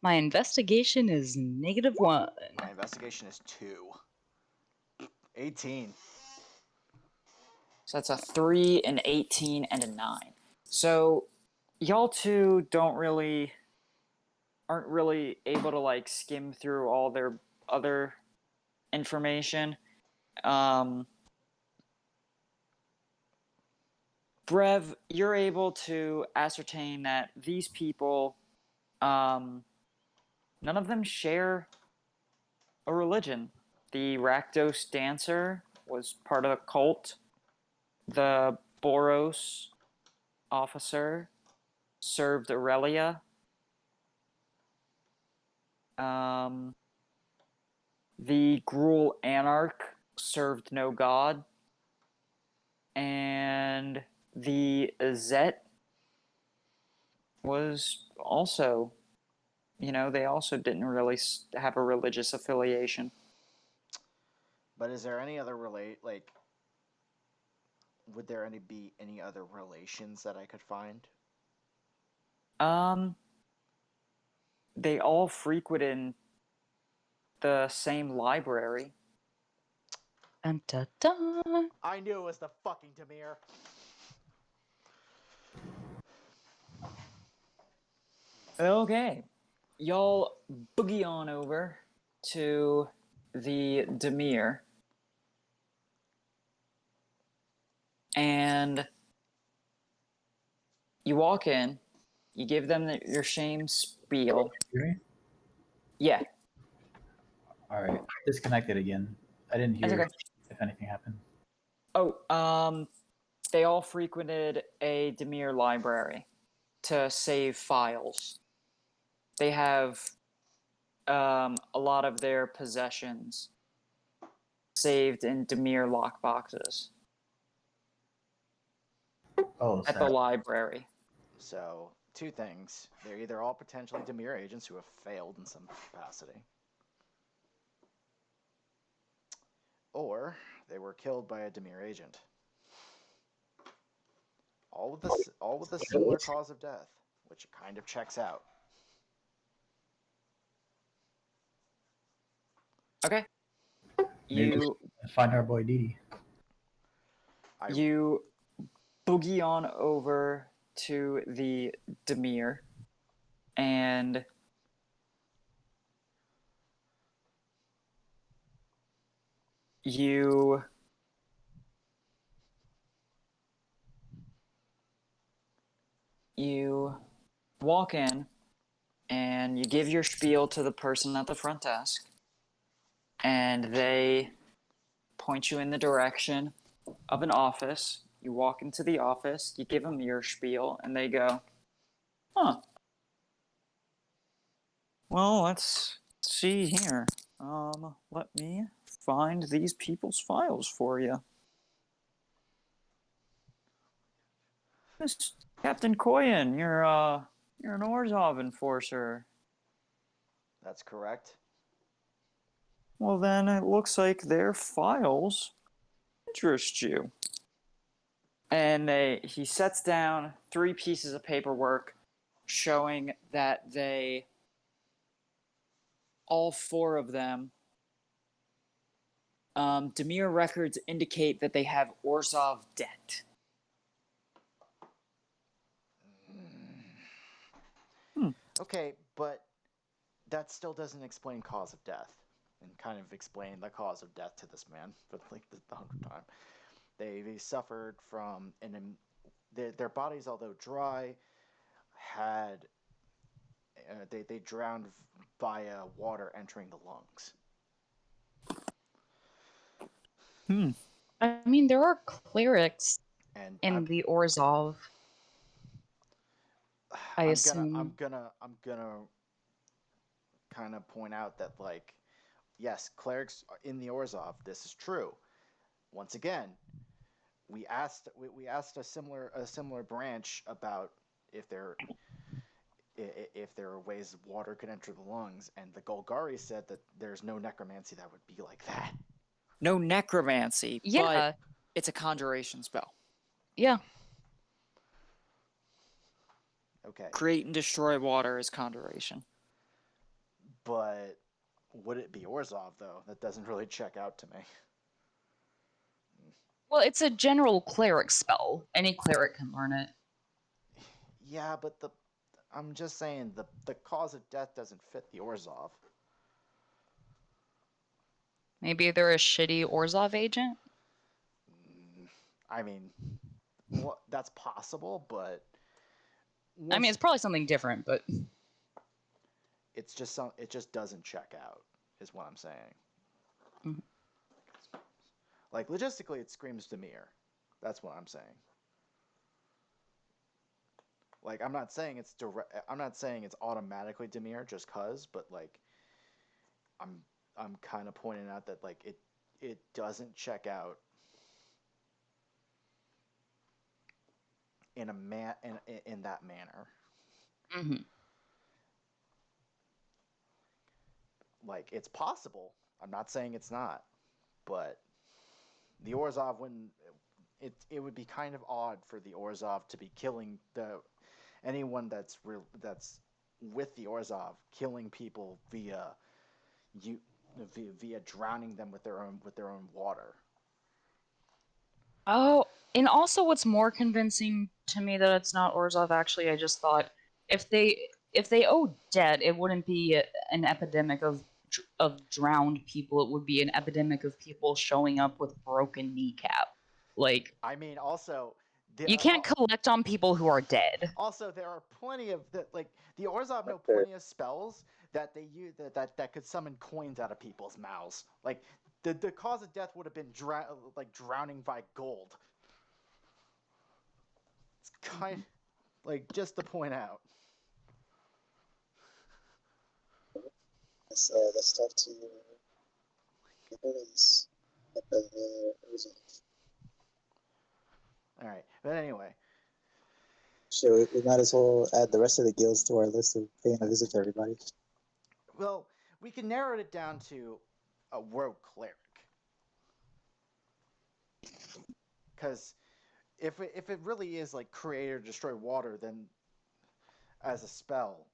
My investigation is -1. My investigation is 2. 18. So that's a 3, an 18, and a 9. So y'all two aren't really able to like skim through all their other information. Brev, you're able to ascertain that these people, none of them share a religion. The Rakdos dancer was part of a cult. The Boros officer served Aurelia. The Gruul Anarch served no god. And the Azet was also, they also didn't really have a religious affiliation. But is there any other would there be any other relations that I could find? They all frequented the same library. Dun, dun, dun. I knew it was the fucking Demir. Okay. Y'all boogie on over to the Demir. And you walk in, you give them your shame spiel. Hear me? Yeah. All right. Disconnected again. I didn't That's hear okay. if anything happened. Oh, they all frequented a Demir library to save files. They have a lot of their possessions saved in Demir lockboxes Oh, at the sad. library. So, two things. They're either all potentially Demir agents who have failed in some capacity, or they were killed by a Demir agent. All with a similar cause of death, which kind of checks out. Okay. Maybe You find our boy Didi. you boogie on over to the Demir, and you walk in and you give your spiel to the person at the front desk, and they point you in the direction of an office. You walk into the office, you give them your spiel, and they go, huh. Well, let's see here. Let me find these people's files for you. This Captain Koyan, you're an Orzhov enforcer. That's correct. Well, then it looks like their files interest you. And he sets down 3 pieces of paperwork showing that all 4 of them, Demir records indicate that they have Orzhov debt. Okay, but that still doesn't explain cause of death, and kind of explain the cause of death to this man for like the 100th time. They suffered from their bodies, although dry, had they drowned via water entering the lungs. I mean, there are clerics And in the Orzhov. I assume. I'm gonna kind of point out that, like, yes, clerics in the Orzhov. This is true. Once again, we asked a similar branch about if there are ways water could enter the lungs, and the Golgari said that there's no necromancy that would be like that. No necromancy, Yeah. but it's a conjuration spell. Yeah. Okay, Create and destroy water is conjuration. but would it be Orzhov though? That doesn't really check out to me. Well, it's a general cleric spell. Any cleric can learn it. Yeah, but I'm just saying the cause of death doesn't fit the Orzhov. Maybe they're a shitty Orzhov agent? I mean, that's possible, but I mean, it's probably something different, but it just doesn't check out, is what I'm saying. Mhm. Like, logistically, it screams Demir. That's what I'm saying. Like, I'm not saying it's automatically Demir just cause, but like, I'm kind of pointing out that like it doesn't check out in that manner. Mm-hmm. Like, it's possible. I'm not saying it's not, but the Orzhov wouldn't. It would be kind of odd for the Orzhov to be killing anyone that's with the Orzhov, killing people via drowning them with their own water. Oh, and also what's more convincing to me that it's not Orzhov, actually, I just thought if they owe debt, it wouldn't be an epidemic of drowned people. It would be an epidemic of people showing up with broken kneecap. Like, I mean, also you can't collect on people who are dead. Also, there are plenty of like the Orzhov know plenty of spells that they use that could summon coins out of people's mouths. Like, the cause of death would have been drowning by gold. It's kind like just to point out. That's tough to release. All right, but anyway, Shit, we might as well add the rest of the guilds to our list of paying a visit to everybody. well, we can narrow it down to a rogue cleric. Because if it really is like create or destroy water, then as a spell,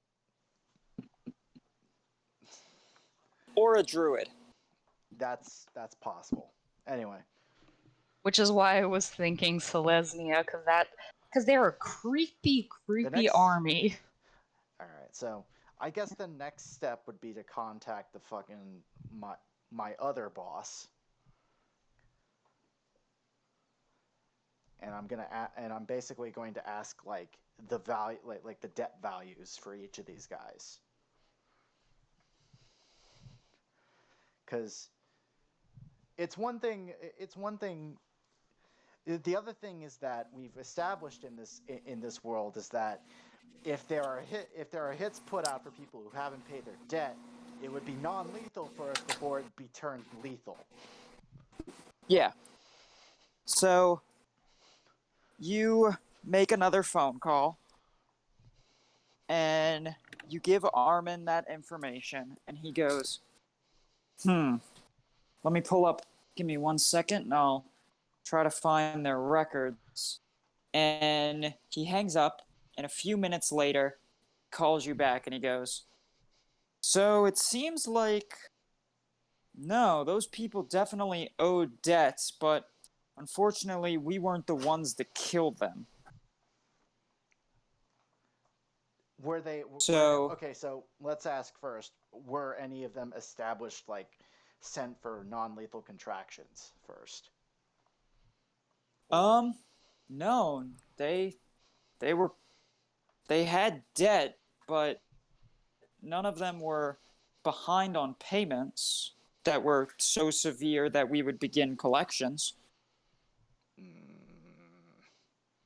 Or a druid. that's possible. Anyway, Which is why I was thinking Selesnya, because they're a creepy next- army. all right. So I guess the next step would be to contact the fucking my other boss, and I'm basically going to ask like the value, like the debt values for each of these guys, because it's one thing. The other thing is that we've established in this world is that if there are hits put out for people who haven't paid their debt, it would be non-lethal first before it be turned lethal. Yeah. So you make another phone call and you give Armin that information and he goes, let me pull up, give me 1 second and I'll try to find their records. And he hangs up and a few minutes later calls you back and he goes, so it seems like, no, those people definitely owed debts, but unfortunately we weren't the ones that killed them. Were they So okay? So let's ask first: were any of them established, like sent for non-lethal contractions first? no, they had debt, but none of them were behind on payments that were so severe that we would begin collections.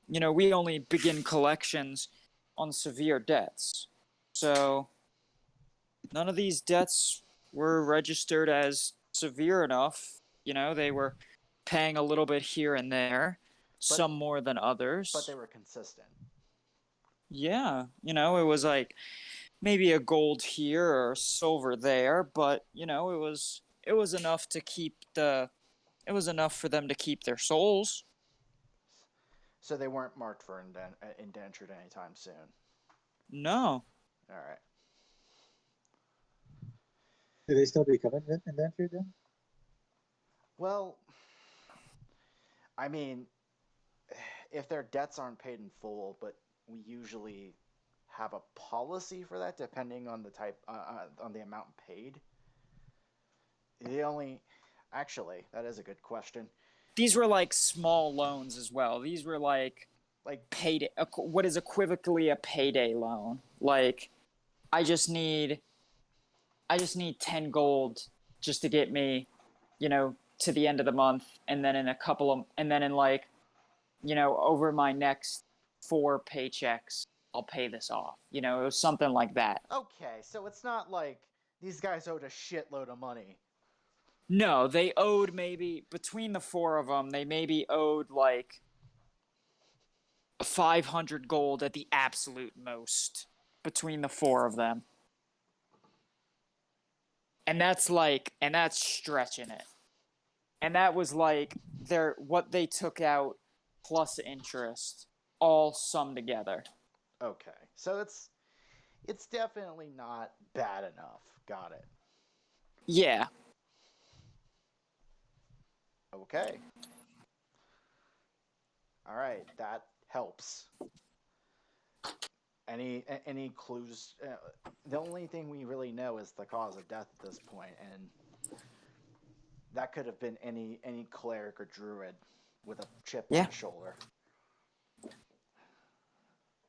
You know, we only begin collections on severe debts. So none of these debts were registered as severe enough. You know, they were paying a little bit here and there, some more than others. But they were consistent. Yeah, you know, it was like maybe a gold here or silver there, but you know, it was enough to keep it was enough for them to keep their souls. So they weren't marked for indentured anytime soon. No. All right. Do they still become indentured then? Well, I mean, if their debts aren't paid in full, but we usually have a policy for that depending on the type on the amount paid. Actually, that is a good question. These were like small loans as well. These were like payday, what is equivocally a payday loan. Like I just need 10 gold just to get me, you know, to the end of the month, and then in like, you know, over my next 4 paychecks, I'll pay this off. You know, it was something like that. Okay, so it's not like these guys owed a shitload of money. No, they owed maybe, between the 4 of them, they maybe owed like 500 gold at the absolute most between the 4 of them. And that's stretching it. And that was like what they took out plus interest all summed together. Okay, so it's definitely not bad enough. Got it. Yeah. Okay. All right, that helps. Any clues? The only thing we really know is the cause of death at this point, and that could have been any cleric or druid with a chip on his shoulder.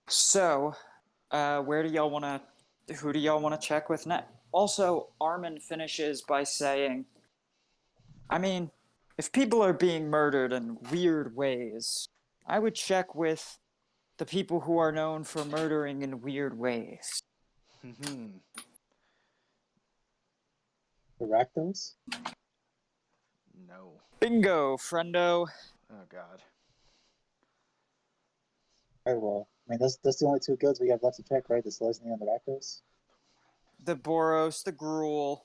So, who do y'all want to check with next? Also, Armin finishes by saying, I mean, if people are being murdered in weird ways, I would check with the people who are known for murdering in weird ways. The Rakdos? No. Bingo, friendo. Oh God. Alright, well, I mean, that's the only two guilds we have left to check, right? The Selesnya and the Rakdos? The Boros, the Gruul.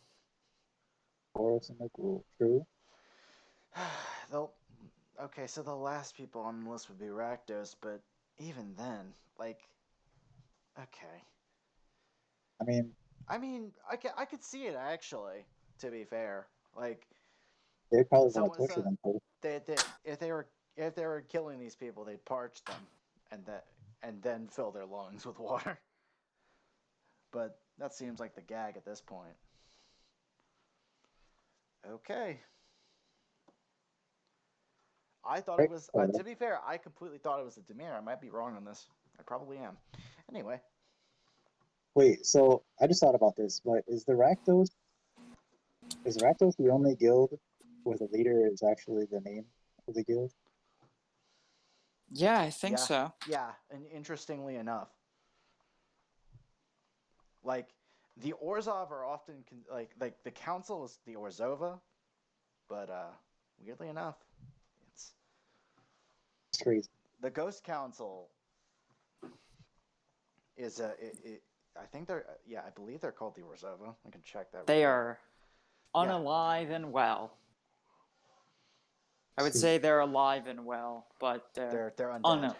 Boros and the Gruul. True. They'll. Okay, so the last people on the list would be Rakdos, but even then, like, okay. I mean, I could see it actually. To be fair, like, they probably want to someone torture so them too. if they were killing these people, they'd parch them, and then fill their lungs with water. But that seems like the gag at this point. Okay. I thought it Right? was. Oh, To be fair, I completely thought it was the Demir. I might be wrong on this. I probably am. Anyway, wait, so I just thought about this, but is the Rakdos the only guild where the leader is actually the name of the guild? Yeah, I think yeah, so. yeah. And interestingly enough, like the Orzhov are often like the council is the Orzova, but weirdly enough, it's It's crazy. the Ghost Council is I think they're yeah, I believe they're called the Orzova. I can check that. They real quick. are unalive and well. I would Sweet. say they're alive and well, but They're undead.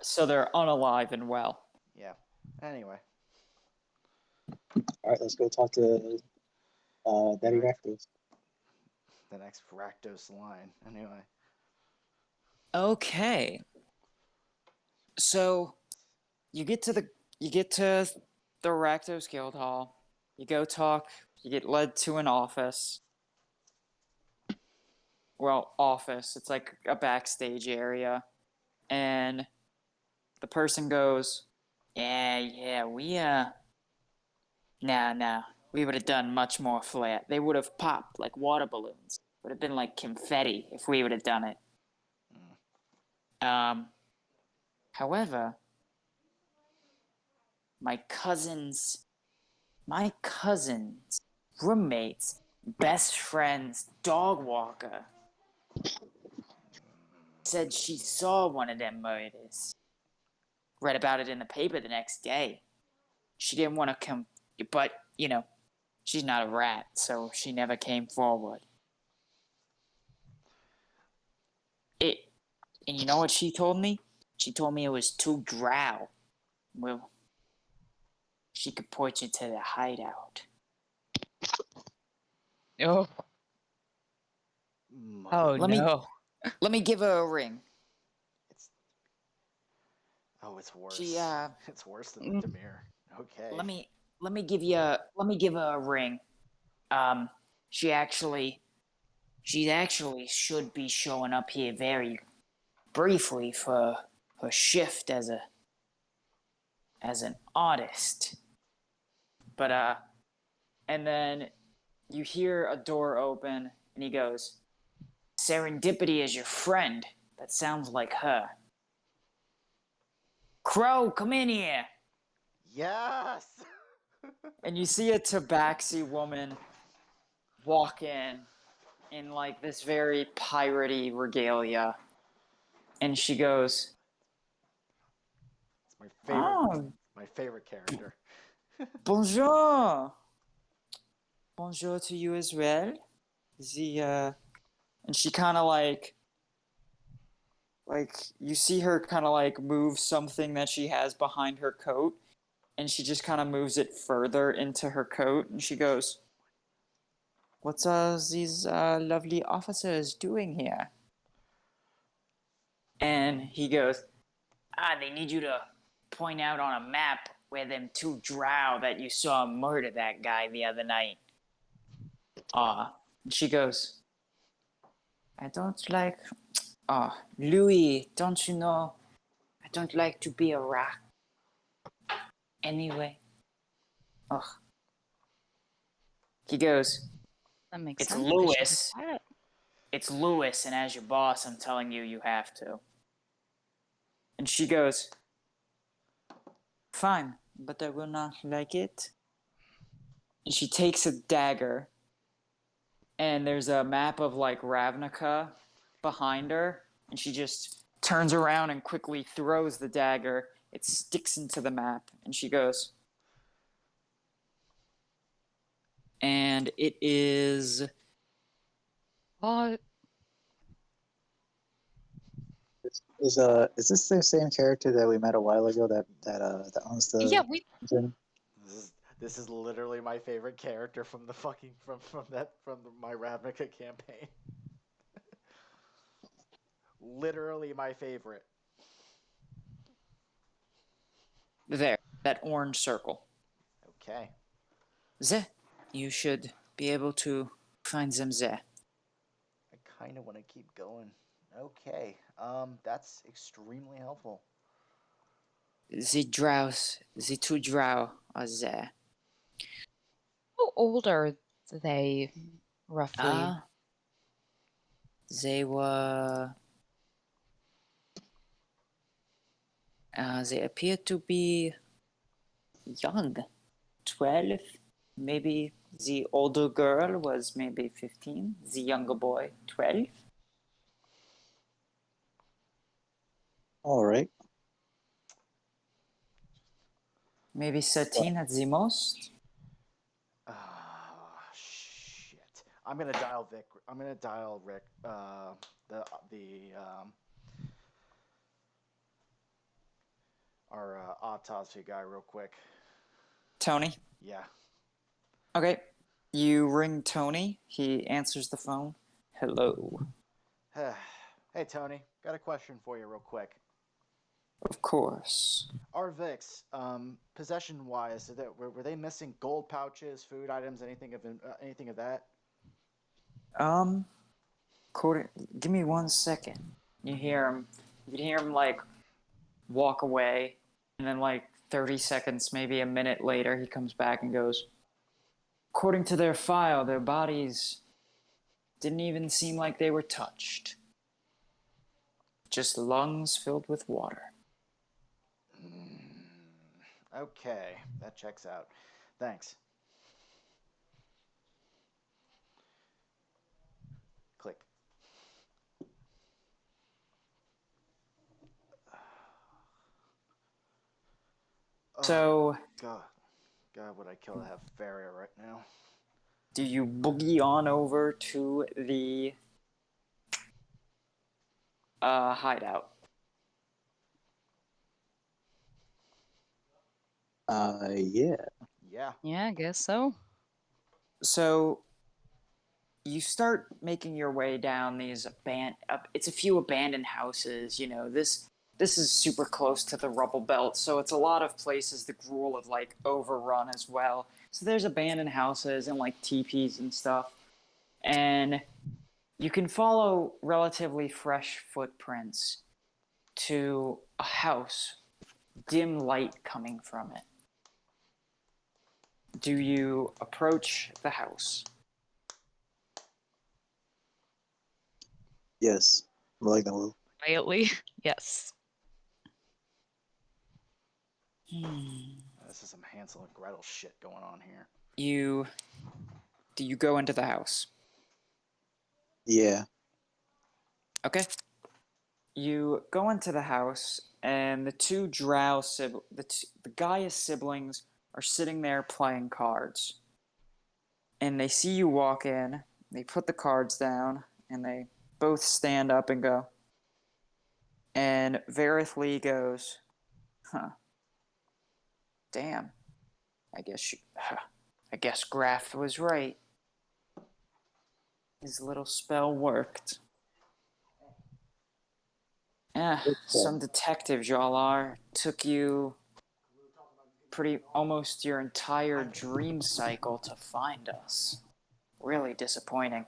so they're unalive and well. Yeah. Anyway, All right, let's go talk to Daddy Right. Rakdos. the next Rakdos line. Anyway. Okay. So you get to the Rakdos Guild Hall. You go talk. You get led to an office. Well, office. It's like a backstage area, and the person goes, "Yeah, we nah. We would have done much more flair. They would have popped like water balloons. Would have been like confetti if we would have done it." However, my cousin's roommate's best friend's dog walker said she saw one of them murders. Read about it in the paper the next day. She didn't want to come, but, she's not a rat, so she never came forward. And you know what she told me? She told me it was too drow. Well, she could point you to the hideout. Oh, oh Let me- no. Let me give her a ring. It's it's worse. She It's worse than the Demir. Okay. let me give her a ring. She actually should be showing up here very briefly for her shift as an artist. But and then you hear a door open and he goes, "Serendipity is your friend." That sounds like her. Crow, come in here. Yes. And you see a tabaxi woman walk in like this very piratey regalia. And she goes, It's my favorite. "Oh, My favorite character. bonjour. Bonjour to you as well." And she kind of like you see her kind of like move something that she has behind her coat, and she just kind of moves it further into her coat, and she goes, "What's these lovely officers doing here?" And he goes, "They need you to point out on a map where them two drow that you saw murder that guy the other night." She goes, "I don't like, Louis, don't you know, I don't like to be a rat. Anyway." He goes, That makes "It's sense. They should be Lewis. quiet. It's Lewis, and as your boss, I'm telling you, you have to." And she goes, "Fine, but I will not like it." And she takes a dagger, and there's a map of like Ravnica behind her, and she just turns around and quickly throws the dagger. It sticks into the map, and she goes. And it is What? Is this the same character that we met a while ago that owns the Yeah, we. This is literally my favorite character from the fucking my Ravnica campaign. Literally my favorite. there, that orange circle. Okay. There. You should be able to find them there. I kind of want to keep going. Okay. That's extremely helpful. The two drow are there. How old are they, roughly? They were. They appear to be young, 12. Maybe the older girl was maybe 15. The younger boy, 12. All right. Maybe 13 at the most. Shit. I'm gonna dial Vic. I'm gonna dial Rick. Our autopsy guy real quick. Tony? Yeah. Okay. You ring Tony. He answers the phone. Hello. Hey Tony, got a question for you real quick. Of course. Our Vicks, possession wise, were they missing gold pouches, food items, anything of that? Give me 1 second. You hear him. You can hear him like walk away, and then like 30 seconds, maybe a minute later, he comes back and goes, according to their file, their bodies didn't even seem like they were touched. Just lungs filled with water. Okay, that checks out. Thanks. Click. So, God, would I kill to have Varia right now? do you boogie on over to the hideout? Yeah. Yeah. Yeah, I guess so. So, you start making your way down these it's a few abandoned houses. You know, this is super close to the rubble belt, so it's a lot of places the gruel have like overrun as well. So there's abandoned houses and like teepees and stuff, and you can follow relatively fresh footprints to a house, dim light coming from it. Do you approach the house? Yes. Malignant. Quietly, yes. This is some Hansel and Gretel shit going on here. Do you go into the house? Yeah. Okay. You go into the house, and the two drow the Gaia siblings are sitting there playing cards. And they see you walk in, they put the cards down, and they both stand up and go. And Varith Lee goes, huh. Damn. I guess Graf was right. His little spell worked. Yeah, some detective, y'all are. Took you almost your entire dream cycle to find us. Really disappointing.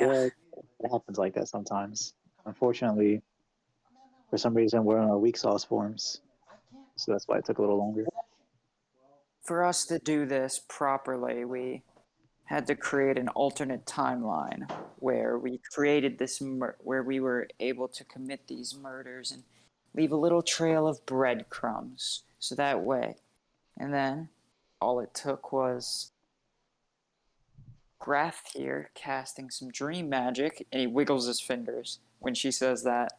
Yeah. It happens like that sometimes. Unfortunately, for some reason, we're on our weak sauce forms, so that's why it took a little longer. For us to do this properly, we had to create an alternate timeline where we created where we were able to commit these murders and leave a little trail of breadcrumbs. So that way, And then all it took was Grath here casting some dream magic, and he wiggles his fingers when she says that.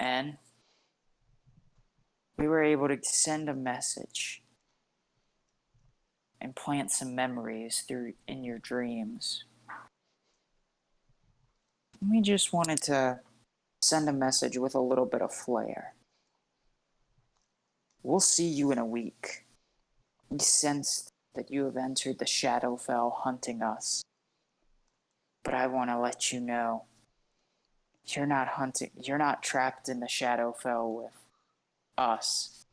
And we were able to send a message and plant some memories through in your dreams. We just wanted to send a message with a little bit of flair. We'll see you in a week. We sensed that you have entered the Shadowfell hunting us. But I want to let you know, you're not trapped in the Shadowfell with us.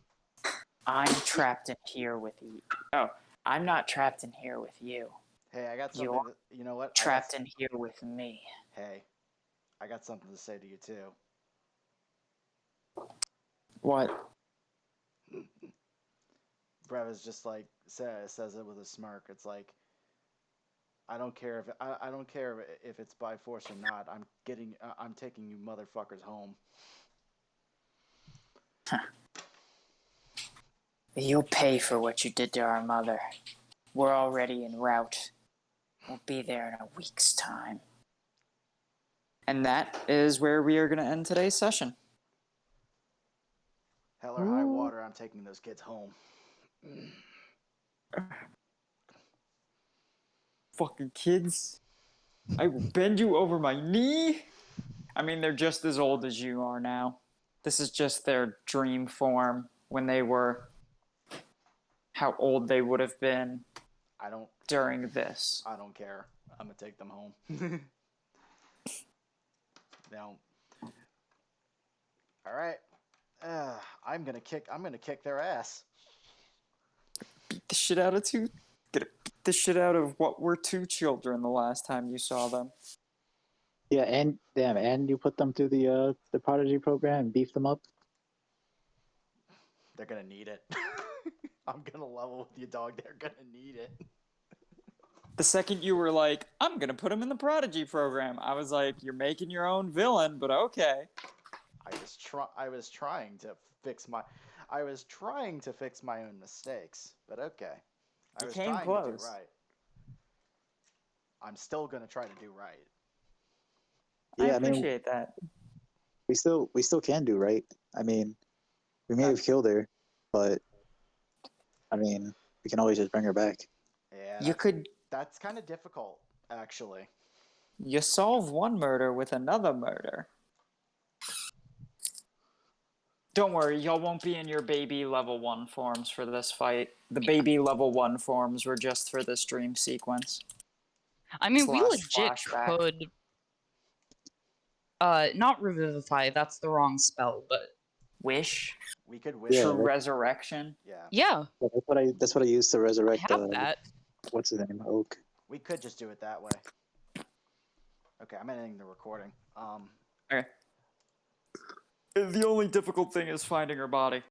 I'm trapped in here with you. Oh, I'm not trapped in here with you. Hey, I got You're something. You know what? trapped in here with me. Hey, I got something to say to you too. What? Brev is just like says it with a smirk. It's like, I don't care if it's by force or not. I'm taking you motherfuckers home. You'll pay for what you did to our mother. We're already en route. We'll be there in a week's time. And that is where we are going to end today's session. Hell or high water, I'm taking those kids home. Fucking kids. I will bend you over my knee. I mean, they're just as old as you are now. This is just their dream form when they were how old they would have been during this. I don't care. I'm gonna take them home. Now, all right. I'm gonna kick their ass. Beat the shit out of two. Gonna beat the shit out of what were two children the last time you saw them. Yeah, and you put them through the prodigy program and beef them up. They're gonna need it. I'm gonna level with you, dog. They're gonna need it. The second you were like, I'm gonna put him in the prodigy program, I was like, you're making your own villain, but okay. I was trying to fix my own mistakes, but okay. I was trying to do right. I'm still gonna try to do right. Yeah, I appreciate that. We still can do right. I mean, we may have killed her, but I mean, we can always just bring her back. Yeah, that's kind of difficult, actually. You solve one murder with another murder. Don't worry, y'all won't be in your baby level 1 forms for this fight. The baby level 1 forms were just for this dream sequence. I mean, we legit flashback. could not revivify, that's the wrong spell, but wish. We could wish. True resurrection. Yeah. That's what I used to resurrect. I have that. What's his name? Oak. We could just do it that way. Okay, I'm ending the recording. Okay. The only difficult thing is finding her body.